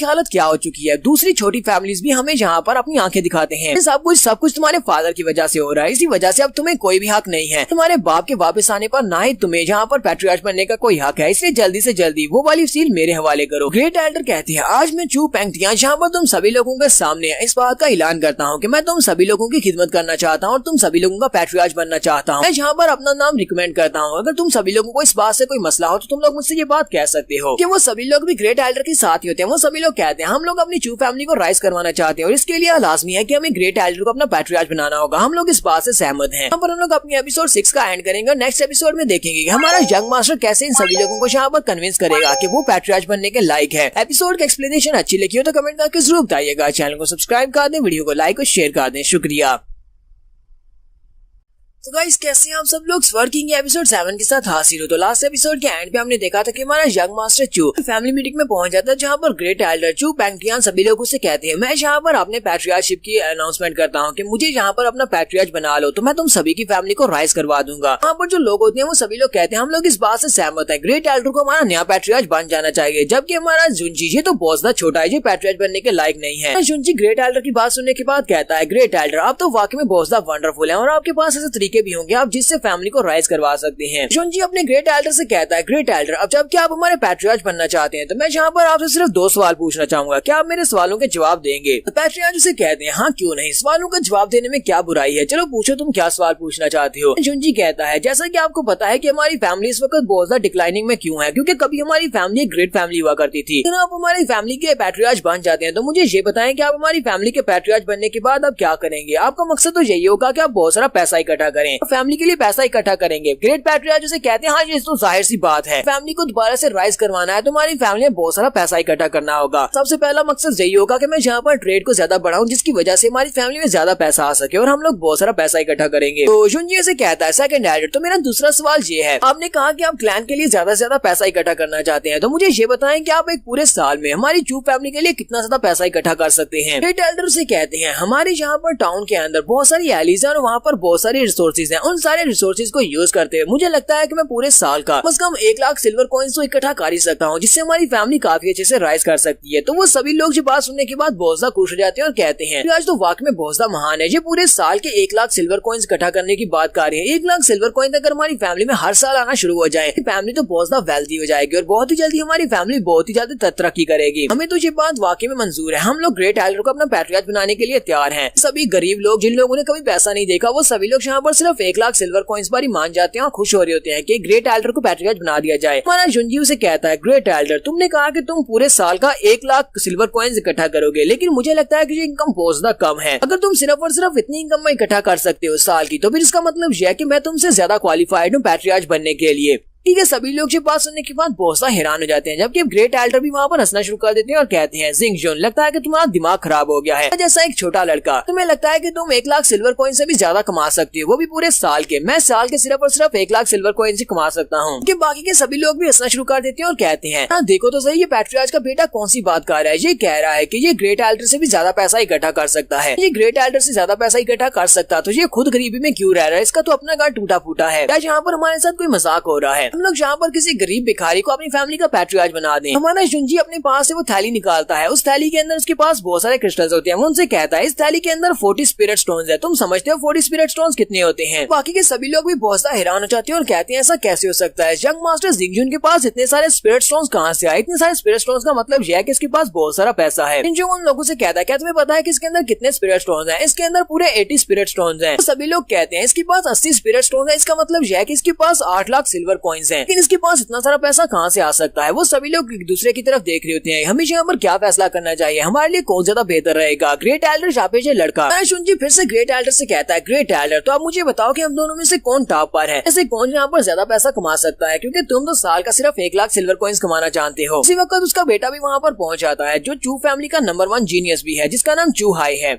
हालत क्या हो चुकी है। दूसरी छोटी फैमिलीज भी हमें यहाँ पर अपनी आंखें दिखाते हैं। सब कुछ तुम्हारे फादर की वजह से हो रहा है। इसी वजह से अब तुम्हें कोई भी हक नहीं है। तुम्हारे बाप के वापस आने पर ना ही तुम्हें यहाँ पर पैट्रियार्च बनने का कोई हक है। इसलिए जल्दी से जल्दी वो वाली सील मेरे हवाले करो। ग्रेट एल्डर कहते हैं आज मैं चू पेंगटियां यहाँ पर तुम सभी लोगों के सामने इस बात का ऐलान करता हूँ कि मैं तुम सभी लोगों की खिदमत करना चाहता हूँ और तुम सभी लोगों का पैट्रियार्च बनना चाहता हूँ। मैं यहाँ पर अपना नाम रिकमेंड करता हूँ। अगर तुम सभी लोगों को इस बात से कोई मसला हो तो तुम लोग मुझसे ये बात कह सकते हो कि वो सभी लोग भी ग्रेट एल्डर के साथ ही होते हैं। वो सभी लोग कहते हैं हम लोग अपनी चू फैमिली को राइज करवाना चाहते हैं और इसके लिए लाजमी है कि हमें ग्रेट एल्डर को अपना पैट्रियार्च बनाना होगा। हम लोग इस बात से सहमत हैं। यहाँ पर हम लोग अपनी एपिसोड 6 का एंड करेंगे और नेक्स्ट एपिसोड में देखेंगे कि हमारा यंग मास्टर कैसे इन सभी लोगों को यहाँ पर कन्विंस करेगा कि वो पैट्रियार्च बनने के लायक है। एपिसोड का एक्सप्लेनेशन अच्छी लगी हो तो कमेंट करके जरूर बताइएगा। चैनल को सब्सक्राइब कर दें, वीडियो को लाइक और शेयर कर दें। शुक्रिया। तो गाइस कैसे हैं आप सब लोग। स्वर्ड किंग एपिसोड 7 के साथ हाजिर हो। तो लास्ट एपिसोड के एंड पे हमने देखा था कि हमारा यंग मास्टर चू फैमिली मीटिंग में पहुंच जाता है जहां पर ग्रेट एल्डर चू पेंगटियान सभी लोगों से कहते हैं मैं यहाँ पर अपने पैट्रियार्चशिप की अनाउंसमेंट करता हूँ कि मुझे यहाँ पर अपना पैट्रियार्च बना लो तो मैं तुम सभी की फैमिली को राइज करवा दूंगा। यहाँ पर जो लोग होते हैं वो सभी लोग कहते हैं हम लोग इस बात से सहमत है। ग्रेट एल्डर को हमारा नया पैट्रियार्च बन जाना चाहिए। जबकि हमारा जुनजी ये तो बहुत ज्यादा छोटा है, ये पैट्रियार्च बनने के लायक नहीं है। जुनजी ग्रेट एल्डर की बात सुनने के बाद कहता है ग्रेट एल्डर आप तो वाकई में बहुत ज्यादा वंडरफुल है और आपके पास ऐसे तरीके भी होंगे आप जिससे फैमिली को राइज करवा सकते हैं। जुनजी अपने ग्रेट एल्डर से कहता है ग्रेट एल्डर अब जब क्या आप हमारे पैट्रियार्च बनना चाहते हैं तो मैं यहाँ पर आपसे सिर्फ 2 सवाल पूछना चाहूंगा, क्या आप मेरे सवालों के जवाब देंगे। तो पैट्रियार्च उसे कहते हैं हाँ क्यों नहीं, सवालों का जवाब देने में क्या बुराई है, चलो पूछो तुम क्या सवाल पूछना चाहते हो। जुनजी कहता है जैसा कि आपको पता है कि हमारी फैमिली इस वक्त बहुत ज्यादा डिक्लाइनिंग में क्यों है, क्योंकि कभी हमारी फैमिली एक ग्रेट फैमिली हुआ करती थी। तो आप हमारी फैमिली के पैट्रियार्च बन जाते हैं तो मुझे ये बताएं कि आप हमारी फैमिली के पैट्रियार्च बनने के बाद आप क्या करेंगे। आपका मकसद तो यही होगा कि आप बहुत सारा पैसा इकट्ठा करें, फैमिली के लिए पैसा इकट्ठा करेंगे। ग्रेट पैट्रियार्च उसे कहते हैं हाँ ये तो जाहिर सी बात है, फैमिली को दोबारा से राइज करवाना है तो हमारी फैमिली में बहुत सारा पैसा इकट्ठा करना होगा। सबसे पहला मकसद यही होगा कि मैं यहाँ पर ट्रेड को ज्यादा बढ़ाऊं जिसकी वजह से हमारी फैमिली में ज्यादा पैसा आ सके और हम लोग बहुत सारा पैसा इकट्ठा करेंगे। तो जुनजी से कहता है सेकंड एल्डर तो मेरा दूसरा सवाल ये है, आपने कहा कि आप क्लैन के लिए ज्यादा से ज्यादा पैसा इकट्ठा करना चाहते हैं तो मुझे ये बताएं कि आप एक पूरे साल में हमारी चू फैमिली के लिए कितना ज्यादा पैसा इकट्ठा कर सकते हैं। ग्रेट एल्डर से कहते हैं हमारे यहाँ पर टाउन के अंदर बहुत सारी एलिज है और वहाँ पर बहुत सारी रिसोर्सेज हैं, उन सारे रिसोर्सेज को यूज करते हुए मुझे लगता है कि मैं पूरे साल का कम से कम 1 लाख सिल्वर कॉइन्स तो इकट्ठा कर ही सकता हूँ जिससे हमारी फैमिली काफी अच्छे से राइज कर सकती है। तो वो सभी लोग ये बात सुनने के बाद बहुत ज्यादा खुश हो जाते हैं और कहते हैं आज तो वाकई में बहुत ज्यादा महान है, ये पूरे साल के 1 लाख सिल्वर कॉइन्स इकट्ठा करने की बात कर रहे हैं। 1 लाख सिल्वर कॉइन अगर हमारी फैमिली में हर साल आना शुरू हो जाए फैमिली तो बहुत ज्यादा वेल्थी हो जाएगी और बहुत ही जल्दी हमारी फैमिली बहुत ही ज्यादा तरक्की करेगी। हमें तो ये बात वाकई में मंजूर है। हम लोग ग्रेट एल्डर को अपना पैट्रियार्च बनाने के लिए तैयार हैं। सभी गरीब लोग जिन लोगों ने कभी पैसा नहीं देखा वो सभी लोग यहाँ पर सिर्फ 1 लाख सिल्वर कॉइन्स पर ही मान जाते हैं और खुश हो रहे होते हैं कि ग्रेट एल्डर को पैट्रियार्च बना दिया जाए। हमारा जुनजी उसे कहता है ग्रेट एल्डर तुमने कहा कि तुम पूरे साल का 1 लाख सिल्वर कॉइन्स इकट्ठा करोगे, लेकिन मुझे लगता है कि ये इनकम बहुत ज्यादा कम है। अगर तुम सिर्फ और सिर्फ इतनी इनकम में इकट्ठा कर सकते हो साल की तो फिर इसका मतलब यह है कि मैं तुमसे ज्यादा क्वालिफाइड हूँ पैट्रियार्च बनने के लिए। ठीक है, सभी लोग ये बात सुनने के बाद बहुत सा हैरान हो जाते हैं जबकि ग्रेट एल्डर भी वहाँ पर हंसना शुरू कर देते हैं और कहते हैं जिंग जोन लगता है कि तुम्हारा दिमाग खराब हो गया है। जैसा एक छोटा लड़का तुम्हें लगता है कि तुम 1 लाख सिल्वर कॉइन से भी ज्यादा कमा सकती हो, वो भी पूरे साल के। मैं साल के सिर्फ और सिर्फ 1 लाख सिल्वर कॉइन से कमा सकता हूँ। कि बाकी के सभी लोग भी हंसना शुरू कर देते हैं और कहते हैं हाँ देखो तो सही, ये पैट्रियार्च का बेटा कौन सी बात कर रहा है। ये कह रहा है कि ये ग्रेट एल्डर से भी ज्यादा पैसा इकट्ठा कर सकता है। ये ग्रेट एल्डर से ज्यादा पैसा इकट्ठा कर सकता तो ये खुद गरीबी में क्यों रह रहा है, इसका तो अपना घर टूटा फूटा है। क्या यहाँ पर हमारे साथ कोई मजाक हो रहा है। हम लोग यहाँ पर किसी गरीब भिखारी को अपनी फैमिली का पैट्रियार्च बना दें। हमारा जुनजी अपने पास से वो थैली निकालता है, उस थैली के अंदर उसके पास बहुत सारे क्रिस्टल्स होते हैं। वो उनसे कहता है इस थैली के अंदर 40 स्पिरिट स्टोन्स है, तुम समझते हो 40 स्पिरिट स्टोन्स कितने होते हैं। बाकी के सभी लोग भी बहुत ज्यादा हैरान हो जाते हैं और कहते हैं ऐसा कैसे हो सकता है, यंग मास्टर जिंगजुन के पास इतने सारे स्पिरिट स्टोन्स कहाँ से आए। इतने सारे स्पिरिट स्टोन्स का मतलब यह है कि इसके पास बहुत सारा पैसा है। जिंगजुन उन लोगों से कहता है क्या तुम्हें पता है कि इसके अंदर कितने स्पिरिट स्टोन्स हैं। इसके अंदर पूरे 80 स्पिरिट स्टोन्स हैं। सभी लोग कहते हैं इसके पास 80 स्पिरिट स्टोन्स है, इसका मतलब यह है कि इसके पास 8 लाख सिल्वर कॉइन्स हैं। लेकिन इसके पास इतना सारा पैसा कहाँ से आ सकता है। वो सभी लोग एक दूसरे की तरफ देख रहे होते हैं। हमें यहाँ पर क्या फैसला करना चाहिए, हमारे लिए कौन ज्यादा बेहतर रहेगा, ग्रेट एल्डर या फिर ये लड़का। जुनजी फिर से ग्रेट एल्डर से कहता है ग्रेट एल्डर तो आप मुझे बताओ कि हम दोनों में से कौन टॉप पर है, ऐसे कौन यहाँ पर ज्यादा पैसा कमा सकता है, क्योंकि तुम तो साल का सिर्फ 1 लाख सिल्वर कॉइन्स कमाना जानते हो। उसी वक्त उसका बेटा भी वहाँ पर पहुँच जाता है जो चू फैमिली का नंबर 1 जीनियस भी है जिसका नाम चू हाई है।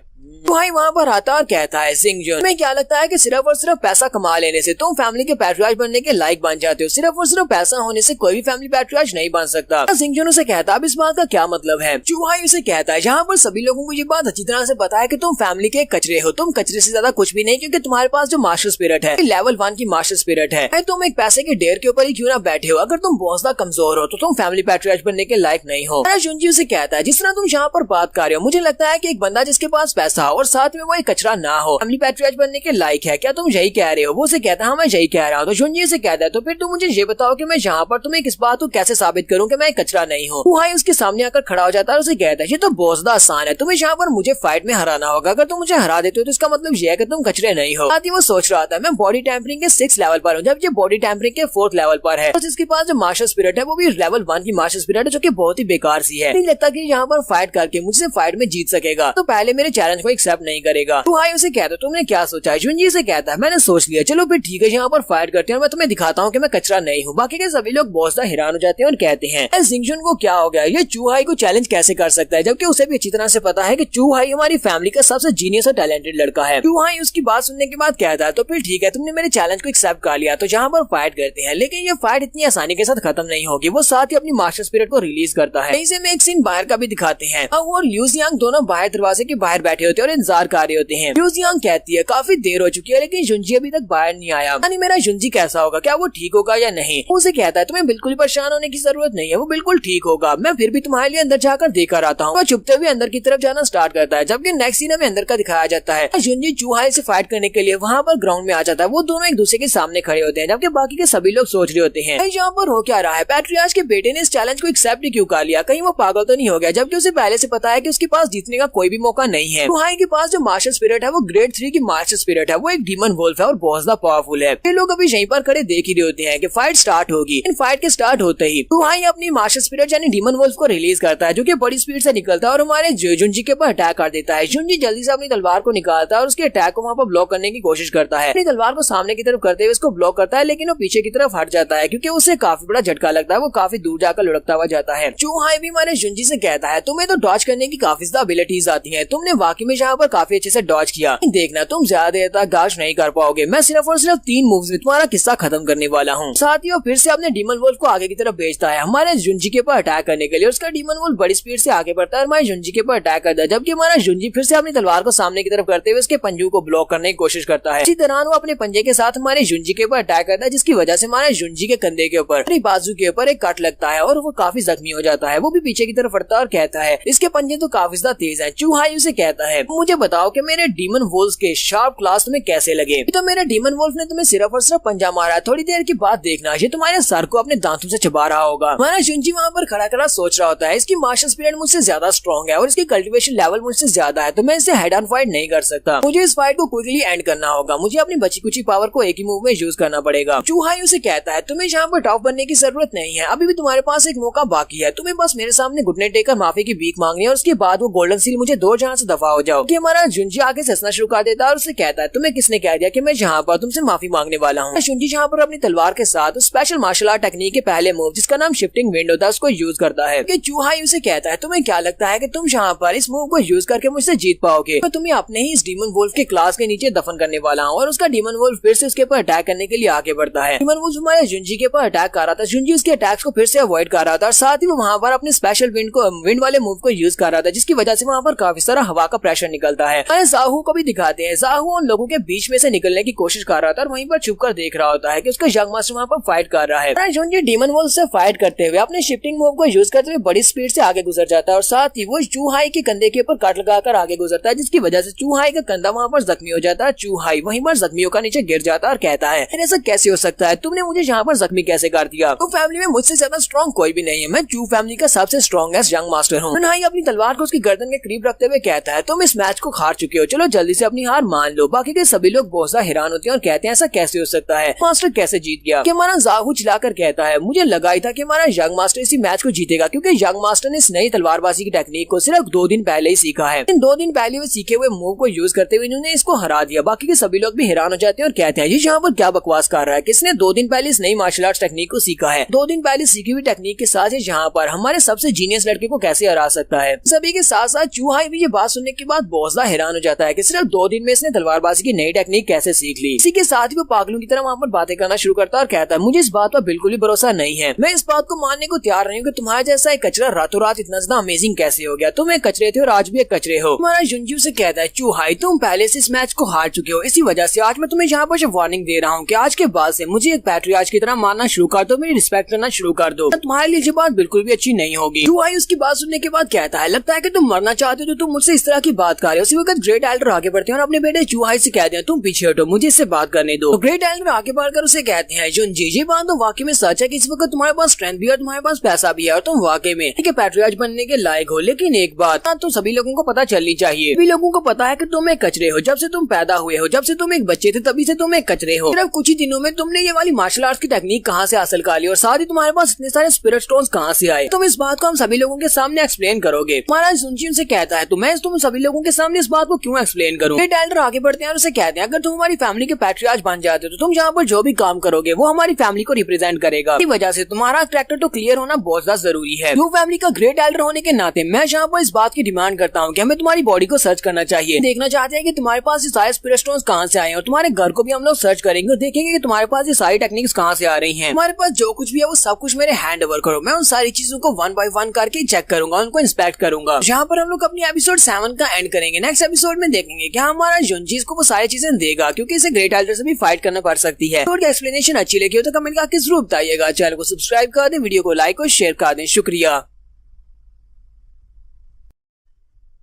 चूहाई वहाँ पर आता और कहता है जिंगजुन, तुम्हें क्या लगता है कि सिर्फ और सिर्फ पैसा कमा लेने से तुम फैमिली के पैट्रियार्च बनने के लायक बन जाते हो? सिर्फ और सिर्फ पैसा होने से कोई भी फैमिली पैट्रियार्च नहीं बन सकता। जिंगजुन उसे कहता है अब इस बात का क्या मतलब है? चूहाई उसे कहता है यहाँ पर सभी लोगों को ये बात अच्छी तरह से पता है कि तुम फैमिली के कचरे हो, तुम कचरे से ज्यादा कुछ भी नहीं, क्योंकि तुम्हारे पास जो मास्टर स्पिरिट है लेवल 1 की मास्टर स्पिरिट है। तुम एक पैसे के ढेर के ऊपर ही क्यों ना बैठे हो, अगर तुम बहुत ज्यादा कमजोर हो तो तुम फैमिली पैट्रियार्च बनने के लायक नहीं हो। जुंजी उसे कहता है जिस तरह तुम यहाँ पर बात कर रहे हो, मुझे लगता है कि एक बंदा जिसके पास पैसा हो और साथ में वो एक कचरा ना हो फैमिली पैट्रियार्च बनने के लायक है, क्या तुम यही कह रहे हो? वो उसे कहता है हाँ मैं यही कह रहा हूँ। तो जुंजी से कहता है तो फिर तुम मुझे ये बताओ कि मैं यहाँ पर तुम्हें किस बात को कैसे साबित करूँ कि मैं एक कचरा नहीं हूँ? वो उसके सामने आकर खड़ा हो जाता है और उसे कहता है ये तो बहुत ज्यादा आसान है, तुम्हें यहाँ पर मुझे फाइट में हराना होगा। अगर तुम मुझे हरा देते हो तो इसका मतलब ये है कि तुम कचरे नहीं हो। साथ ही वो सोच रहा था मैं बॉडी टेम्परिंग के 6 लेवल पर हूँ, जब ये बॉडी टेम्परिंग के 4th लेवल पर है। तो इसके पास जो मास्टर स्पिरिट है वो भी लेवल 1 की मास्टर स्पिरिट है, जो कि बहुत ही बेकार सी है। नहीं लगता कि यहाँ पर फाइट करके मुझसे फाइट में जीत सकेगा, तो पहले मेरे चैलेंज को एक्सेप्ट नहीं करेगा। तो उसे कहता तुमने क्या सोचा है? जुंजी से कहता है मैंने सोच लिया, चलो फिर ठीक है यहाँ पर फाइट करते हैं और मैं तुम्हें दिखाता हूँ कि मैं कचरा नहीं हूँ। बाकी के सभी लोग बहुत ज्यादा हैरान हो जाते हैं और कहते हैं जिंगजुन को क्या हो गया, ये चूहाई को चैलेंज कैसे कर सकता है, जबकि उसे भी अच्छी तरह से पता है कि चूहाई हमारी फैमिली का सबसे जीनियस और टैलेंटेड लड़का है। चूहाई उसकी बात सुनने के बाद कहता है तो फिर ठीक है तुमने मेरे चैलेंज को एक्सेप्ट कर लिया, तो जहाँ पर फाइट करते हैं। लेकिन ये फाइट इतनी आसानी के साथ खत्म नहीं होगी, वो साथ ही अपनी मास्टर स्पिरिट को रिलीज करता है। इसे में एक सीन बाहर का भी दिखाते हैं। अब वो ल्यू जियांग दोनों बाहर दरवाजे के बाहर बैठे होते हैं और इंतजार कर रहे होते हैं। ल्यू जियांग कहती है काफी देर हो चुकी है लेकिन जुंजी अभी तक बाहर नहीं आया, यानी मेरा जुंजी कैसा होगा, क्या वो ठीक होगा या नहीं? उसे कहता है तुम्हें बिल्कुल परेशान होने की जरूरत नहीं है, वो बिल्कुल ठीक होगा, मैं फिर भी तुम्हारे लिए अंदर जाकर देकर आता हूँ। वो चुपते हुए अंदर की तरफ जाना स्टार्ट करता है, जबकि नेक्स्ट सीन में अंदर का दिखाया जाता है। जुंजी चूहाई से फाइट करने के लिए वहाँ पर ग्राउंड में आ जाता है। वो दोनों एक दूसरे के सामने खड़े होते हैं, जबकि बाकी के सभी लोग सोच रहे होते हैं यहाँ पर हो क्या रहा है, पैट्रियार्च के बेटे ने इस चैलेंज को एक्सेप्ट ही क्यों कर लिया, कहीं वो पागल तो नहीं हो गया? जबकि उसे पहले से पता है कि उसके पास जीतने का कोई भी मौका नहीं है। चूहाई के पास जो मास्टर स्पिरिट है वो ग्रेड 3 की मास्टर स्पिरिट है, वो एक डीमन वुल्फ है और बहुत ज्यादा पावरफुल है। ये लोग अभी यहीं पर खड़े देख ही रहे होते हैं कि फाइट स्टार्ट होगी। इन फाइट के स्टार्ट होते ही चूहाई अपनी मास्टर स्पिरिट यानी डीमन वुल्फ को रिलीज करता है, जो कि बड़ी स्पीड से निकलता है और हमारे जुंजी के ऊपर अटैक कर देता है। जुंजी जल्दी से अपनी तलवार को निकालता है और उसके अटैक को वहाँ पर ब्लॉक करने की कोशिश करता है। अपनी तलवार को सामने की तरफ करते हुए उसको ब्लॉक करता है, लेकिन वो पीछे की तरफ हट जाता है क्योंकि उसे काफी बड़ा झटका लगता है। वो काफी दूर जाकर लुढ़कता हुआ जाता है। चूहाई भी हमारे जुंजी से कहता है तुम्हें तो डॉज करने की काफी ज्यादा एबिलिटीज आती है, तुमने वाकई में यहाँ पर काफी अच्छे से डॉज किया, देखना तुम ज्यादा देर तक डॉज नहीं कर पाओगे, मैं सिर्फ और सिर्फ 3 मूव्स में तुम्हारा किस्सा खत्म करने वाला हूँ। साथ ही वो फिर से अपने डीमन वुल्फ को आगे की तरफ भेजता है हमारे जुंजी के ऊपर अटैक करने के लिए। उसका डीमन वुल्फ बड़ी स्पीड से आगे बढ़ता है और हमारे जुंजी के ऊपर अटैक करता है, जबकि हमारा जुंजी फिर से अपनी तलवार को सामने की तरफ करते हुए उसके पंजों को ब्लॉक करने की कोशिश करता है। इसी दौरान वो अपने पंजे के साथ हमारे जुंजी के ऊपर अटैक करता है, जिसकी वजह से हमारे जुंजी के कंधे के ऊपर बाजू के ऊपर एक कट लगता है और वो काफी जख्मी हो जाता है। वो भी पीछे की तरफ हटता है और कहता है इसके पंजे तो काफी ज्यादा तेज है। चूहाई उसे कहता है मुझे बताओ कि मेरे डीमन वुल्फ के शार्प क्लास तुम्हें कैसे लगे? तो मेरे डीमन वुल्फ ने तुम्हें सिर्फ और सिर्फ पंजा मारा, थोड़ी देर की बात देखना ये तुम्हारे सर को अपने दांतों से चबा रहा होगा। हमारा जुंजी वहाँ पर खड़ा खड़ा सोच रहा होता है इसकी मास्टर स्पिरिट मुझसे ज्यादा स्ट्रॉन्ग है और इसकी कल्टीवेशन लेवल मुझसे ज्यादा है, तो मैं इससे हेड ऑन फाइट नहीं कर सकता। मुझे इस फाइट को क्विकली एंड करना होगा, मुझे अपनी बची कुची पावर को एक ही मूव में यूज करना पड़ेगा। चूहाई उसे कहता है तुम्हें यहाँ पर टॉप बनने की जरूरत नहीं है, अभी भी तुम्हारे पास एक मौका बाकी है, तुम्हें बस मेरे सामने घुटने टेकर माफी की भीख मांगनी है और उसके बाद वो गोल्डन सील मुझे दो जहां से दफा हो जाओ। कि हमारा जुंजी आगे से हंसना शुरू कर देता है और उसे कहता है तुम्हें किसने कह दिया कि मैं यहाँ पर तुमसे माफी मांगने वाला हूँ? जुंजी यहाँ पर अपनी तलवार के साथ स्पेशल मार्शल आर्ट टेक्निक के पहले मूव जिसका नाम शिफ्टिंग विंड होता है उसको यूज करता है। कि चूहाई उसे कहता है तुम्हें क्या लगता है कि तुम यहाँ पर इस मूव को यूज करके मुझसे जीत पाओगे? मैं तुम्हें अपने ही इस डीमन वुल्फ के क्लास के नीचे दफन करने वाला हूँ। और उसका डीमन वुल्फ फिर से उसके ऊपर अटैक करने के लिए आगे बढ़ता है। डीमन वुल्फ हमारे जुंजी के ऊपर अटैक कर रहा था, जुंजी उसके अटैक्स को फिर से अवॉइड कर रहा था और साथ ही वो वहाँ पर अपने स्पेशल विंड वाले मूव को यूज कर रहा था, जिसकी वजह से वहाँ पर काफी सारा हवा का प्रेशर निकलता है। जाहू को भी दिखाते हैं, जाहू उन लोगों के बीच में से निकलने की कोशिश कर रहा था और वहीं पर छुपकर देख रहा होता है कि उसका यंग मास्टर वहाँ पर फाइट कर रहा है। जुंजी डीमन वुल्फ से फाइट करते हुए अपने शिफ्टिंग मूव को यूज करते हुए बड़ी स्पीड से आगे गुजर जाता है और साथ ही वो चूहाई के कंधे के ऊपर कट लगाकर आगे गुजरता है, जिसकी वजह से चूहाई का कंधा वहाँ पर जख्मी हो जाता है। चूहाई वहीं पर जख्मियों का नीचे गिर जाता है और कहता है ऐसा कैसे हो सकता है, तुमने मुझे यहाँ पर जख्मी कैसे कर दिया? तो फैमिली में मुझसे ज्यादा स्ट्रॉन्ग कोई भी नहीं है, मैं चू फैमिली का सबसे स्ट्रॉन्गेस्ट यंग मास्टर हूँ। नहाई अपनी तलवार को उसकी गर्दन के करीब रखते हुए कहता है तुम इस मैच को हार चुके हो, चलो जल्दी से अपनी हार मान लो। बाकी के सभी लोग बहुत ज्यादा हैरान होते हैं और कहते हैं ऐसा कैसे हो सकता है, मास्टर कैसे जीत गया? कि हमारा जाहू चिल्लाकर कहता है मुझे लगा ही था कि हमारा यंग मास्टर इसी मैच को जीतेगा, क्योंकि यंग मास्टर ने इस नई तलवारबाजी की टेक्निक को सिर्फ 2 दिन पहले ही सीखा है। इन 2 दिन पहले वो सीखे हुए मूव को यूज करते हुए इन्होंने इसको हरा दिया। बाकी के सभी लोग भी हैरान हो जाते हैं और कहते हैं ये यहाँ पर क्या बकवास कर रहा है, किसने 2 दिन पहले इस नई मार्शल आर्ट टेक्निक को सीखा है? 2 दिन पहले सीखी हुई टेक्निक के साथ यहाँ पर हमारे सबसे जीनियस लड़के को कैसे हरा सकता है? सभी के साथ साथ चूहाई भी ये बात सुनने के बाद बहुत ज्यादा हैरान हो जाता है कि सिर्फ 2 दिन में इसने तलवारबाजी की नई टेक्निक कैसे सीख ली। इसी के साथ ही वो पागलों की तरह वहाँ पर बातें करना शुरू करता है और कहता है मुझे इस बात पर बिल्कुल भी भरोसा नहीं है, मैं इस बात को मानने को तैयार नहीं हूँ कि तुम्हारा जैसा एक कचरा रातों रात इतना ज्यादा अमेजिंग कैसे हो गया। तुम एक कचरे थे और आज भी एक कचरे हो। तुम्हारा जुनजू से कहता है चूहाई तुम पहले से इस मैच को हार चुके हो, इसी वजह से आज मैं तुम्हें यहाँ पर वार्निंग दे रहा हूँ कि आज के बाद से मुझे एक पैट्रियार्च की तरह मानना शुरू कर दो, मेरी रिस्पेक्ट करना शुरू कर दो। तुम्हारे लिए ये बात बिल्कुल भी अच्छी नहीं होगी। चूहाई उसकी बात सुनने के बाद कहता है लगता है कि तुम मरना चाहते हो तो तुम मुझसे इस तरह की बात कर रहे हो। उसी वक्त ग्रेट एल्डर आगे बढ़ते हैं और अपने बेटे चूहाई से कहते हैं तुम पीछे हटो, मुझे इससे बात करने दो। तो ग्रेट एल्डर आगे बढ़कर उसे कहते हैं जुनजी ये बात तो वाकई में सच है कि इस वक्त तुम्हारे पास स्ट्रेंथ भी है, तुम्हारे पास पैसा भी है और तुम वाकई में पैट्रियार्च बनने के लायक हो। लेकिन एक बात तो सभी लोगों को पता चलनी चाहिए, सभी लोगों को पता है कि तुम एक कचरे हो। जब से तुम पैदा हुए हो, जब से तुम एक बच्चे थे तभी से तुम एक कचरे हो। सिर्फ कुछ ही दिनों में तुमने ये वाली मार्शल आर्ट्स की टेक्निक कहाँ से हासिल कर ली और साथ ही तुम्हारे पास इतने सारे स्पिरिट स्टोन्स कहाँ से आए। तुम इस बात को हम सभी लोगों के सामने एक्सप्लेन करोगे। महाराज जुनजी उनसे कहता है तो मैं तुम सभी लोगों के सामने इस बात को क्यों एक्सप्लेन करूँ। ग्रेट एल्डर आगे बढ़ते हैं और उसे कहते हैं अगर तुम हमारी फैमिली के पैट्रियार्च बन जाते हो तो तुम जहाँ पर जो भी काम करोगे वो हमारी फैमिली को रिप्रेजेंट करेगा। इसी वजह से तुम्हारा कैरेक्टर तो क्लियर होना बहुत ज्यादा जरूरी है। क्यों फैमिली का ग्रेट एल्डर होने के नाते मैं यहाँ पर इस बात की डिमांड करता हूँ कि हमें तुम्हारी बॉडी को सर्च करना चाहिए। देखना चाहते हैं कि तुम्हारे पास ये सारे स्पिरिट स्टोन्स कहाँ से आए और तुम्हारे घर को भी हम लोग सर्च करेंगे और देखेंगे कि तुम्हारे पास ये सारी टेक्निक्स कहाँ से आ रही हैं। तुम्हारे पास जो कुछ भी है वो सब कुछ मेरे हैंड ओवर करो, मैं उन सारी चीजों को 1 बाय 1 करके चेक करूंगा, उनको इंस्पेक्ट करूंगा। यहाँ पर हम लोग अपनी एपिसोड 7 का एंड करेंगे। नेक्स्ट एपिसोड में देखेंगे क्या हमारा जुनजी को वो सारी चीजें देगा क्योंकि इसे ग्रेट एल्डर से भी फाइट करना पड़ सकती है। तो एक्सप्लेनेशन अच्छी लगी हो तो कमेंट करके जरूर बताइएगा। चैनल को सब्सक्राइब कर दें, वीडियो को लाइक और शेयर कर दें। शुक्रिया।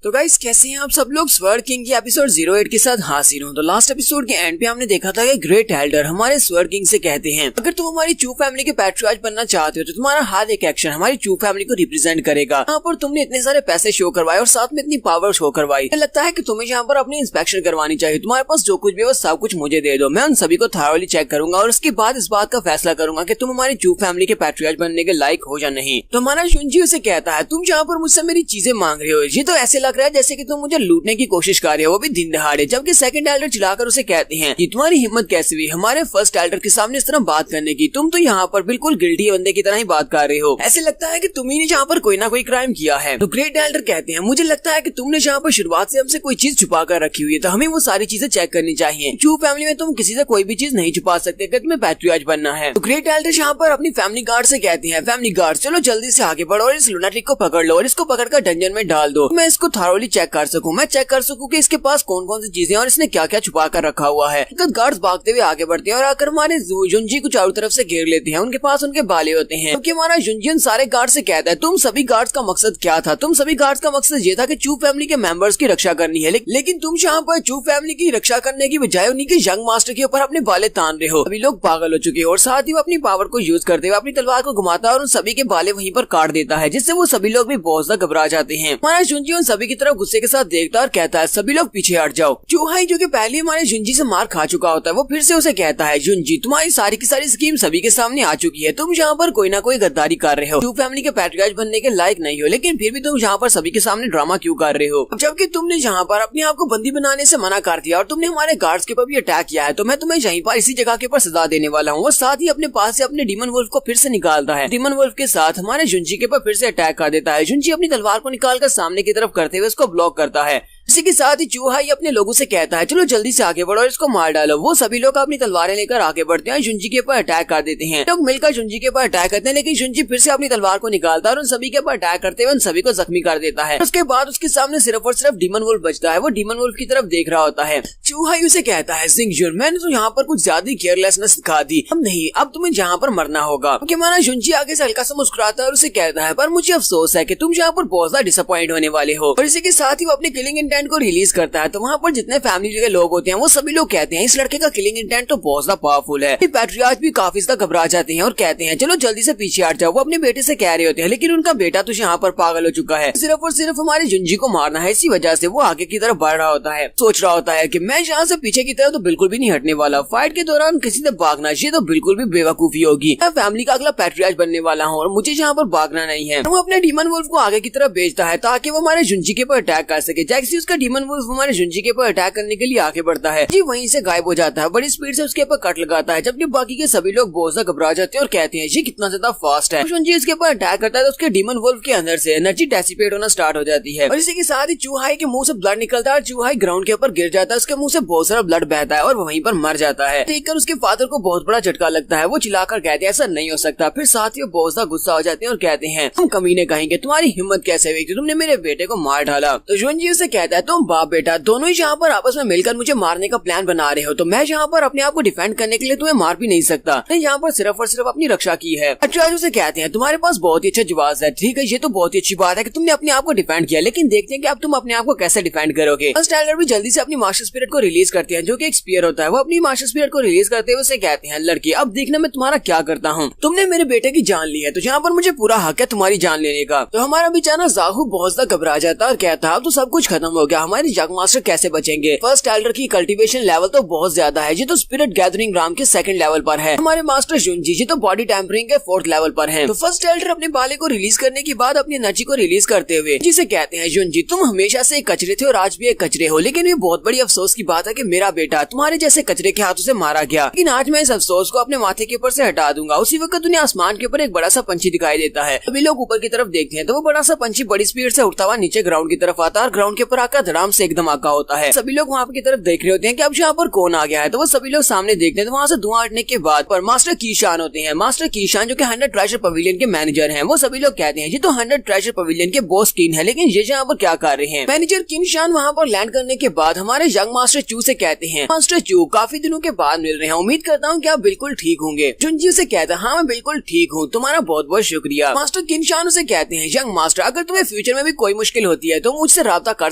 तो गाइस कैसे हैं आप सब लोग। स्वर्ड किंग की एपिसोड 08 के साथ हाजिर हूं। तो लास्ट एपिसोड के एंड पे हमने देखा था कि ग्रेट एल्डर हमारे स्वर्ड किंग से कहते हैं अगर तुम हमारी चू फैमिली के पैट्रियार्च बनना चाहते हो तो तुम्हारा हर एक एक्शन हमारी चू फैमिली को रिप्रेजेंट करेगा। यहाँ पर तुमने इतने सारे पैसे शो करवाए और साथ में इतनी पावर शो करवाई, लगता है कि तुम्हें यहाँ पर अपनी इंस्पेक्शन करवानी चाहिए। तुम्हारे पास जो कुछ भी है वो सब कुछ मुझे दे दो, मैं उन सभी को थॉरोली चेक करूंगा और उसके बाद इस बात का फैसला करूंगा कि तुम हमारी चू फैमिली के पैट्रियार्च बनने के लायक हो या नहीं। तो हमारा जुनजी उसे कहता है तुम यहाँ पर मुझसे मेरी चीजें मांग रहे हो, ये तो ऐसे लग रहा है जैसे कि तुम लूटने की कोशिश कर रहे हो, वो भी दिन दहाड़े। जबकि सेकंड एल्डर चिल्लाकर उसे कहते हैं कि तुम्हारी हिम्मत कैसे हुई हमारे फर्स्ट एल्डर के सामने इस तरह बात करने की, तुम तो यहाँ पर बिल्कुल गिल्टी बंदे की तरह ही बात कर रहे हो, ऐसे लगता है कि तुम ही ने यहाँ पर कोई ना कोई क्राइम किया है। तो ग्रेट एल्डर कहते हैं मुझे लगता है कि तुमने यहाँ पर शुरुआत से हमसे कोई चीज छुपा कर रखी हुई है, तो हमें वो सारी चीजें चेक करनी चाहिए। चू फैमिली में तुम किसी से कोई भी चीज नहीं छुपा सकते अगर तुम्हें पैट्रियार्च बनना है। तो ग्रेट एल्डर यहाँ पर अपनी फैमिली गार्ड से कहते हैं फैमिली गार्ड चलो जल्दी से आगे बढ़ो और इस लुनाटिक को पकड़ लो और इसको पकड़कर डंजन में डाल दो, मैं इसको थॉरोली चेक कर सकूं, मैं चेक कर सकूं कि इसके पास कौन कौन सी चीजें और इसने क्या क्या छुपा कर रखा हुआ है। गार्ड्स भागते हुए आगे बढ़ते हैं और आकर हमारे जुनजी को चारों तरफ से घेर लेते हैं। उनके पास उनके बाले होते हैं क्योंकि हमारा जुनजी उन सारे गार्ड से कहता है तुम सभी गार्ड्स का मकसद क्या था। तुम सभी गार्ड्स का मकसद ये था कि चू फैमिली के मेंबर्स की रक्षा करनी है, लेकिन तुम यहाँ पर चू फैमिली की रक्षा करने की बजाय उन्हीं के यंग मास्टर के ऊपर अपने बाले तान रहे हो। अभी लोग पागल हो चुके हैं और साथ ही वो अपनी पावर को यूज करते हुए अपनी तलवार को घुमाता है और उन सभी के बाले वहीं पर काट देता है, जिससे वो सभी लोग भी बहुत ज्यादा घबरा जाते हैं। हमारा जुनजी उन सभी की तरफ गुस्से के साथ देखता है और कहता है सभी लोग पीछे हट जाओ। चूहाई जो कि पहले हमारे जुनजी से मार खा चुका होता है वो फिर से उसे कहता है जुनजी तुम्हारी सारी की सारी स्कीम सभी के सामने आ चुकी है, तुम यहाँ पर कोई ना कोई गद्दारी कर रहे हो, चू फैमिली के पैट्रियार्च बनने के लायक नहीं हो, लेकिन फिर भी तुम यहाँ पर सभी के सामने ड्रामा क्यों कर रहे हो। जबकि तुमने यहाँ पर अपने आप को बंदी बनाने से मना कर दिया और तुमने हमारे गार्ड्स के ऊपर भी अटैक किया है, तो मैं तुम्हें यहीं पर इसी जगह के ऊपर सजा देने वाला हूँ। वो साथ ही अपने पास से अपने डीमन वुल्फ को फिर से निकालता है, डीमन वुल्फ के साथ हमारे जुनजी के ऊपर फिर से अटैक कर देता है। जुनजी अपनी तलवार को निकालकर सामने की तरफ करते हुए उसको ब्लॉक करता है। इसी के साथ ही चूहाई अपने लोगों से कहता है चलो जल्दी से आगे बढ़ो और इसको मार डालो। वो सभी लोग अपनी तलवारें लेकर आगे बढ़ते हैं, जुनजी के ऊपर अटैक कर देते हैं। लोग मिलकर जुनजी के ऊपर अटैक करते हैं, लेकिन जुनजी फिर से अपनी तलवार को निकालता है और उन सभी के ऊपर अटैक करते हुए उन सभी को जख्मी कर देता है। उसके बाद उसके सामने सिर्फ और सिर्फ डीमन वुल्फ बचता है। वो डीमन वुल्फ की तरफ देख रहा होता है। चूहाई उसे कहता है जिंगजुन मैंने तो यहाँ पर कुछ ज्यादा केयरलेसनेस दिखा दी, अब नहीं, अब तुम्हें यहाँ पर मरना होगा। क्योंकि हमारा जुनजी आगे से हल्का सा मुस्कुराता है और उसे कहता है पर मुझे अफसोस है कि तुम यहाँ पर बहुत ज्यादा डिसअपॉइंट होने वाले हो। और इसी के साथ ही वो अपने किलिंग इंटेंट को रिलीज करता है। तो वहाँ पर जितने फैमिली के लोग होते हैं वो सभी लोग कहते हैं इस लड़के का किलिंग इंटेंट तो बहुत ज्यादा पावरफुल है। पैट्रियार्च भी काफी ज्यादा घबरा जाते हैं और कहते हैं चलो जल्दी से पीछे हट जाओ। वो अपने बेटे से कह रहे होते हैं, लेकिन उनका बेटा तो यहाँ पर पागल हो चुका है, सिर्फ और सिर्फ हमारे जुनजी को मारना है। इसी वजह से वो आगे की तरफ बढ़ रहा होता है, सोच रहा होता है कि मैं यहाँ से पीछे की तरफ तो बिल्कुल भी नहीं हटने वाला। फाइट के दौरान किसी से भागना ये तो बिल्कुल भी बेवकूफी होगी। मैं फैमिली का अगला पैट्रियार्च बनने वाला हूँ और मुझे यहाँ पर भागना नहीं है। वो अपने डीमन वुल्फ को आगे की तरफ भेजता है ताकि वो हमारे जुनजी के ऊपर अटैक कर सके। जैसे उसका डीमन वुल्फ हमारे जुंजी के ऊपर अटैक करने के लिए आगे बढ़ता है। जी वहीं से गायब हो जाता है, बड़ी स्पीड से उसके ऊपर कट लगाता है, जबकि बाकी के सभी लोग बहुत ज्यादा घबरा जाते हैं और कहते हैं ये कितना ज्यादा फास्ट है। जुंजी इसके ऊपर अटैक करता है तो उसके डीमन वुल्फ के अंदर से एनर्जी डेसिपेट होना स्टार्ट हो जाती है और इसी के साथ ही चूहाई के मुंह से ब्लड निकलता है और चूहाई ग्राउंड के ऊपर गिर जाता है। उसके मुंह से बहुत सारा ब्लड बहता है और वहीं पर मर जाता है। देखकर उसके फादर को बहुत बड़ा झटका लगता है। वो चिल्लाकर कहते हैं ऐसा नहीं हो सकता। फिर साथ ही बहुत ज्यादा गुस्सा हो जाते हैं और कहते हैं हम कमीने कहेंगे, तुम्हारी हिम्मत कैसे हुई कि तुमने मेरे बेटे को मार डाला। तो जुंजी उसे कहता है तुम बाप बेटा दोनों ही यहाँ पर आपस में मिलकर मुझे मारने का प्लान बना रहे हो, तो मैं यहाँ पर अपने आप को डिफेंड करने के लिए तुम्हें मार भी नहीं सकता। मैं यहाँ पर सिर्फ और सिर्फ अपनी रक्षा की है। अचार्य उसे कहते हैं तुम्हारे पास बहुत ही अच्छा जवाब है। ठीक है, ये तो बहुत ही अच्छी बात है कि तुमने अपने आप को डिफेंड किया, लेकिन देखते हैं कि अब तुम अपने आप को कैसे डिफेंड करोगे। फर्स्ट टाइगर भी जल्दी से अपनी मास्टर स्पिरिट को रिलीज करते हैं जो कि एक स्पीयर होता है। वो अपनी मास्टर स्पिरिट को रिलीज करते हुए उसे कहते हैं लड़की अब देखना मैं तुम्हारा क्या करता हूँ। तुमने मेरे बेटे की जान ली है तो यहाँ पर मुझे पूरा हक है तुम्हारी जान लेने का। तो हमारा बेचारा जाहू बहुत ज्यादा घबरा जाता है और कहता है अब तो सब कुछ खत्म हो गया, हमारे जग मास्टर कैसे बचेंगे। फर्स्ट टाइगर की कल्टीवेशन लेवल तो बहुत ज्यादा है, ये तो स्पिरिट गैदरिंग राम के सेकंड लेवल पर है। हमारे मास्टर जुंजी जी तो बॉडी टेम्परिंग के फोर्थ लेवल पर है। तो फर्स्ट टाइगर अपने बाले को रिलीज करने के बाद अपनी एनर्जी को रिलीज करते हुए जिसे कहते हैं जुंजी तुम हमेशा से एक कचरे थे और आज भी एक कचरे हो, लेकिन ये बहुत बड़ी अफसोस की बात है कि मेरा बेटा तुम्हारे जैसे कचरे के हाथों से मारा गया, लेकिन आज मैं इस अफसोस को अपने माथे के ऊपर से हटा दूंगा। उसी वक्त उन्हें आसमान के ऊपर एक बड़ा सा पंछी दिखाई देता है। सभी लोग ऊपर की तरफ देखते हैं तो वो बड़ा सा पंछी बड़ी स्पीड से उड़ता हुआ नीचे ग्राउंड की तरफ आता है और ग्राउंड के ऊपर आकर धड़ाम से एकदम आका होता है। सभी लोग वहाँ की तरफ देख रहे होते हैं कि अब यहाँ पर कौन आ गया है। तो वो सभी लोग सामने देखते हैं तो वहाँ से धुआं हटने के बाद पर मास्टर कीशान होते हैं। मास्टर कीशान जो कि 100 ट्रेजर पवेलियन के मैनेजर हैं। वो सभी लोग कहते हैं ये तो 100 ट्रेजर पवेलियन के बॉस किन है, लेकिन ये यहाँ पर क्या कर रहे हैं। मैनेजर किनशान वहाँ पर लैंड करने के बाद हमारे यंग मास्टर चू से कहते हैं मास्टर चू काफी दिनों के बाद मिल रहे हैं, उम्मीद करता हूँ कि आप बिल्कुल ठीक होंगे। जुंजी से कहता है हाँ मैं बिल्कुल ठीक हूँ, तुम्हारा बहुत बहुत शुक्रिया। मास्टर किनशान उसे कहते हैं यंग मास्टर अगर तुम्हें फ्यूचर में भी कोई मुश्किल होती है तो मुझसे राब्ता कर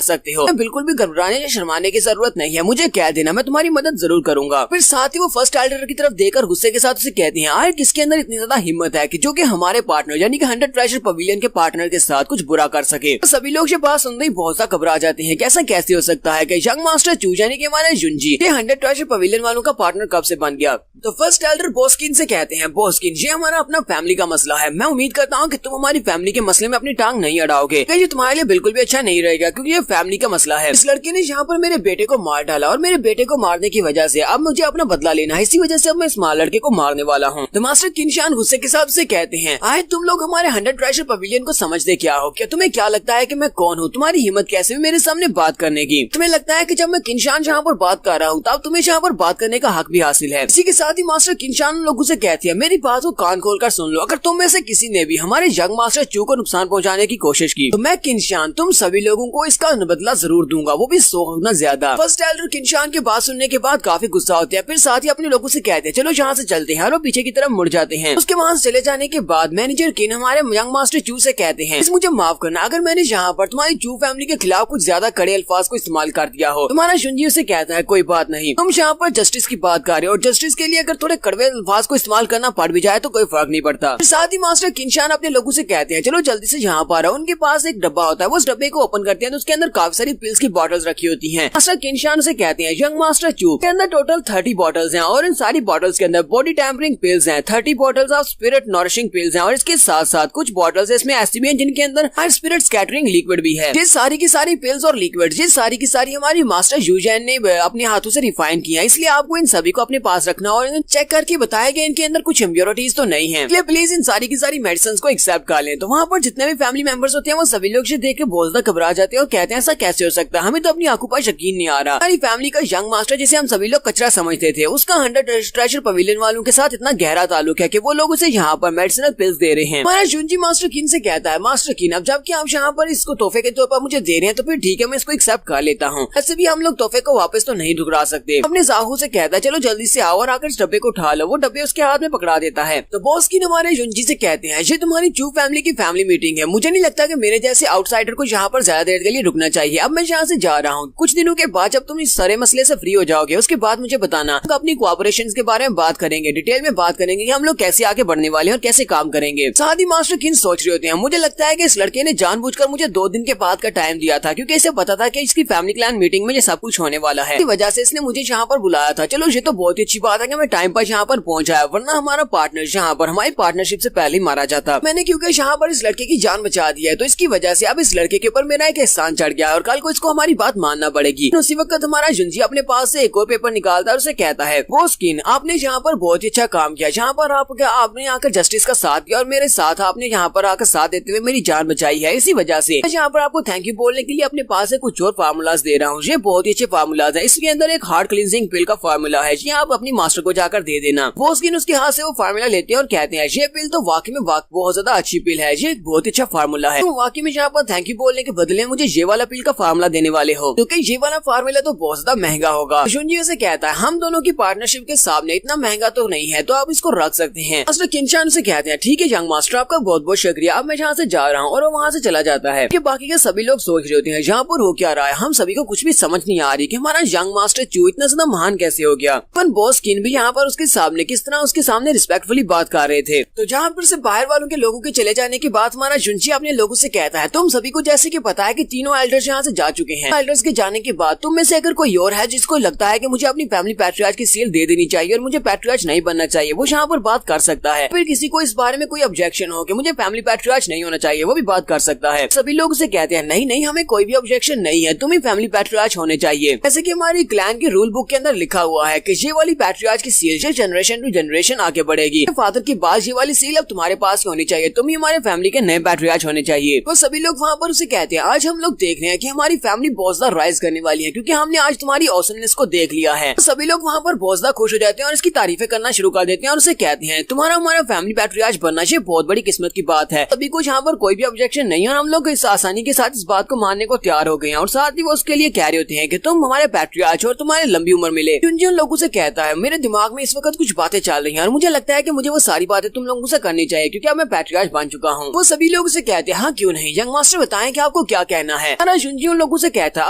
सकते हो, बिल्कुल भी घबराने या शर्माने की जरूरत नहीं है, मुझे कह देना मैं तुम्हारी मदद जरूर करूंगा। फिर साथ ही वो फर्स्ट टाइगर की तरफ देखकर गुस्से के साथ उसे कहते हैं आखिर किसके अंदर इतनी ज्यादा हिम्मत है कि जो कि हमारे पार्टनर यानी कि 100 ट्रेजर पवेलियन के पार्टनर के साथ कुछ बुरा कर सके। तो सभी लोग ये बात सुनते ही बहुत ज्यादा घबरा जाते हैं, कैसा कैसे हो सकता है कि यंग मास्टर चू यानी कि हमारे जुंजी 100 ट्रेजर पवेलियन वालों का पार्टनर कब से बन गया। तो फर्स्ट टाइगर बॉस्किन से कहते हैं बॉस्किन ये हमारा अपना फैमिली का मसला है, मैं उम्मीद करता हूँ कि तुम हमारी फैमिली के मसले में अपनी टांग नहीं अड़ाओगे, ये तुम्हारे लिए बिल्कुल भी अच्छा नहीं रहेगा क्योंकि ये फैमिली का मसला है। इस लड़के ने यहाँ पर मेरे बेटे को मार डाला और मेरे बेटे को मारने की वजह से अब मुझे अपना बदला लेना है, इसी वजह से अब मैं इस मार लड़के को मारने वाला हूँ। तो मास्टर किनशान गुस्से के साथ से कहते हैं आए तुम लोग हमारे 100 ट्रेजर पवेलियन को समझते क्या हो, क्या तुम्हें क्या लगता है कि मैं कौन हूँ, तुम्हारी हिम्मत कैसे हुई मेरे सामने बात करने की। तुम्हें लगता है कि जब मैं किनशान यहाँ पर बात कर रहा हूँ तब तुम्हें यहाँ पर बात करने का हक भी हासिल है। इसी के साथ ही मास्टर किनशान लोगों से कहती है मेरी बात को कान खोल कर सुन लो, अगर तुम में से किसी ने भी हमारे यंग मास्टर चू को नुकसान पहुँचाने की कोशिश की तो मैं किनशान तुम सभी लोगों को इसका बदला जरूर दूंगा, वो भी 100 गुना ज्यादा। फर्स्ट टाइगर किनशान की बात सुनने के बाद काफी गुस्सा होते हैं। फिर साथ ही अपने लोगों से कहते हैं चलो यहाँ से चलते हैं और वो पीछे की तरफ मुड़ जाते हैं। उसके वहाँ से चले जाने के बाद मैनेजर किन हमारे यंग मास्टर चू से कहते हैं मुझे माफ करना अगर मैंने यहाँ पर तुम्हारी चू फैमिली के खिलाफ कुछ ज्यादा कड़े अल्फाज को इस्तेमाल कर दिया हो। तुम्हारा जुंजी से कहता है कोई बात नहीं, तुम यहाँ पर जस्टिस की बात कर रहे हो और जस्टिस के लिए अगर थोड़े कड़वे अल्फाज को इस्तेमाल करना पड़ भी जाए तो कोई फर्क नहीं पड़ता। साथ ही मास्टर किनशान अपने लोगों से कहते हैं चलो जल्दी से यहाँ पर आओ। उनके पास एक डब्बा होता है, वो उस डब्बे को ओपन करते हैं तो उसके अंदर काफी सारी पिल्स की बॉटल्स रखी होती हैं। मास्टर किनशान से कहते हैं यंग मास्टर चू के अंदर टोटल 30 बॉटल्स हैं और इन सारी बॉटल्स के अंदर बॉडी टेम्परिंग पिल्स हैं, 30 bottles of spirit nourishing pills हैं और इसके साथ साथ कुछ बॉटल्स इसमें ऐसी भी हैं जिनके अंदर हाई स्पिरिट स्कैटरिंग लिक्विड भी है। ये सारी की सारी पिल्स और लिक्विड ये सारी की सारी हमारी मास्टर यूजैन ने अपने हाथों से रिफाइन किया, इसलिए आपको इन सभी को अपने पास रखना और चेक करके बताया गया इनके अंदर कुछ इम्प्योरिटीज तो नहीं है, इसलिए प्लीज इन सारी की सारी मेडिसिन को एक्सेप्ट कर लें। तो वहाँ पर जितने भी फैमिली मेंबर्स होते हैं वो सभी लोग देख के बहुत ज्यादा घबरा जाते हैं और कहते हैं ऐसा कैसे हो सकता है, हमें तो अपनी आंखों पर यकीन नहीं आ रहा। हमारी फैमिली का यंग मास्टर जिसे हम सभी लोग कचरा समझते थे उसका 100 ट्रेजर पवेलियन वालों के साथ इतना गहरा ताल्लुक है कि वो लोग उसे यहाँ पर मेडिसिनल पिल्स दे रहे हैं। हमारा जुंजी मास्टर किन से कहता है मास्टर किन अब जबकि आप यहाँ पर इसको तोहफे के तौर पर मुझे दे रहे हैं तो फिर ठीक है मैं इसको एक्सेप्ट कर लेता हूँ, ऐसे भी हम लोग तोहफे को वापस तो नहीं ठुकरा सकते। अपने साहू से कहता है चलो जल्दी से आओ और आकर इस डब्बे को उठा लो। वो डब्बे उसके हाथ में पकड़ा देता है। तो बॉस की हमारे जुंजी से कहते हैं ये तुम्हारी चू फैमिली की फैमिली मीटिंग है, मुझे नहीं लगता कि मेरे जैसे आउटसाइडर को यहाँ पर ज्यादा देर के लिए रुकना चाहिए। अब मैं यहाँ से जा रहा हूँ, कुछ दिनों के बाद जब तुम इस सारे मसले से फ्री हो जाओगे उसके बाद मुझे बताना, तो अपनी कोऑपरेशन के बारे में बात करेंगे, डिटेल में बात करेंगे कि हम लोग कैसे आगे बढ़ने वाले हैं और कैसे काम करेंगे। साथ ही मास्टर किन सोच रहे होते हैं मुझे लगता है कि इस लड़के ने जानबूझकर मुझे 2 दिन के बाद का टाइम दिया था क्योंकि इसे पता था कि इसकी फैमिली क्लैन मीटिंग में ये सब कुछ होने वाला है, इसी वजह से इसने मुझे यहाँ पर बुलाया था। चलो ये तो बहुत ही अच्छी बात है कि मैं टाइम पर यहाँ पर पहुंचा, वरना हमारा पार्टनर यहाँ पर हमारी पार्टनरशिप से पहले ही मारा जाता। मैंने क्योंकि यहाँ पर इस लड़के की जान बचा दी है तो इसकी वजह से अब इस लड़के के ऊपर मेरा एक एहसान चढ़ गया और और कल को इसको हमारी बात मानना पड़ेगी। उसी वक्त हमारा जुंजी अपने पास से एक और पेपर निकालता है और उसे कहता है, वो स्किन आपने यहाँ पर बहुत ही अच्छा काम किया, जहाँ पर आपने आकर जस्टिस का साथ दिया और मेरे साथ आपने यहाँ पर आकर साथ देते हुए मेरी जान बचाई है। इसी वजह से मैं यहाँ पर आपको थैंक यू बोलने के लिए अपने पास से कुछ और फार्मूलाज दे रहा हूँ। ये बहुत ही अच्छे फार्मूलाज है। इसके अंदर एक हार्ट क्लींजिंग पिल का फार्मूला है, ये आप अपनी मास्टर को जाकर दे देना। वो स्किन उसके हाथ से वो फार्मूला लेते हैं और कहते हैं, ये पिल तो वाकई में बहुत ज्यादा अच्छी पिल है, ये बहुत अच्छा फार्मूला है। तो वाकई में यहाँ पर थैंक यू बोलने के बदले मुझे ये वाला पिल का फार्मूला देने वाले हो, क्योंकि ये वाला फार्मूला तो बहुत ज्यादा महंगा होगा। जुंजी से कहता है, हम दोनों की पार्टनरशिप के सामने इतना महंगा तो नहीं है, तो आप इसको रख सकते हैं। मास्टर किनशान से कहते हैं, ठीक है यंग मास्टर, आपका बहुत बहुत शुक्रिया, अब मैं यहाँ से जा रहा हूँ। और वो वहाँ से चला जाता है। कि बाकी के सभी लोग सोच रहे होते हैं यहाँ पर हो क्या रहा है, हम सभी को कुछ भी समझ नहीं आ रही कि हमारा यंग मास्टर चू इतना ज्यादा महान कैसे हो गया। पर बॉस किन भी यहाँ पर उसके सामने किस तरह उसके सामने रिस्पेक्टफुली बात कर रहे थे। तो जहाँ पर से बाहर वालों के लोगों के चले जाने के बाद हमारा जुंजी अपने लोगों से कहता है, तुम सभी को जैसे कि पता है कि तीनों एल्डर्स यहाँ से जा चुके हैं। एल्डर्स के जाने के बाद तुम में से अगर कोई और है जिसको लगता है कि मुझे अपनी फैमिली पैट्रियार्च की सील दे देनी चाहिए और मुझे पैट्रियार्च नहीं बनना चाहिए, वो यहाँ पर बात कर सकता है। फिर किसी को इस बारे में कोई ऑब्जेक्शन हो कि मुझे फैमिली पैट्रियार्च नहीं होना चाहिए, वो भी बात कर सकता है। सभी लोग उसे कहते हैं, नहीं नहीं, हमें कोई भी ऑब्जेक्शन नहीं है, तुम ही फैमिली पैट्रियार्च होने चाहिए। जैसे कि हमारी क्लैन की रूल बुक के अंदर लिखा हुआ है कि ये वाली पैट्रियार्च की सील जनरेशन टू जनरेशन आगे बढ़ेगी। फादर की बाद ये वाली सील अब तुम्हारे पास होनी चाहिए, तुम ही हमारे फैमिली के नए पैट्रियार्च होने चाहिए। तो सभी लोग वहाँ पर उसे कहते हैं, आज हम लोग देख रहे हैं कि हमारी फैमिली बहुत ज्यादा राइज करने वाली है, क्योंकि हमने आज तुम्हारी ऑसमनेस को देख लिया है। तो सभी लोग वहाँ पर बहुत ज्यादा खुश हो जाते हैं और इसकी तारीफें करना शुरू कर देते हैं और उसे कहते हैं, तुम्हारा हमारा फैमिली पैट्रियार्च बनना ये बहुत बड़ी किस्मत की बात है। सभी को यहाँ पर कोई भी ऑब्जेक्शन नहीं है और हम लोग इस आसानी के साथ इस बात को मानने को तैयार हो गए हैं। और साथ ही वो उसके लिए कह रहे होते हैं कि तुम हमारे पैट्रियार्च और तुम्हारे लंबी उम्र मिले। जुंजी उन लोगों से कहता है, मेरे दिमाग में इस वक्त कुछ बातें चल रही हैं और मुझे लगता है कि मुझे वो सारी बातें तुम लोगों से करनी चाहिए, क्योंकि अब मैं पैट्रियार्च बन चुका हूँ। वो सभी लोग उसे कहते हैं, हाँ क्यों नहीं, यंग मास्टर बताएं कि आपको क्या कहना है। जुंजी उन लोगों से कहता है,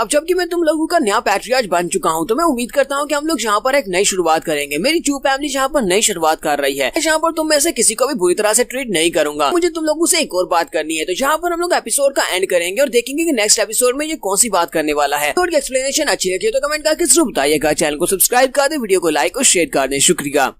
अब जबकि मैं तुम लोगों का नया पैट्रियार्च बन चुका हूँ, तो मैं उम्मीद करता हूँ कि हम लोग यहाँ पर एक नई शुरुआत करेंगे। मेरी चू फैमिली यहाँ पर नई शुरुआत कर रही है, यहाँ पर तुम में से किसी को भी बुरी तरह से ट्रीट नहीं करूंगा। मुझे तुम लोगों से एक और बात करनी है, तो यहाँ पर हम लोग एपिसोड का एंड करेंगे और देखेंगे कि नेक्स्ट एपिसोड में ये कौन सी बात करने वाला है। तो एक्सप्लेनेशन अच्छी लगी तो कमेंट करके जरूर बताइएगा। चैनल को सब्सक्राइब कर दे, वीडियो को लाइक और शेयर कर दें। शुक्रिया।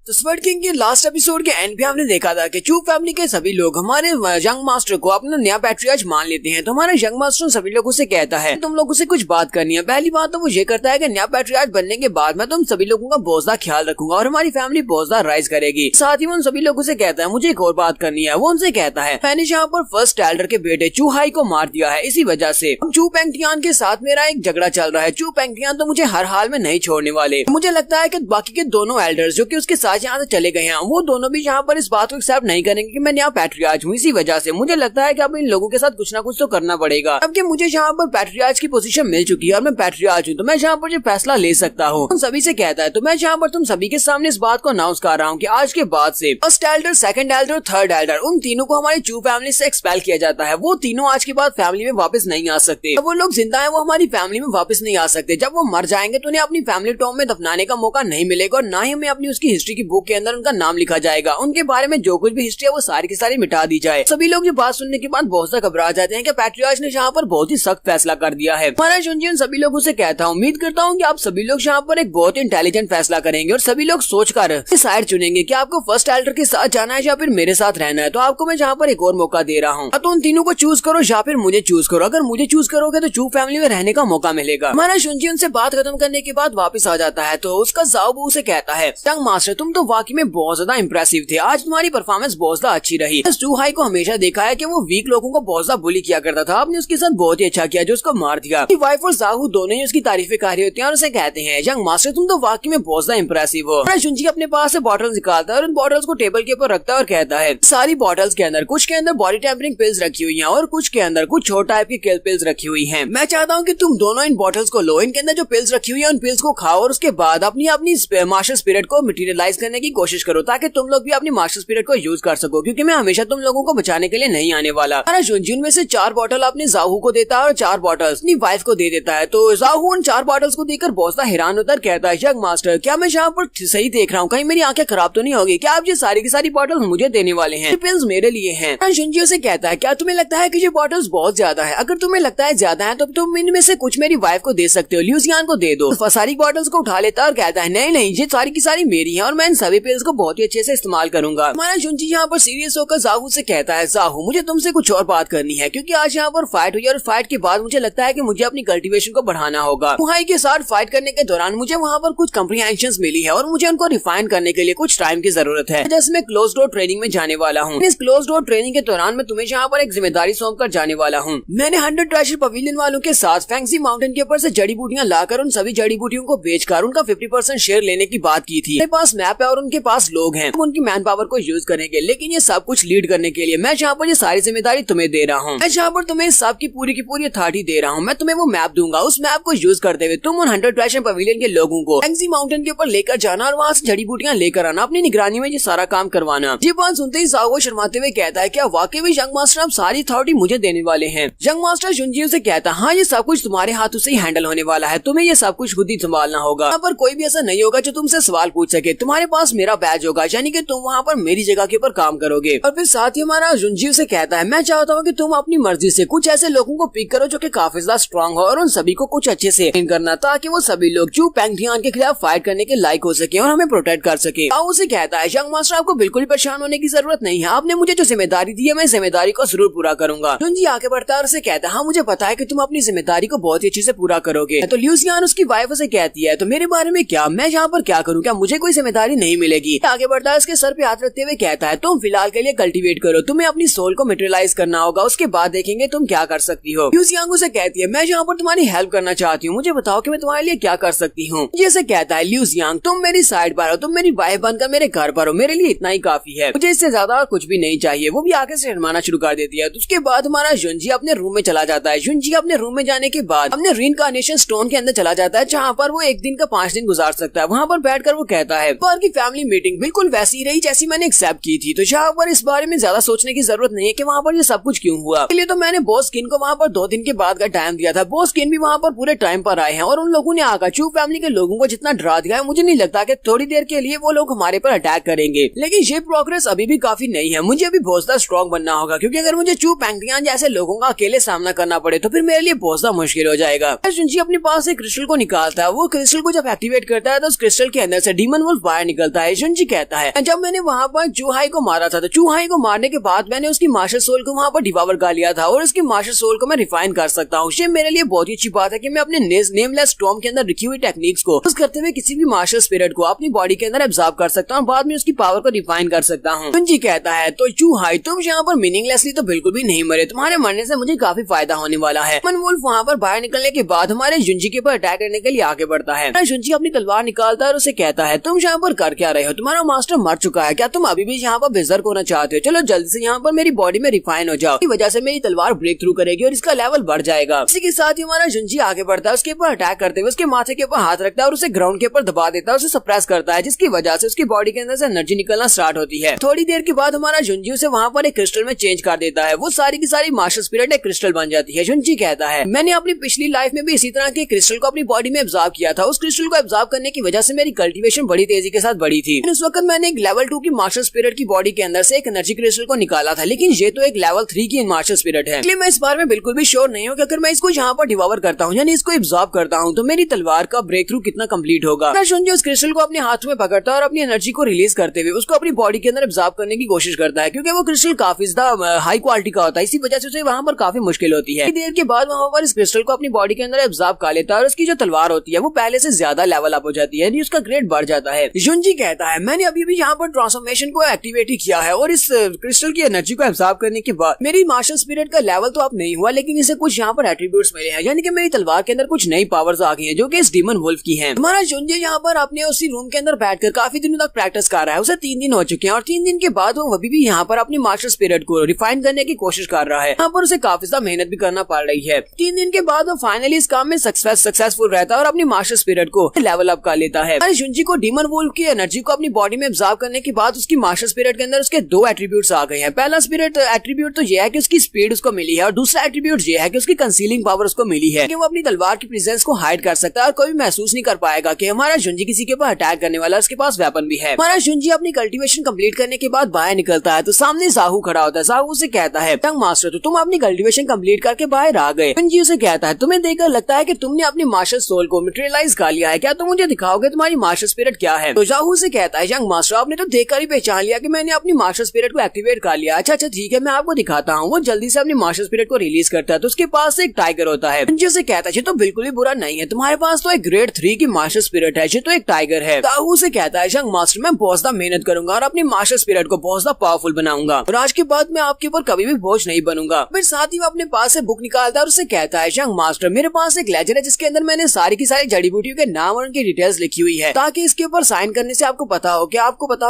तो स्वर्ड किंग के लास्ट एपिसोड के एंड पे हमने देखा था कि चू फैमिली के सभी लोग हमारे यंग मास्टर को अपना नया पैट्रियार्च मान लेते हैं। तो हमारा यंग मास्टर सभी लोगों से कहता है, तुम लोगों से कुछ बात करनी है। पहली बात तो वो ये करता है कि नया पैट्रियार्च बनने के बाद मैं तुम सभी लोगों का बहुत ज्यादा ख्याल रखूंगा और हमारी फैमिली बहुत ज्यादा राइज करेगी। साथ ही वो उन सभी लोगों से कहता है, मुझे एक और बात करनी है। वो उनसे कहता है, मैंने यहाँ पर फर्स्ट एल्डर के बेटे चू हाई को मार दिया है, इसी वजह से चू पेंगटियान के साथ मेरा एक झगड़ा चल रहा है। चू पेंगटियान तो मुझे हर हाल में नहीं छोड़ने वाले। मुझे लगता है कि बाकी के दोनों एल्डर्स जो कि उसके साथ यहाँ से चले गए, वो दोनों भी यहाँ पर इस बात को एक्सेप्ट नहीं करेंगे कि मैं यहाँ पैट्रियार्च हूँ। इसी वजह से मुझे लगता है कि अब इन लोगों के साथ कुछ ना कुछ तो करना पड़ेगा। अब कि मुझे यहाँ पर पैट्रियार्च की पोजीशन मिल चुकी है और मैं पैट्रियार्च हूँ, तो मैं यहाँ पर ये फैसला ले सकता हूँ। उन सभी से कहता है, तो मैं यहाँ पर तुम सभी के सामने इस बात को अनाउंस कर रहा हूँ कि आज के बाद से फर्स्ट एल्डर, सेकंड एल्डर और थर्ड एल्डर, उन तीनों को हमारी चू फैमिली से एक्सपेल किया जाता है। वो तीनों आज के बाद फैमिली में वापस नहीं आ सकते। जब वो लोग जिंदा है वो हमारी फैमिली में वापस नहीं आ सकते। जब वो मर जाएंगे तो उन्हें अपनी फैमिली टॉम में दफनाने का मौका नहीं मिलेगा और ना ही हमें अपनी उसकी हिस्ट्री की बुक के अंदर उनका नाम लिखा जाएगा। उनके बारे में जो कुछ भी हिस्ट्री है वो सारी की सारी मिटा दी जाए। सभी लोग ये बात सुनने के बाद बहुत ज्यादा घबरा जाते हैं कि पैट्रियार्च ने यहाँ पर बहुत ही सख्त फैसला कर दिया है। हमारा जुंजी उन सभी लोगों से कहता हूँ, उम्मीद करता हूँ कि आप सभी लोग यहाँ पर एक बहुत इंटेलिजेंट फैसला करेंगे और सभी लोग सोचकर साइड चुनेंगे कि आपको फर्स्ट एल्डर के साथ जाना है या फिर मेरे साथ रहना है। तो आपको मैं यहाँ पर एक और मौका दे रहा हूँ, तो उन तीनों को चूज करो या फिर मुझे चूज करो। अगर मुझे चूज करोगे तो चू फैमिली में रहने का मौका मिलेगा। हमारा जुंजी उनसे बात खत्म करने के बाद वापस आ जाता है। तो उसका जाओबू उसे कहता है, यंग मास्टर तुम तो वाकई में बहुत ज्यादा इंप्रेसिव थे, आज तुम्हारी परफॉर्मेंस बहुत ज्यादा अच्छी रही। चू हाई को हमेशा देखा है कि वो वीक लोगों को बहुत ज्यादा बुली किया करता था, आपने उसके साथ बहुत ही अच्छा किया जो उसको मार दिया। वाइफ और जाहू दोनों ही उसकी तारीफें कर रही होती हैं और उसे कहते हैं, यंग मास्टर तुम तो वाकई में बहुत ज्यादा इंप्रेसिव हो। जुंजी अपने पास से बॉटल्स निकालता है और उन बॉटल्स को टेबल के ऊपर रखता है और कहता है, सारी बॉटल्स के अंदर कुछ के अंदर बॉडी टेम्परिंग पिल्स रखी हुई हैं और कुछ के अंदर कुछ छोटा टाइप की किल पिल्स रखी हुई हैं। मैं चाहता हूँ कि तुम दोनों इन बॉटल्स को लो, इनके अंदर जो पिल्स रखी हुई है उन पिल्स को खाओ और उसके बाद अपनी अपनी मास्टर स्पिरिट को मटेरियलाइज करने की कोशिश करो, ताकि तुम लोग भी अपनी मास्टर स्पिरिट को यूज कर सको, क्योंकि मैं हमेशा तुम लोगों को बचाने के लिए नहीं आने वाला। जुंजी में से 4 बॉटल अपने जाहू को देता है और 4 बॉटल्स अपनी वाइफ को दे देता है। तो जाहू उन 4 बॉटल्स को देखकर बहुत सा हैरान होता है, कहता है, यंग मास्टर क्या मैं यहाँ पर सही देख रहा हूँ, कहीं मेरी आंखें खराब तो नहीं होगी, क्या आप ये सारी की सारी बॉटल्स मुझे देने वाले हैं? पिल्स मेरे लिए हैं। जुंजी से कहता है, क्या तुम्हें लगता है कि ये बॉटल्स बहुत ज्यादा है? अगर तुम्हें लगता है ज्यादा है तो तुम इनमें से कुछ मेरी वाइफ को दे सकते हो, ल्यूसियान को दे दो। तो सारी बॉटल्स को उठा लेता है और कहता है, नहीं नहीं, ये सारी की सारी मेरी है और मैं इन सभी पिल्स को बहुत ही अच्छे से इस्तेमाल करूंगा। हमारा जुंजी यहाँ पर सीरियस होकर जाहू से कहता है, जाहू मुझे तुमसे कुछ और बात करनी है, क्योंकि आज यहाँ पर फाइट हुई और फाइट के बाद मुझे लगता है कि मुझे अपनी कल्टीवेशन को बढ़ाना होगा। चूहाई के साथ फाइट करने के दौरान मुझे वहाँ पर कुछ कॉम्प्रिहेंशंस मिली है और मुझे उनको रिफाइन करने के लिए कुछ टाइम की जरूरत है। जैसे मैं क्लोज डोर ट्रेनिंग में जाने वाला हूँ। इस क्लोज डोर ट्रेनिंग के दौरान मैं तुम्हें यहाँ पर एक जिम्मेदारी सौंप कर जाने वाला हूँ। मैंने 100 ट्रेजर पवेलियन वालों के साथ फैंसी माउंटेन के ऊपर से जड़ी बूटियां लाकर उन सभी जड़ी बूटियों को बेचकर उनका 50% शेयर लेने की बात की थी। मेरे पास मैप है और उनके पास लोग हैं, उनकी मैन पावर को यूज करेंगे, लेकिन ये सब कुछ लीड करने के लिए मैं यहाँ पर ये सारी जिम्मेदारी तुम्हें दे रहा हूँ। मैं यहाँ पर तुम्हें सब की पूरी अथॉरिटी दे रहा हूँ। मैं तुम्हें वो मैप दूंगा, उस मैप को यूज करते हुए तुम उन 100 ट्रेजर पवेलियन के लोगों को फैंसी माउंटेन के ऊपर लेकर जाना और वहाँ से जड़ी बूटियां लेकर आना, अपनी निगरानी में ये सारा काम करवाना। ये बात सुनते ही जाओ शर्माते हुए कहता है, क्या वाकई में यंग मास्टर आप सारी अथॉरिटी मुझे देने वाले हैं? यंग मास्टर जुंजी से कहता है, हाँ ये सब कुछ तुम्हारे हाथों से ही हैंडल होने वाला है, तुम्हें ये सब कुछ खुद ही संभालना होगा। यहाँ पर कोई भी ऐसा नहीं होगा जो तुमसे सवाल पूछ सके। तुम्हारे पास मेरा बैज होगा, यानी कि तुम वहाँ पर मेरी जगह के ऊपर काम करोगे। और फिर साथ ही हमारा जुंजी से कहता है, मैं चाहता हूँ कि तुम अपनी मर्जी से कुछ ऐसे लोगों को पिक करो जो कि काफी ज्यादा स्ट्रॉन्ग हो और उन सभी को कुछ अच्छे से ट्रेन करना, ताकि वो सभी लोग चू पेंगटियान के खिलाफ फाइट करने के लायक हो सके और हमें प्रोटेक्ट कर सके। उसे कहता है, यंग मास्टर आपको बिल्कुल परेशान होने की जरूरत नहीं है, आपने मुझे जो जिम्मेदारी दी है मैं जिम्मेदारी को जरूर पूरा करूंगा। जुंजी आगे बढ़ता है और उसे कहता है, हाँ मुझे पता है कि तुम अपनी जिम्मेदारी को बहुत ही अच्छे से पूरा करोगे। तो ल्यूसियान उसकी वाइफ से कहती है, तो मेरे बारे में क्या, मैं यहाँ पर क्या करूँ, क्या मुझे कोई जिम्मेदारी नहीं मिलेगी? आगे बढ़ता है, उसके सर पे हाथ रखते हुए कहता है, तुम फिलहाल के लिए कल्टीवेट करो, तुम्हें अपनी सोल को मटेरियलाइज करना होगा, उसके बाद देखेंगे तुम क्या कर सकती हो। ल्यूसियान उसे कहती है, मैं यहाँ पर तुम्हारी हेल्प करना चाहती हूँ, मुझे बताओ कि मैं तुम्हारे लिए क्या कर सकती हूँ। जैसे कहता है, ल्यूसियान तुम मेरी साइड पर हो, तुम मेरी वाइफ बनकर मेरे घर पर हो, मेरे लिए इतना ही काफी है, मुझे इससे ज्यादा कुछ भी नहीं चाहिए। वो भी आगे से शर्माना शुरू कर देती है। तो उसके बाद हमारा जुंजी अपने रूम में चला जाता है। जुंजी अपने रूम में जाने के बाद अपने रीइंकार्नेशन स्टोन के अंदर चला जाता है, जहाँ पर वो एक दिन का 5 दिन गुजार सकता है। वहाँ पर बैठकर वो कहता है, पर की फैमिली मीटिंग बिल्कुल वैसी ही रही जैसी मैंने एक्सेप्ट की थी, तो यहाँ पर इस बारे में ज्यादा सोचने की जरूरत नहीं है कि वहाँ पर ये सब कुछ क्यों हुआ। इसलिए तो मैंने बॉस किन को वहाँ पर 2 दिन के बाद का टाइम दिया था। बॉस किन भी वहाँ पर पूरे टाइम पर आए हैं और उन लोगों ने आकर चू फैमिली के लोगों को जितना डरा दिया है, मुझे नहीं लगता कि थोड़ी देर के लिए वो लोग हमारे पर अटैक करेंगे। लेकिन ये प्रोग्रेस अभी भी काफी नहीं है, मुझे अभी बहुत ज्यादा स्ट्रॉन्ग बनना होगा, क्योंकि अगर मुझे चू पेंगटियान जैसे लोगों का अकेले सामना करना पड़े तो फिर मेरे लिए बहुत ज्यादा मुश्किल हो जाएगा। जुंजी अपने पास एक क्रिस्टल को निकालता है। वो क्रिस्टल को जब एक्टिवेट करता है तो उस क्रिस्टल के अंदर से डीमन वुल्फ बाहर निकलता है। जुंजी कहता है, जब मैंने वहाँ पर चूहाई को मारा था, तो चूहाई को मारने के बाद मैंने उसकी मार्शल सोल को वहाँ पर डिवावर कर लिया था और उसकी मार्शल सोल को मैं रिफाइन कर सकता हूँ। ये मेरे लिए बहुत ही अच्छी बात है कि मैं अपने नेमलेस स्टॉर्म के अंदर रखी हुई टेक्निक्स को यूज करते हुए किसी भी मार्शल स्पिरिट को अपनी बॉडी के अंदर एब्जॉर्ब कर सकता हूँ, बाद में उसकी पावर को रिफाइन कर सकता हूँ। जुंजी कहता है, तो चूहाई तुम यहाँ पर मीनिंगलेसली तो बिल्कुल भी नहीं मरे, तुम्हारे मरने से मुझे काफी फायदा होने वाला है। डीमन वुल्फ वहाँ पर बाहर निकलने के बाद हमारे जुंजी के ऊपर अटैक करने के लिए आगे बढ़ता है। जुंजी अपनी तलवार निकालता है और उसे कहता है, तुम यहाँ पर कर क्या रहे हो, तुम्हारा मास्टर मर चुका है, क्या तुम अभी भी यहाँ पर बेजर्क होना चाहते हो? चलो जल्दी से यहाँ पर मेरी बॉडी में रिफाइन हो जाओ, वजह से मेरी तलवार ब्रेक थ्रू करेगी और इसका लेवल बढ़ जाएगा। इसी के साथ ही हमारा जुंजी आगे बढ़ता है, उसके ऊपर अटैक करते हुए उसके माथे के ऊपर हाथ रखता है और उसे ग्राउंड के ऊपर दबा देता है, उसे सप्रेस करता है, जिसकी वजह से उसकी बॉडी के अंदर से एनर्जी निकलना स्टार्ट होती है। थोड़ी देर के बाद हमारा जुंजी उसे वहाँ पर एक क्रिस्टल में चेंज कर देता है। वो सारी की सारी मार्शल स्पिरिट एक क्रिस्टल बन जाती है। जुंजी कहता है, मैंने अपनी पिछली लाइफ में भी इसी तरह के क्रिस्टल को अपनी बॉडी में एब्जॉर्ब किया था। उस क्रिस्टल को एब्जॉर्ब करने की वजह से मेरी कल्टीवेशन बड़ी तेजी के साथ बढ़ी थी। उस वक्त मैंने एक लेवल 2 की मार्शल स्पिरिट की बॉडी के अंदर से एक एनर्जी क्रिस्टल को निकाला था, लेकिन ये तो एक लेवल 3 की मार्शल स्पिरिट है। इसलिए मैं इस बारे में बिल्कुल भी श्योर नहीं हूँ कि अगर मैं इसको यहाँ पर डिवावर करता हूँ, यानी इसको एब्जॉर्ब करता हूँ, तो मेरी तलवार का ब्रेक थ्रू कितना कंप्लीट होगा। जुंजी उस क्रिस्टल को अपने हाथ में पकड़ता है और अपनी एनर्जी को रिलीज करते हुए उसको अपनी बॉडी के अंदर एब्जॉर्ब करने की कोशिश करता है, क्योंकि वो क्रिस्टल काफी ज्यादा हाई क्वालिटी का होता है, इसी वजह से उसे वहाँ पर काफी मुश्किल होती है। देर के बाद वहाँ पर इस क्रिस्टल को अपनी बॉडी के अंदर एब्जॉर्ब कर लेता है और उसकी जो तलवार होती है वो पहले से ज्यादा लेवल अप हो जाती है, यानी उसका ग्रेड बढ़ जाता है। जुंजी कहता है, मैंने अभी भी यहाँ पर ट्रांसफॉर्मेशन को एक्टिवेट ही किया है और इस क्रिस्टल की एनर्जी को एब्जॉर्ब करने के बाद मेरी मार्शल स्पिरिट का लेवल तो अब नहीं हुआ, लेकिन इसे कुछ यहाँ पर एट्रीब्यूट्स मिले हैं, यानी कि मेरी तलवार के अंदर कुछ नई पावर्स आ गई हैं जो कि इस डीमन वुल्फ की हैं। हमारा जुंजी यहाँ पर अपने उसी रूम के अंदर बैठकर काफी दिनों तक प्रैक्टिस कर रहा है। उसे 3 दिन हो चुके हैं और 3 दिन के बाद वो अभी भी यहाँ पर अपनी मार्शल स्पिरिट को रिफाइन करने की कोशिश कर रहा है। यहाँ पर उसे काफी ज्यादा मेहनत भी करना पड़ रही है। 3 दिन के बाद वो फाइनली इस काम में सक्सेसफुल रहता है और अपनी मार्शल स्पिरिट को लेवल अप कर लेता है। जुंजी को डीमन वुल्फ की एनर्जी को अपनी बॉडी में एब्जॉर्ब करने के बाद उसकी मार्शल स्पिरिट के अंदर उसके 2 एट्रीब्यूट्स आ गए हैं। पहला स्पिरिट एट्रीब्यूट तो यह है कि उसकी स्पीड उसको मिली है और दूसरा एट्रीब्यूट यह है कि उसकी कंसीलिंग पावर उसको मिली है कि वो अपनी तलवार की प्रेजेंस को हाइड कर सकता है और कोई महसूस नहीं कर पाएगा कि हमारा जुंजी किसी के ऊपर अटैक करने वाला, उसके पास वेपन भी है। हमारा जुंजी अपनी कल्टीवेशन कंप्लीट करने के बाद बाहर निकलता है तो सामने जाहू खड़ा होता है। जाहू से कहता है, यंग मास्टर तो तुम अपनी कल्टीवेशन कंप्लीट करके बाहर आ गए। जुंजी उसे कहता है, तुम्हें देखकर लगता है कि तुमने अपनी मार्शल सोल को मटेरियलाइज कर लिया है, क्या तुम मुझे दिखाओगे तुम्हारी मार्शल स्पिरिट क्या है? तो ताहू से कहता है यंग मास्टर आपने तो देखकर ही पहचान लिया कि मैंने अपनी मास्टर स्पिरिट को एक्टिवेट कर लिया। अच्छा ठीक है, मैं आपको दिखाता हूँ। वो जल्दी से अपनी मास्टर स्पिरिट को रिलीज करता है तो उसके पास एक टाइगर होता है। जिसे कहता है ये तो बिल्कुल भी बुरा नहीं है, तुम्हारे पास तो एक ग्रेड 3 की मास्टर स्पिरिट है, ये तो एक टाइगर है। ताहू से कहता है यंग मास्टर मैं बहुत ज्यादा मेहनत करूंगा और अपनी मास्टर स्पिरिट को बहुत ज्यादा पावरफुल बनाऊंगा और आज के बाद मैं आपके ऊपर कभी भी बोझ नहीं बनूंगा। फिर साथ ही वो अपने पास से बुक निकालता है और उसे कहता है यंग मास्टर मेरे पास एक लेजर है जिसके अंदर मैंने सारी की सारी जड़ी बूटियों के नाम और उनकी डिटेल्स लिखी हुई है, ताकि इसके ऊपर साइन करने से आपको पता हो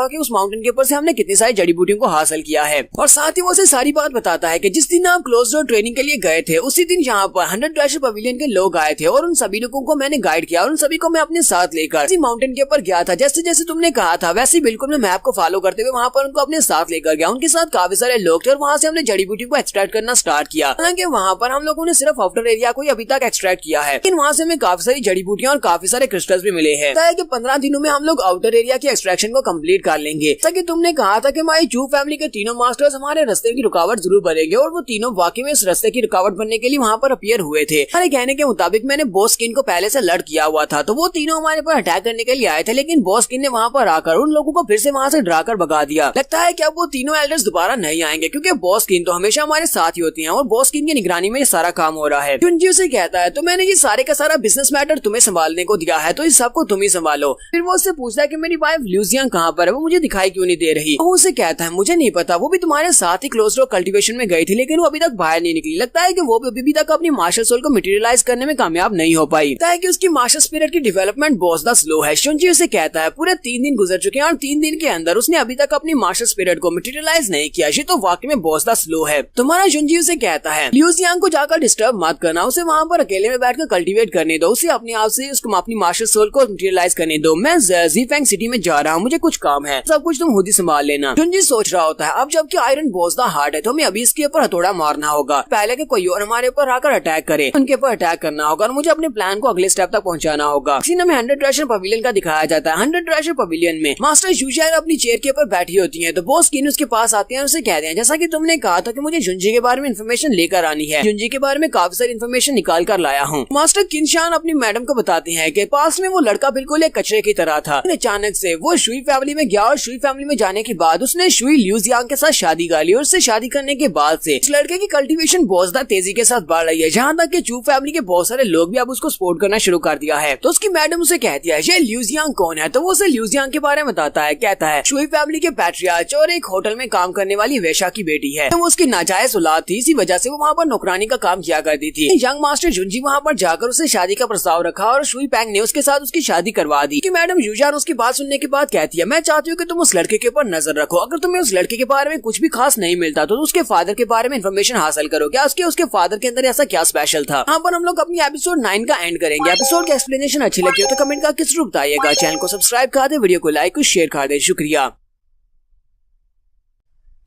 कि उस माउंटेन के ऊपर से हमने कितनी सारी जड़ी बूटियों को हासिल किया है। और साथ ही वो उसे सारी बात बताता है कि जिस दिन आप क्लोज डोर ट्रेनिंग के लिए गए थे उसी दिन यहाँ पर 100 ट्रेजर पवेलियन के लोग आए थे और उन सभी लोगों को मैंने गाइड किया और उन सभी को मैं अपने साथ लेकर इसी माउंटेन के ऊपर गया था। जैसे जैसे तुमने कहा था वैसे बिल्कुल मैं मैप को फॉलो करते हुए वहाँ पर उनको अपने साथ लेकर गया। उनके साथ काफी सारे लोग थे और वहाँ से हमने जड़ी बूटियों को एक्सट्रैक्ट करना स्टार्ट किया। हालांकि वहाँ पर हम लोगों ने सिर्फ आउटर एरिया को ही अभी तक एक्सट्रैक्ट किया है, लेकिन वहाँ से हमें काफी सारी जड़ी बूटियां और काफी सारे क्रिस्टल्स भी मिले हैं। कि 15 दिनों में हम लोग आउटर एरिया की एक्सट्रैक्शन को कंप्लीट कर लेंगे। ताकि तुमने कहा था कि हमारी जू फैमिली के तीनों मास्टर्स हमारे रास्ते की रुकावट जरूर बनेंगे और वो तीनों वाकई में इस रास्ते की रुकावट बनने के लिए वहाँ पर अपीयर हुए थे। हमारे कहने के मुताबिक मैंने बॉस किन को पहले से लड़ किया हुआ था, तो वो तीनों हमारे पर अटैक करने के लिए आए थे, लेकिन बॉस किन ने वहाँ पर आकर उन लोगों को फिर से वहाँ से डरा कर भगा दिया। लगता है कि अब वो तीनों एल्डर्स दोबारा नहीं आएंगे क्योंकि बॉस किन तो हमेशा हमारे साथ ही होती हैं और बॉस किन की निगरानी में ये सारा काम हो रहा है। जुनजी उसे कहता है तो मैंने ये सारे का सारा बिजनेस मैटर तुम्हें संभालने को दिया है, तो इस सबको तुम ही संभालो। फिर वो उससे पूछता है कि मेरी वाइफ ल्यूजियांग कहाँ पर है, वो मुझे दिखाई क्यों नहीं दे रही। वो उसे कहता है मुझे नहीं पता, वो भी तुम्हारे साथ ही क्लोज डोर कल्टीवेशन में गई थी लेकिन वो अभी तक बाहर नहीं निकली। लगता है कि वो अभी तक अपनी मार्शल सोल को मटेरियलाइज करने में कामयाब नहीं हो पाई। लगता है कि उसकी मार्शल स्पिरिट की डेवलपमेंट बहुत ज्यादा स्लो है। शुनजी उसे कहता है पूरे 3 दिन गुजर चुके हैं और 3 दिन के अंदर उसने अभी तक अपनी मार्शल स्पिरिट को मटेरियलाइज नहीं किया, ये तो वाकई में बहुत ज्यादा स्लो है। तुम्हारा शुनजी उसे कहता है ल्यूजियांग को जाकर डिस्टर्ब मत करना, उसे वहाँ पर अकेले में बैठकर कल्टीवेट करने दो, उसे अपने आप से उसको अपनी मार्शल सोल को मटेरियलाइज करने दो। मैं ज़ीफेंग सिटी में जा रहा हूँ, मुझे कुछ काम है, सब कुछ तुम खुद ही संभाल लेना। शुनजी सोच रहा होता है अब जबकि आयरन बहुत ज्यादा हार्ड है तो हमें अभी इसके ऊपर हथौड़ा मारना होगा पहले के कोई और हमारे ऊपर आकर अटैक करे, उनके ऊपर अटैक करना होगा और मुझे अपने प्लान को अगले स्टेप तक पहुंचाना होगा। सीन में 100 ट्रेजर पवेलियन का दिखाया जाता है। 100 ट्रेजर पवेलियन में मास्टर यूजियांग अपनी चेयर के ऊपर बैठी होती है तो बॉस किन उसके पास आते हैं और उसे कहते हैं जैसा कि तुमने कहा था कि मुझे जुनजी के बारे में इन्फॉर्मेशन लेकर आनी है, जुनजी के बारे में काफी सारी इन्फॉर्मेशन निकाल कर लाया हूँ। मास्टर किनशान अपनी मैडम को बताते हैं कि पास में वो लड़का बिल्कुल एक कचरे की तरह था। अचानक से वो शुई फैमिली में गया और शुई फैमिली में जाने के बाद उसने शुई ल्यूजियांग के साथ शादी कर ली और उससे शादी करने के बाद से इस लड़के की कल्टीवेशन बहुत ज्यादा तेजी के साथ बढ़ रही है, जहाँ तक कि चू फैमिली के बहुत सारे लोग भी अब उसको सपोर्ट करना शुरू कर दिया है। तो उसकी मैडम उसे कहती है ये ल्यूजियांग कौन है, तो वो उसे ल्यूजियांग के बारे में बताता है। कहता है शुई फैमिली के पैट्रियार्च और एक होटल में काम करने वाली वेशा की बेटी है, तो वो उसकी नाजायज औलाद थी, इसी वजह से वो वहाँ पर नौकरानी का काम किया करती थी। यंग मास्टर जुनजी वहाँ पर जाकर उसे शादी का प्रस्ताव रखा और शुई पैंग ने उसके साथ उसकी शादी करवा दी। मैडम यूजान उसकी बात सुनने के बाद कहती है मैं चाहती हूँ कि तुम उस लड़के के ऊपर नजर रखो, अगर तुम्हें उस लड़के के बारे में कुछ भी खास नहीं मिलता तो उसके फादर के बारे में इन्फॉर्मेशन हासिल करो, क्या उसके फादर के अंदर ऐसा क्या स्पेशल था। यहाँ पर हम लोग अपनी एपिसोड 9 का एंड करेंगे। एपिसोड की एक्सप्लेनेशन अच्छी लगी हो तो कमेंट करके जरूर बताइएगा। चैनल को सब्सक्राइब कर दे, वीडियो को लाइक और शेयर कर दे। शुक्रिया।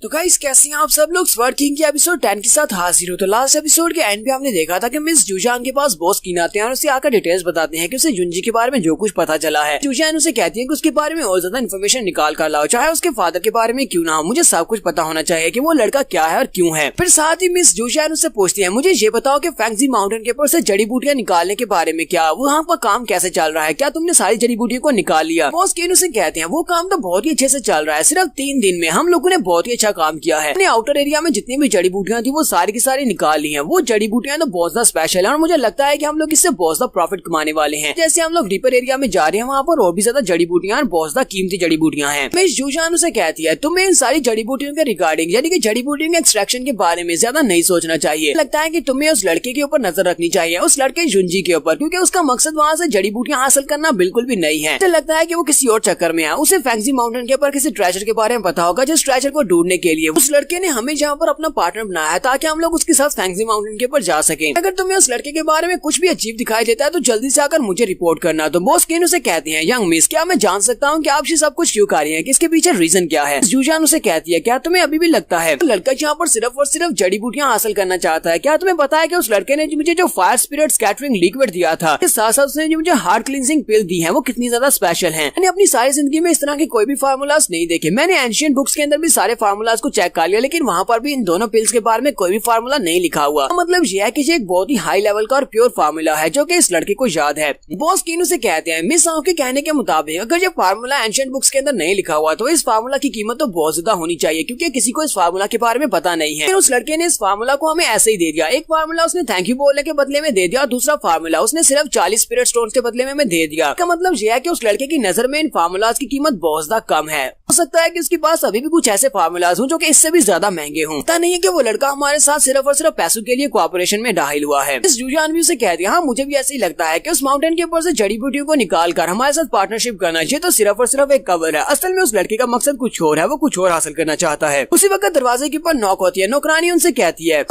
तो गाइस कैसे हैं आप सब लोग। स्वर्ड किंग के एपिसोड 10 के साथ हाजिर हो। तो लास्ट एपिसोड के एंड पे हमने देखा था कि मिस जूजान के पास बॉस किन आते हैं और उसे आकर डिटेल्स बताते हैं कि उसे जुनजी के बारे में जो कुछ पता चला है। जूजान उसे कहती है कि उसके बारे में और ज्यादा इन्फॉर्मेशन निकाल कर लाओ, चाहे उसके फादर के बारे में क्यों ना हो, मुझे सब कुछ पता होना चाहिए कि वो लड़का क्या है और क्यों है। फिर साथ ही मिस जूजान उससे पूछती है मुझे ये बताओ कि फैंगजी माउंटेन के ऊपर से जड़ी बूटियां निकालने के बारे में क्या वहाँ पर काम कैसे चल रहा है, क्या तुमने सारी जड़ी बूटियों को निकाल लिया। बॉस किन उसे कहते हैं वो काम तो बहुत ही अच्छे से चल रहा है, सिर्फ 3 दिन में हम लोगों ने बहुत ही अच्छा काम किया है। आउटर एरिया में जितनी भी जड़ी बूटियां थी वो सारी की सारी निकाल ली हैं। वो जड़ी बूटियां तो बहुत ज्यादा स्पेशल है और मुझे लगता है कि हम लोग इससे बहुत ज्यादा प्रॉफिट कमाने वाले हैं। जैसे हम लोग डीपर एरिया में जा रहे हैं वहाँ पर और भी ज्यादा जड़ी बूटियां और बहुत ज्यादा कीमती जड़ी बूटियां हैं। मिस जूजान उसे कहती है तुम्हें इन सारी जड़ी बूटियों के रिगार्डिंग यानी कि जड़ी बूटियों के एक्सट्रैक्शन के बारे में ज्यादा नहीं सोचना चाहिए। लगता है कि तुम्हें उस लड़के के ऊपर नजर रखनी चाहिए, उस लड़के जुनजी के ऊपर, क्योंकि उसका मकसद वहाँ से जड़ी बूटियां हासिल करना बिल्कुल भी नहीं है। लगता है कि वो किसी और चक्कर में है। उसे फैंगजी माउंटेन के ऊपर किसी ट्रेजर के बारे में पता होगा जिस ट्रेजर को ढूंढने के लिए उस लड़के ने हमें जहाँ पर अपना पार्टनर बनाया है ताकि हम लोग उसके साथ फैंगजी माउंटेन के ऊपर जा सकें। अगर तुम्हें उस लड़के के बारे में कुछ भी अजीब दिखाई देता है तो जल्दी से आकर मुझे रिपोर्ट करना। तो बॉस किन उसे कहते हैं यंग मिस क्या मैं जान सकता हूँ कि आप ये सब कुछ क्यों कर रही हैं, कि इसके पीछे रीजन क्या है। जूजान उसे कहती है क्या तुम्हें अभी भी लगता है लड़का यहाँ पर सिर्फ और सिर्फ जड़ी बूटियां हासिल करना चाहता है, क्या तुम्हें पता है कि उस लड़के ने मुझे जो फायर स्पिरिट स्कैटरिंग लिक्विड दिया था इसके साथ साथ उसने जो मुझे हार्ट क्लींजिंग पिल दी है वो कितनी ज्यादा स्पेशल है। मैंने अपनी सारी जिंदगी में इस तरह के कोई भी फार्मूलाज नहीं देखे, मैंने एंशिएंट बुक्स के अंदर भी सारे फार्मूला फार्मूलाज को चेक कर लिया, लेकिन वहाँ पर भी इन दोनों पिल्स के बारे में कोई भी फार्मूला नहीं लिखा हुआ। मतलब यह है कि ये एक बहुत ही हाई लेवल का और प्योर फार्मूला है जो कि इस लड़के को याद है। बॉस कीनू से कहते हैं, मिस के कहने के मुताबिक अगर ये फार्मूला एंशिएंट बुक्स के अंदर नहीं लिखा हुआ तो इस फार्मूला की कीमत तो बहुत ज्यादा होनी चाहिए, क्योंकि किसी को इस फार्मूला के बारे में पता नहीं है। उस लड़के ने इस फार्मूला को हमें ऐसे ही दे दिया। एक फार्मूला उसने थैंक यू बोलने के बदले में दे दिया और दूसरा फार्मूला उसने सिर्फ 40 स्पिरिट स्टोन्स के बदले में हमें दे दिया। इसका मतलब यह है कि उस लड़के की नजर में इन फार्मूलाज की कीमत बहुत ज्यादा कम है। हो सकता है कि उसके पास अभी भी कुछ ऐसे फार्मूलाज हों जो कि इससे भी ज्यादा महंगे हों। पता नहीं है कि वो लड़का हमारे साथ सिर्फ और सिर्फ पैसों के लिए कोऑपरेशन में डायल हुआ है। इस यूजानवी से कह दिया, हाँ मुझे भी ऐसे ही लगता है कि उस माउंटेन के ऊपर से जड़ी बूटियों को निकाल कर हमारे साथ पार्टनरशिप करना चाहिए, तो सिर्फ और सिर्फ एक कवर है। असल में उस लड़के का मकसद कुछ और है, वो कुछ और हासिल करना चाहता है। उसी वक्त दरवाजे के ऊपर नॉक होती है। नौकरानी उनसे कहती है,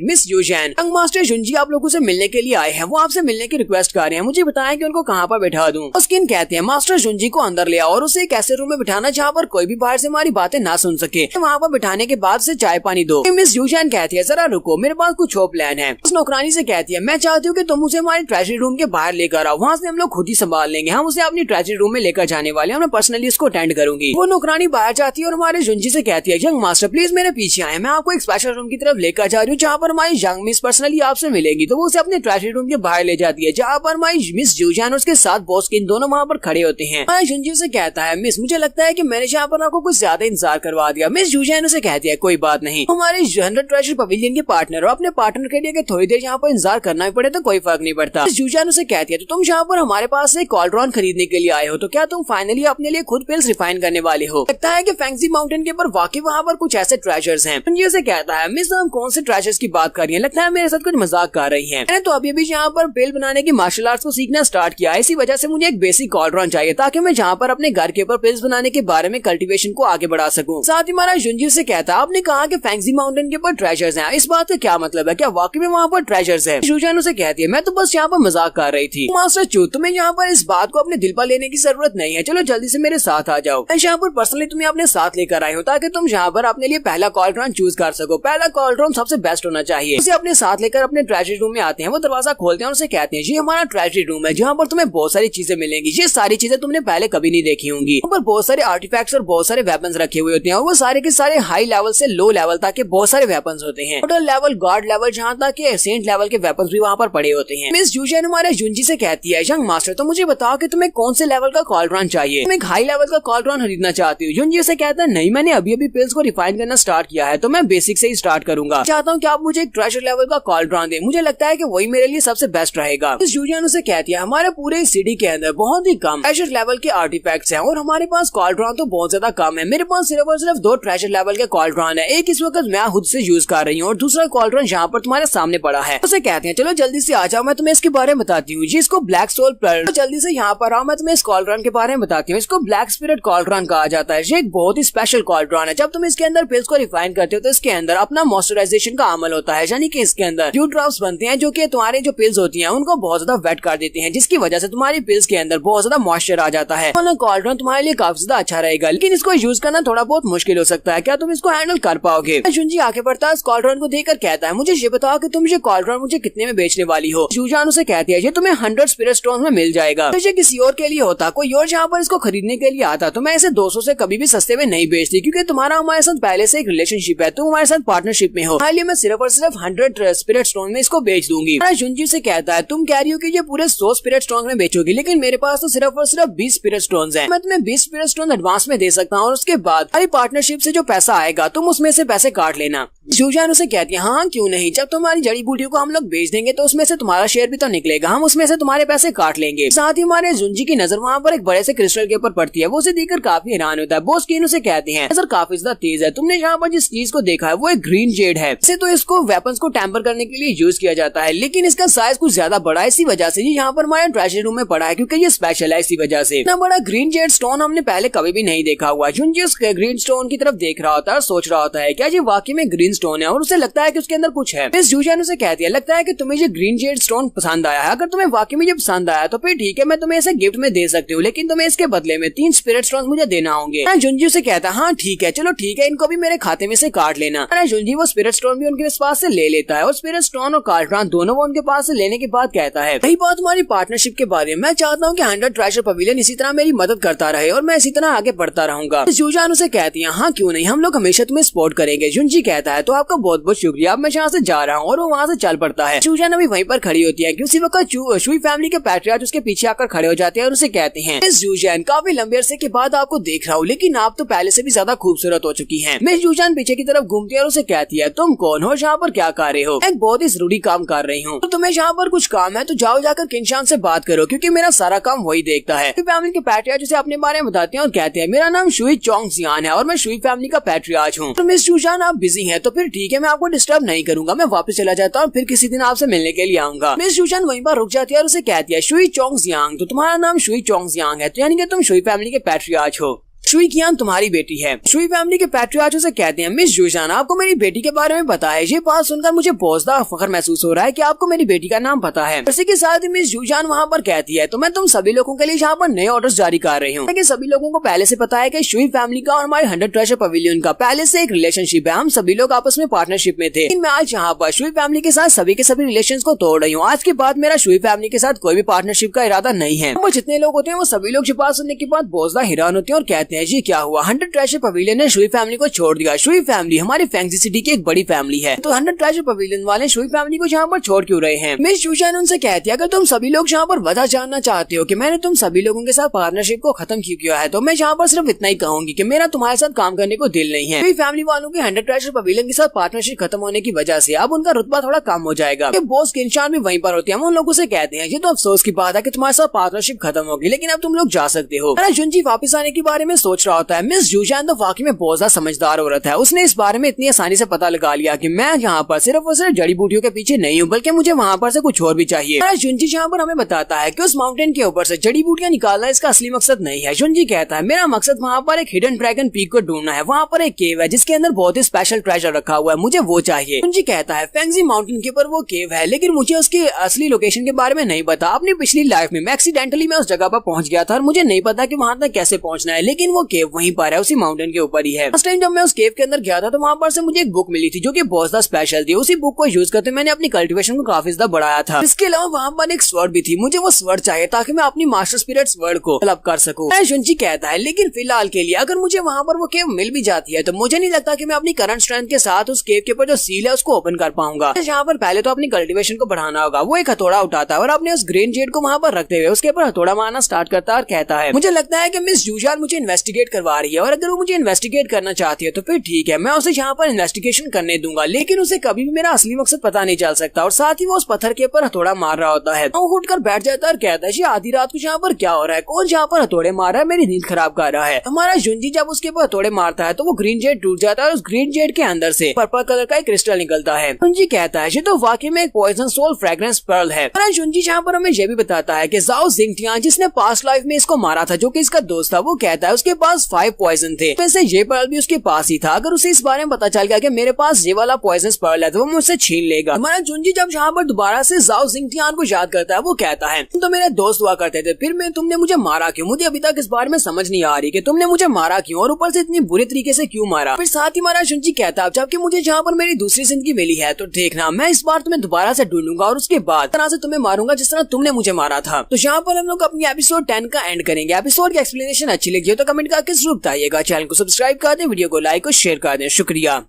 मिस यूजैन, यंग मास्टर जुंजी आप लोगों से मिलने के लिए आए हैं, वो आपसे मिलने की रिक्वेस्ट कर रहे हैं, मुझे बताएं कि उनको कहाँ पर बैठा दूं। स्किन कहते हैं, मास्टर जुंजी को अंदर ले आओ और उसे एक ऐसे रूम में बिठाना जहाँ पर कोई भी बाहर से हमारी बातें ना सुन सके। वहाँ पर बिठाने के बाद से चाय पानी दो। मिस यूजैन कहती है, जरा रुको, मेरे पास कुछ और प्लान है। उस नौकरानी से कहती है, मैं चाहती हूँ कि तुम उसे हमारे ट्रेजरी रूम के बाहर लेकर आओ, वहाँ से हम लोग खुद ही संभाल लेंगे, हम उसे अपनी ट्रेजरी रूम में लेकर जाने वाले हैं, मैं पर्सनली उसको अटेंड करूंगी। वो नौकरानी बाहर जाती है और हमारे जुंजी से कहती है, यंग मास्टर प्लीज मेरे पीछे आए, मैं आपको एक स्पेशल रूम की तरफ लेकर जा रही हूँ जहाँ पर हमारी यंग मिस पर्सनली आपसे मिलेगी। तो वो उसे अपने ट्रेजरी रूम के बाहर ले जाती है जहाँ पर हमारी मिस यूजैन और उसके साथ बॉस किन दोनों वहाँ पर खड़े होते हैं। जुंजी से कहता है, मिस मुझे लगता है कि मैंने यहाँ पर आपको कुछ ज्यादा इंतजार करवा दिया। मिस यूजैन उसे कहती है, कोई बात नहीं, हमारे 100 ट्रेजर पवेलियन के पार्टनर और अपने पार्टनर के लिए थोड़ी देर यहाँ पर इंतजार करना ही पड़े तो कोई फर्क नहीं पड़ता। मिस यूजैन उसे कहती है, तो तुम यहाँ पर हमारे पास से कॉल्ड्रॉन खरीदने के लिए आए हो, तो क्या तुम फाइनली अपने लिए खुद पिल्स रिफाइन करने वाले हो? लगता है कि फैंक्सी माउंटेन के ऊपर वाकई वहाँ पर कुछ ऐसे ट्रेजर्स हैं। जुंजी से कहता है, मिस हम कौन से ट्रेजर्स की बात कर रही है, लगता है मेरे साथ कुछ मजाक कर रही है। मैंने तो अभी भी यहाँ पर पिल बनाने की मार्शल आर्ट्स को सीखना स्टार्ट किया है, इसी वजह से मुझे एक बेसिक कॉल्ड्रॉन चाहिए ताकि मैं जहाँ पर अपने घर के ऊपर पिल्स बनाने के बारे में कल्टीवेशन को आगे बढ़ा सकूं। साथ ही हमारा जुंजी से कहता है, आपने कहा कि फैंक्सी माउंटेन के ऊपर ट्रेजर्स हैं, इस बात का क्या मतलब है, क्या वाकई में वहाँ पर ट्रेजर्स है? जुजान उसे कहती है, मैं तो बस यहाँ पर मजाक कर रही थी। मास्टर चू, तुम्हें यहाँ पर इस बात को अपने दिल पर लेने की जरूरत नहीं है, चलो जल्दी से मेरे साथ आ जाओ। मैं यहाँ पर पर्सनली तुम्हें अपने साथ लेकर आई हूँ ताकि तुम यहाँ पर अपने लिए पहला कॉल्ड्रॉन चूज कर सको। पहला कॉल्ड्रॉन सबसे बेस्ट होना चाहिए। उसे अपने साथ लेकर अपने ट्रेजरी रूम में आते हैं। वो दरवाजा खोलते हैं और उसे कहते हैं, ये हमारा ट्रेजरी रूम है जहाँ पर तुम्हें बहुत सारी चीजें मिलेंगी, ये सारी चीजें तुमने पहले कभी नहीं देखी होंगी। यहाँ पर बहुत सारे आर्टिफैक्ट्स और बहुत सारे वेपन्स रखे हुए होते हैं और वो सारे के सारे हाई लेवल से लो लेवल तक के बहुत सारे वेपन्स होते हैं। टोटल लेवल, गॉड लेवल, जहाँ तक के सेंट लेवल के वेपन्स भी वहाँ पर पड़े होते हैं। मिस यूजैन हमारे जुंजी से कहती है, यंग मास्टर तो मुझे बताओ कि तुम्हें कौन से लेवल का कॉल्ड्रॉन चाहिए, तुम एक हाई लेवल का कॉल्ड्रॉन खरीदना चाहती हो? जुंजी से कहता है, नहीं, मैंने अभी अभी पिल्स को रिफाइन करना स्टार्ट किया है तो मैं बेसिक से ही स्टार्ट करूंगा। चाहता हूँ कि आप मुझे एक ट्रेजर लेवल का कॉल्ड्रॉन दें, मुझे लगता है कि वही मेरे लिए सबसे बेस्ट रहेगा। मिस यूजैन उसे कहती है, हमारे पूरे सिटी के अंदर बहुत ही कम ट्रेजर लेवल के आर्टिफैक्ट्स हैं और हमारे पास कॉल्ड्रॉन तो बहुत ज्यादा कम है। मेरे पास सिर्फ और सिर्फ 2 ट्रेजर लेवल के कॉल्ड्रॉन है, एक इस वक्त मैं खुद से यूज कर रही हूँ और दूसरा कॉल्ड्रॉन यहाँ पर तुम्हारे सामने पड़ा है। उसे कहते हैं, चलो जल्दी से आ जाओ, मैं तुम्हें इसके बारे में बताती हूँ। जिसको ब्लैक सोल पर्ल, तो जल्दी से यहाँ पर आओ, मैं तुम्हें इस कॉल्ड्रॉन के बारे में बताती हूँ। इसको ब्लैक स्पिरिट कॉल्ड्रॉन कहा जाता है। ये एक बहुत ही स्पेशल कॉल्ड्रॉन है। जब तुम इसके अंदर पिल्स को रिफाइन करते हो तो इसके अंदर अपना मॉइस्चराइजेशन का अमल होता है, यानी कि इसके अंदर ड्यू ड्रॉप्स बनते हैं जो कि तुम्हारे जो पिल्स होती हैं उनको बहुत ज्यादा वेट कर देते हैं, जिसकी वजह से तुम्हारी पिल्स के अंदर बहुत ज्यादा मॉइस्चर आ जाता है। कॉल्ड्रॉन तुम्हारे लिए काफी ज्यादा अच्छा रहेगा, लेकिन इसको यूज करना थोड़ा बहुत मुश्किल हो सकता है। क्या तुम इसको हैंडल कर पाओगे? जुंजी आगे बढ़ता है, इस कॉल्ड्रॉन को देखकर कहता है, मुझे ये बताओ कि तुम ये कॉल्ड्रॉन मुझे कितने में बेचने वाली हो? जुजान उसे कहती है, ये तुम्हें 100 स्पिरिट स्टोन में मिल जाएगा। तो ये किसी और के लिए होता, कोई और यहाँ पर इसको खरीदने के लिए आता तो मैं इसे 200 से कभी भी सस्ते में नहीं बेचती, क्योंकि तुम्हारा हमारे साथ पहले से एक रिलेशनशिप है, तुम हमारे साथ पार्टनरशिप में हो। हाल मैं सिर्फ और सिर्फ 100 स्पिरिट स्टोन में इसको बेच दूंगी। जुंजी से कहता है, तुम कह रही हो कि ये पूरे 100 स्पिरिट स्टोन में बेचोगी, लेकिन मेरे पास तो सिर्फ और सिर्फ 20 स्पिरिट स्टोन है। मैं तुम्हें 20 स्पिरिट स्टोन एडवांस में दे सकता हूँ और उसके बाद हमारी पार्टनरशिप से जो पैसा आएगा तुम उसमें से पैसे काट लेना। जुजान उसे कहती है, हाँ क्यों नहीं, जब तुम्हारी जड़ी बूटियों को हम लोग बेच देंगे तो उसमें से तुम्हारा शेयर भी तो निकलेगा, हम उसमें से तुम्हारे पैसे काट लेंगे। साथ ही हमारे जुंजी की नजर वहाँ पर एक बड़े से क्रिस्टल के ऊपर पड़ती है। वो उसे देखकर काफी हैरान होता है। बॉस कीन उसे कहते हैं, सर काफी ज्यादा तेज है, तुमने यहाँ पर जिस चीज को देखा है वो एक ग्रीन जेड है। इसे तो इसको वेपन्स को टेम्पर करने के लिए यूज किया जाता है, लेकिन इसका साइज कुछ ज्यादा बड़ा है, इसी वजह से यहाँ पर हमारे ट्रेजरी रूम में पड़ा है, क्योंकि ये स्पेशल है। इसी वजह से इतना बड़ा ग्रीन जेड स्टोन हमने पहले कभी भी नहीं देखा हुआ। जुंजी उस ग्रीन स्टोन की तरफ देख रहा होता है और सोच रहा होता है क्या ये वाकई में ग्रीन स्टोन है, और उसे लगता है कि उसके अंदर कुछ है। मिस जुजान उसे कहती है, लगता है कि तुम्हें ये ग्रीन जेड स्टोन पसंद आया है, अगर तुम्हें वाकई में ये पसंद आया तो फिर ठीक है, मैं तुम्हें इसे गिफ्ट में दे सकती हूँ, लेकिन तुम्हें इसके बदले में 3 स्पिरिट स्टोन मुझे देना होंगे। जुंजी उसे कहता है, हाँ ठीक है, चलो ठीक है, इनको भी मेरे खाते में से काट लेना। जुंजी वो स्पिरिट स्टोन भी उनके पास से ले लेता है और स्पिरिट स्टोन और कॉल्ड्रॉन दोनों वो उनके पास से लेने के बाद कहता है, रही बात हमारी पार्टनरशिप के बारे में, मैं चाहता हूँ कि 100 ट्रेजर पवेलियन इसी तरह मेरी मदद करता रहे और मैं इसी तरह आगे बढ़ता रहूंगा। जुजान उसे कहती है, हाँ क्यों नहीं, हम लोग हमेशा तुम्हें सपोर्ट करेंगे। जुनजी कहता है तो आपका बहुत बहुत शुक्रिया, अब मैं यहाँ से जा रहा हूँ, और वो वहाँ से चल पड़ता है। शूजान अभी वहीं पर खड़ी होती है कि उसी वक्त शुई फैमिली के पैट्रियार्च उसके पीछे आकर खड़े हो जाते हैं और उसे कहते हैं, मिस जूजान काफी लंबे अरसे के बाद आपको देख रहा हूँ, लेकिन आप तो पहले से भी ज्यादा खूबसूरत हो चुकी हैं। मिस जूजान पीछे की तरफ घूमती है और उसे कहती है, तुम कौन हो, यहाँ पर क्या कर रहे हो? एक बहुत ही जरूरी काम कर रही हूँ। तो तुम्हें यहाँ पर कुछ काम है तो जाओ जाकर किंशान से बात करो, क्योंकि मेरा सारा काम वही देखता है। फैमिली के पैट्रियार्च उसे अपने बारे में बताते हैं और कहते हैं, मेरा नाम शुई चोंगजियान है और मैं शुई फैमिली का पैट्रियार्च हूँ। तो मिस जूजान आप बिजी हैं तो फिर ठीक है, मैं आपको डिस्टर्ब नहीं करूंगा, मैं वापस चला जाता हूँ, फिर किसी दिन आपसे मिलने के लिए आऊंगा। मिस जूजान वहीं पर रुक जाती है और उसे कहती है, शुई चोंगजियांग, तो तुम्हारा नाम शुई चोंगजियांग है, तो यानी कि तुम शुई फैमिली के पैट्रियार्च हो। शुई कियान तुम्हारी बेटी है। शुई फैमिली के पैट्रियार्च उसे कहते हैं, मिस जूजान आपको मेरी बेटी के बारे में पता है? ये बात सुनकर मुझे बहुत ज्यादा फख्र महसूस हो रहा है कि आपको मेरी बेटी का नाम पता है। इसी के साथ ही मिस जूजान वहाँ पर कहती है, तो मैं तुम सभी लोगों के लिए यहाँ पर नए ऑर्डर्स जारी कर रही हूँ। लेकिन सभी लोगों को पहले से पता है कि शुई फैमिली का और हमारे 100 ट्रेजर पवेलियन का पहले से एक रिलेशनशिप है, हम सभी लोग आपस में पार्टनरशिप में थे। लेकिन मैं आज यहाँ पर शुई फैमिली के साथ सभी के सभी रिलेशन को तोड़ रही हूँ। आज के बाद मेरा शुई फैमिली के साथ कोई भी पार्टनरशिप का इरादा नहीं है। वो जितने लोग होते हैं वो सभी लोग बात सुनने के बाद बहुत ज्यादा हैरान होते हैं और कहते हैं, जी क्या हुआ? 100 ट्रेजर पवेलियन ने शुई फैमिली को छोड़ दिया। शुई फैमिली हमारी फैंगजी सिटी की एक बड़ी फैमिली है, तो 100 ट्रेजर पवेलियन वाले शुई फैमिली को यहाँ पर छोड़ क्यों रहे हैं? मिस जूजान उनसे कहती है, अगर तुम सभी लोग यहाँ पर वजह जानना चाहते हो कि मैंने तुम सभी लोगों के साथ पार्टनरशिप को खत्म क्यों किया है, तो मैं यहाँ पर सिर्फ इतना ही कहूंगी कि मेरा तुम्हारे साथ काम करने को दिल नहीं है। शुई फैमिली वालों की 100 ट्रेजर पवेलियन के साथ पार्टनरशिप खत्म होने की वजह से अब उनका रुतबा थोड़ा कम हो जाएगा। बॉस किंशान भी वहीं पर होते हैं, उन लोगों से कहते हैं, ये तो अफसोस की बात है कि तुम्हारे साथ पार्टनरशिप खत्म होगी, लेकिन अब तुम लोग जा सकते हो। जुनजी वापस आने के बारे में सोच रहा होता है। मिस जूजान तो वाकई में बहुत ज्यादा समझदार औरत है, उसने इस बारे में इतनी आसानी से पता लगा लिया कि मैं यहाँ पर सिर्फ और सिर्फ जड़ी बूटियों के पीछे नहीं हूँ, बल्कि मुझे वहाँ पर से कुछ और भी चाहिए। जुनजी यहाँ पर हमें बताता है कि उस माउंटेन के ऊपर से जड़ी बूटियां निकालना इसका असली मकसद नहीं है। जुनजी कहता है, मेरा मकसद वहाँ पर एक हिडन ड्रैगन पीक को ढूंढना है, वहाँ पर एक केव है जिसके अंदर बहुत ही स्पेशल ट्रेजर रखा हुआ है, मुझे वो चाहिए। जुनजी कहता है, फेंगजी माउंटेन के ऊपर वो केव है, लेकिन मुझे उसकी असली लोकेशन के बारे में नहीं पता। अपनी पिछली लाइफ में मैं एक्सीडेंटली मैं उस जगह पर पहुंच गया था और मुझे नहीं पता कि वहाँ तक कैसे पहुंचना है, लेकिन वो केव वहीं पर है, उसी माउंटेन के ऊपर ही है। उस टाइम जब मैं उस केव के अंदर गया था तो वहाँ पर से मुझे एक बुक मिली थी जो कि बहुत ज्यादा स्पेशल थी। उसी बुक को यूज करते मैंने अपनी कल्टीवेशन को काफी ज्यादा बढ़ाया था। इसके अलावा वहाँ पर एक स्वर्ड भी थी, मुझे वो स्वर्ड चाहिए ताकि मैं अपनी मास्टर स्पिरिट स्वर्ड को डेवलप कर सकूं। जुनजी कहता है, लेकिन फिलहाल के लिए अगर मुझे वहाँ पर वो केव मिल भी जाती है तो मुझे नहीं लगता कि मैं अपनी करंट स्ट्रेंथ के साथ उस केव के ऊपर जो सील है उसको ओपन कर पाऊंगा। यहाँ पर पहले तो अपनी कल्टीवेशन को बढ़ाना होगा। वो एक हथौड़ा उठाता है और अपने उस ग्रीन जेड को वहाँ पर रखते हुए उसके ऊपर हथौड़ा मारना स्टार्ट करता है और कहता है, मुझे लगता है कि मिस जूजान मुझे इन्वेस्टिगेट करवा रही है और अगर वो मुझे इन्वेस्टिगेट करना चाहती है तो फिर ठीक है, मैं उसे यहाँ पर इन्वेस्टिगेशन करने दूंगा, लेकिन उसे कभी भी मेरा असली मकसद पता नहीं चल सकता। और साथ ही वो उस पत्थर के ऊपर हथौड़ा मार रहा होता है। वो उठकर बैठ जाता है और कहता है, आधी रात को यहाँ पर क्या हो रहा है? कौन यहाँ पर हथौड़े मार रहा है? मेरी नींद खराब कर रहा है। हमारा जुनजी जब उसके ऊपर हथौड़े मारता है तो वो ग्रीन जेड टूट जाता है और उस ग्रीन जेड के अंदर से पर्पल कलर का एक क्रिस्टल निकलता है। जुनजी कहता है, ये तो वाकई में एक पॉइजन सोल फ्रेग्रेंस पर्ल है। जुनजी यहाँ पर हमें यह भी बताता है कि जाओ जिंगटियान जिसने पास्ट लाइफ में इसको मारा था, जो कि इसका दोस्त था, वो कहता है उसके पास 5 पॉइजन थे, वैसे ये पर्ल भी उसके पास ही था। अगर उसे इस बारे में पता चल गया कि मेरे पास ये वाला पॉइजन पर्ल है तो वो मुझसे छीन लेगा। हमारा जुनजी जब यहाँ पर दोबारा से जाओ जिंगटियान को याद करता है, वो कहता है, तुम तो मेरे दोस्त हुआ करते थे, फिर मैं तुमने मुझे मारा क्यों? मुझे अभी तक इस बारे में समझ नहीं आ रही कि तुमने मुझे मारा क्यों और ऊपर से इतनी बुरे तरीके से क्यों मारा। फिर साथ ही हमारा जुनजी कहता है, जबकि मुझे यहाँ पर मेरी दूसरी जिंदगी मिली है तो देखना, मैं इस बार तुम्हें दोबारा से ढूंढूंगा और उसके बाद तरह से तुम्हें मारूंगा जिस तरह तुमने मुझे मारा था। तो यहाँ पर हम लोग अपनी एपिसोड 10 का एंड करेंगे। एपिसोड की एक्सप्लेनेशन अच्छी लगी हो तो कमेंट करके जरूर बताइएगा। चैनल को सब्सक्राइब कर दें, वीडियो को लाइक और शेयर कर दें। शुक्रिया।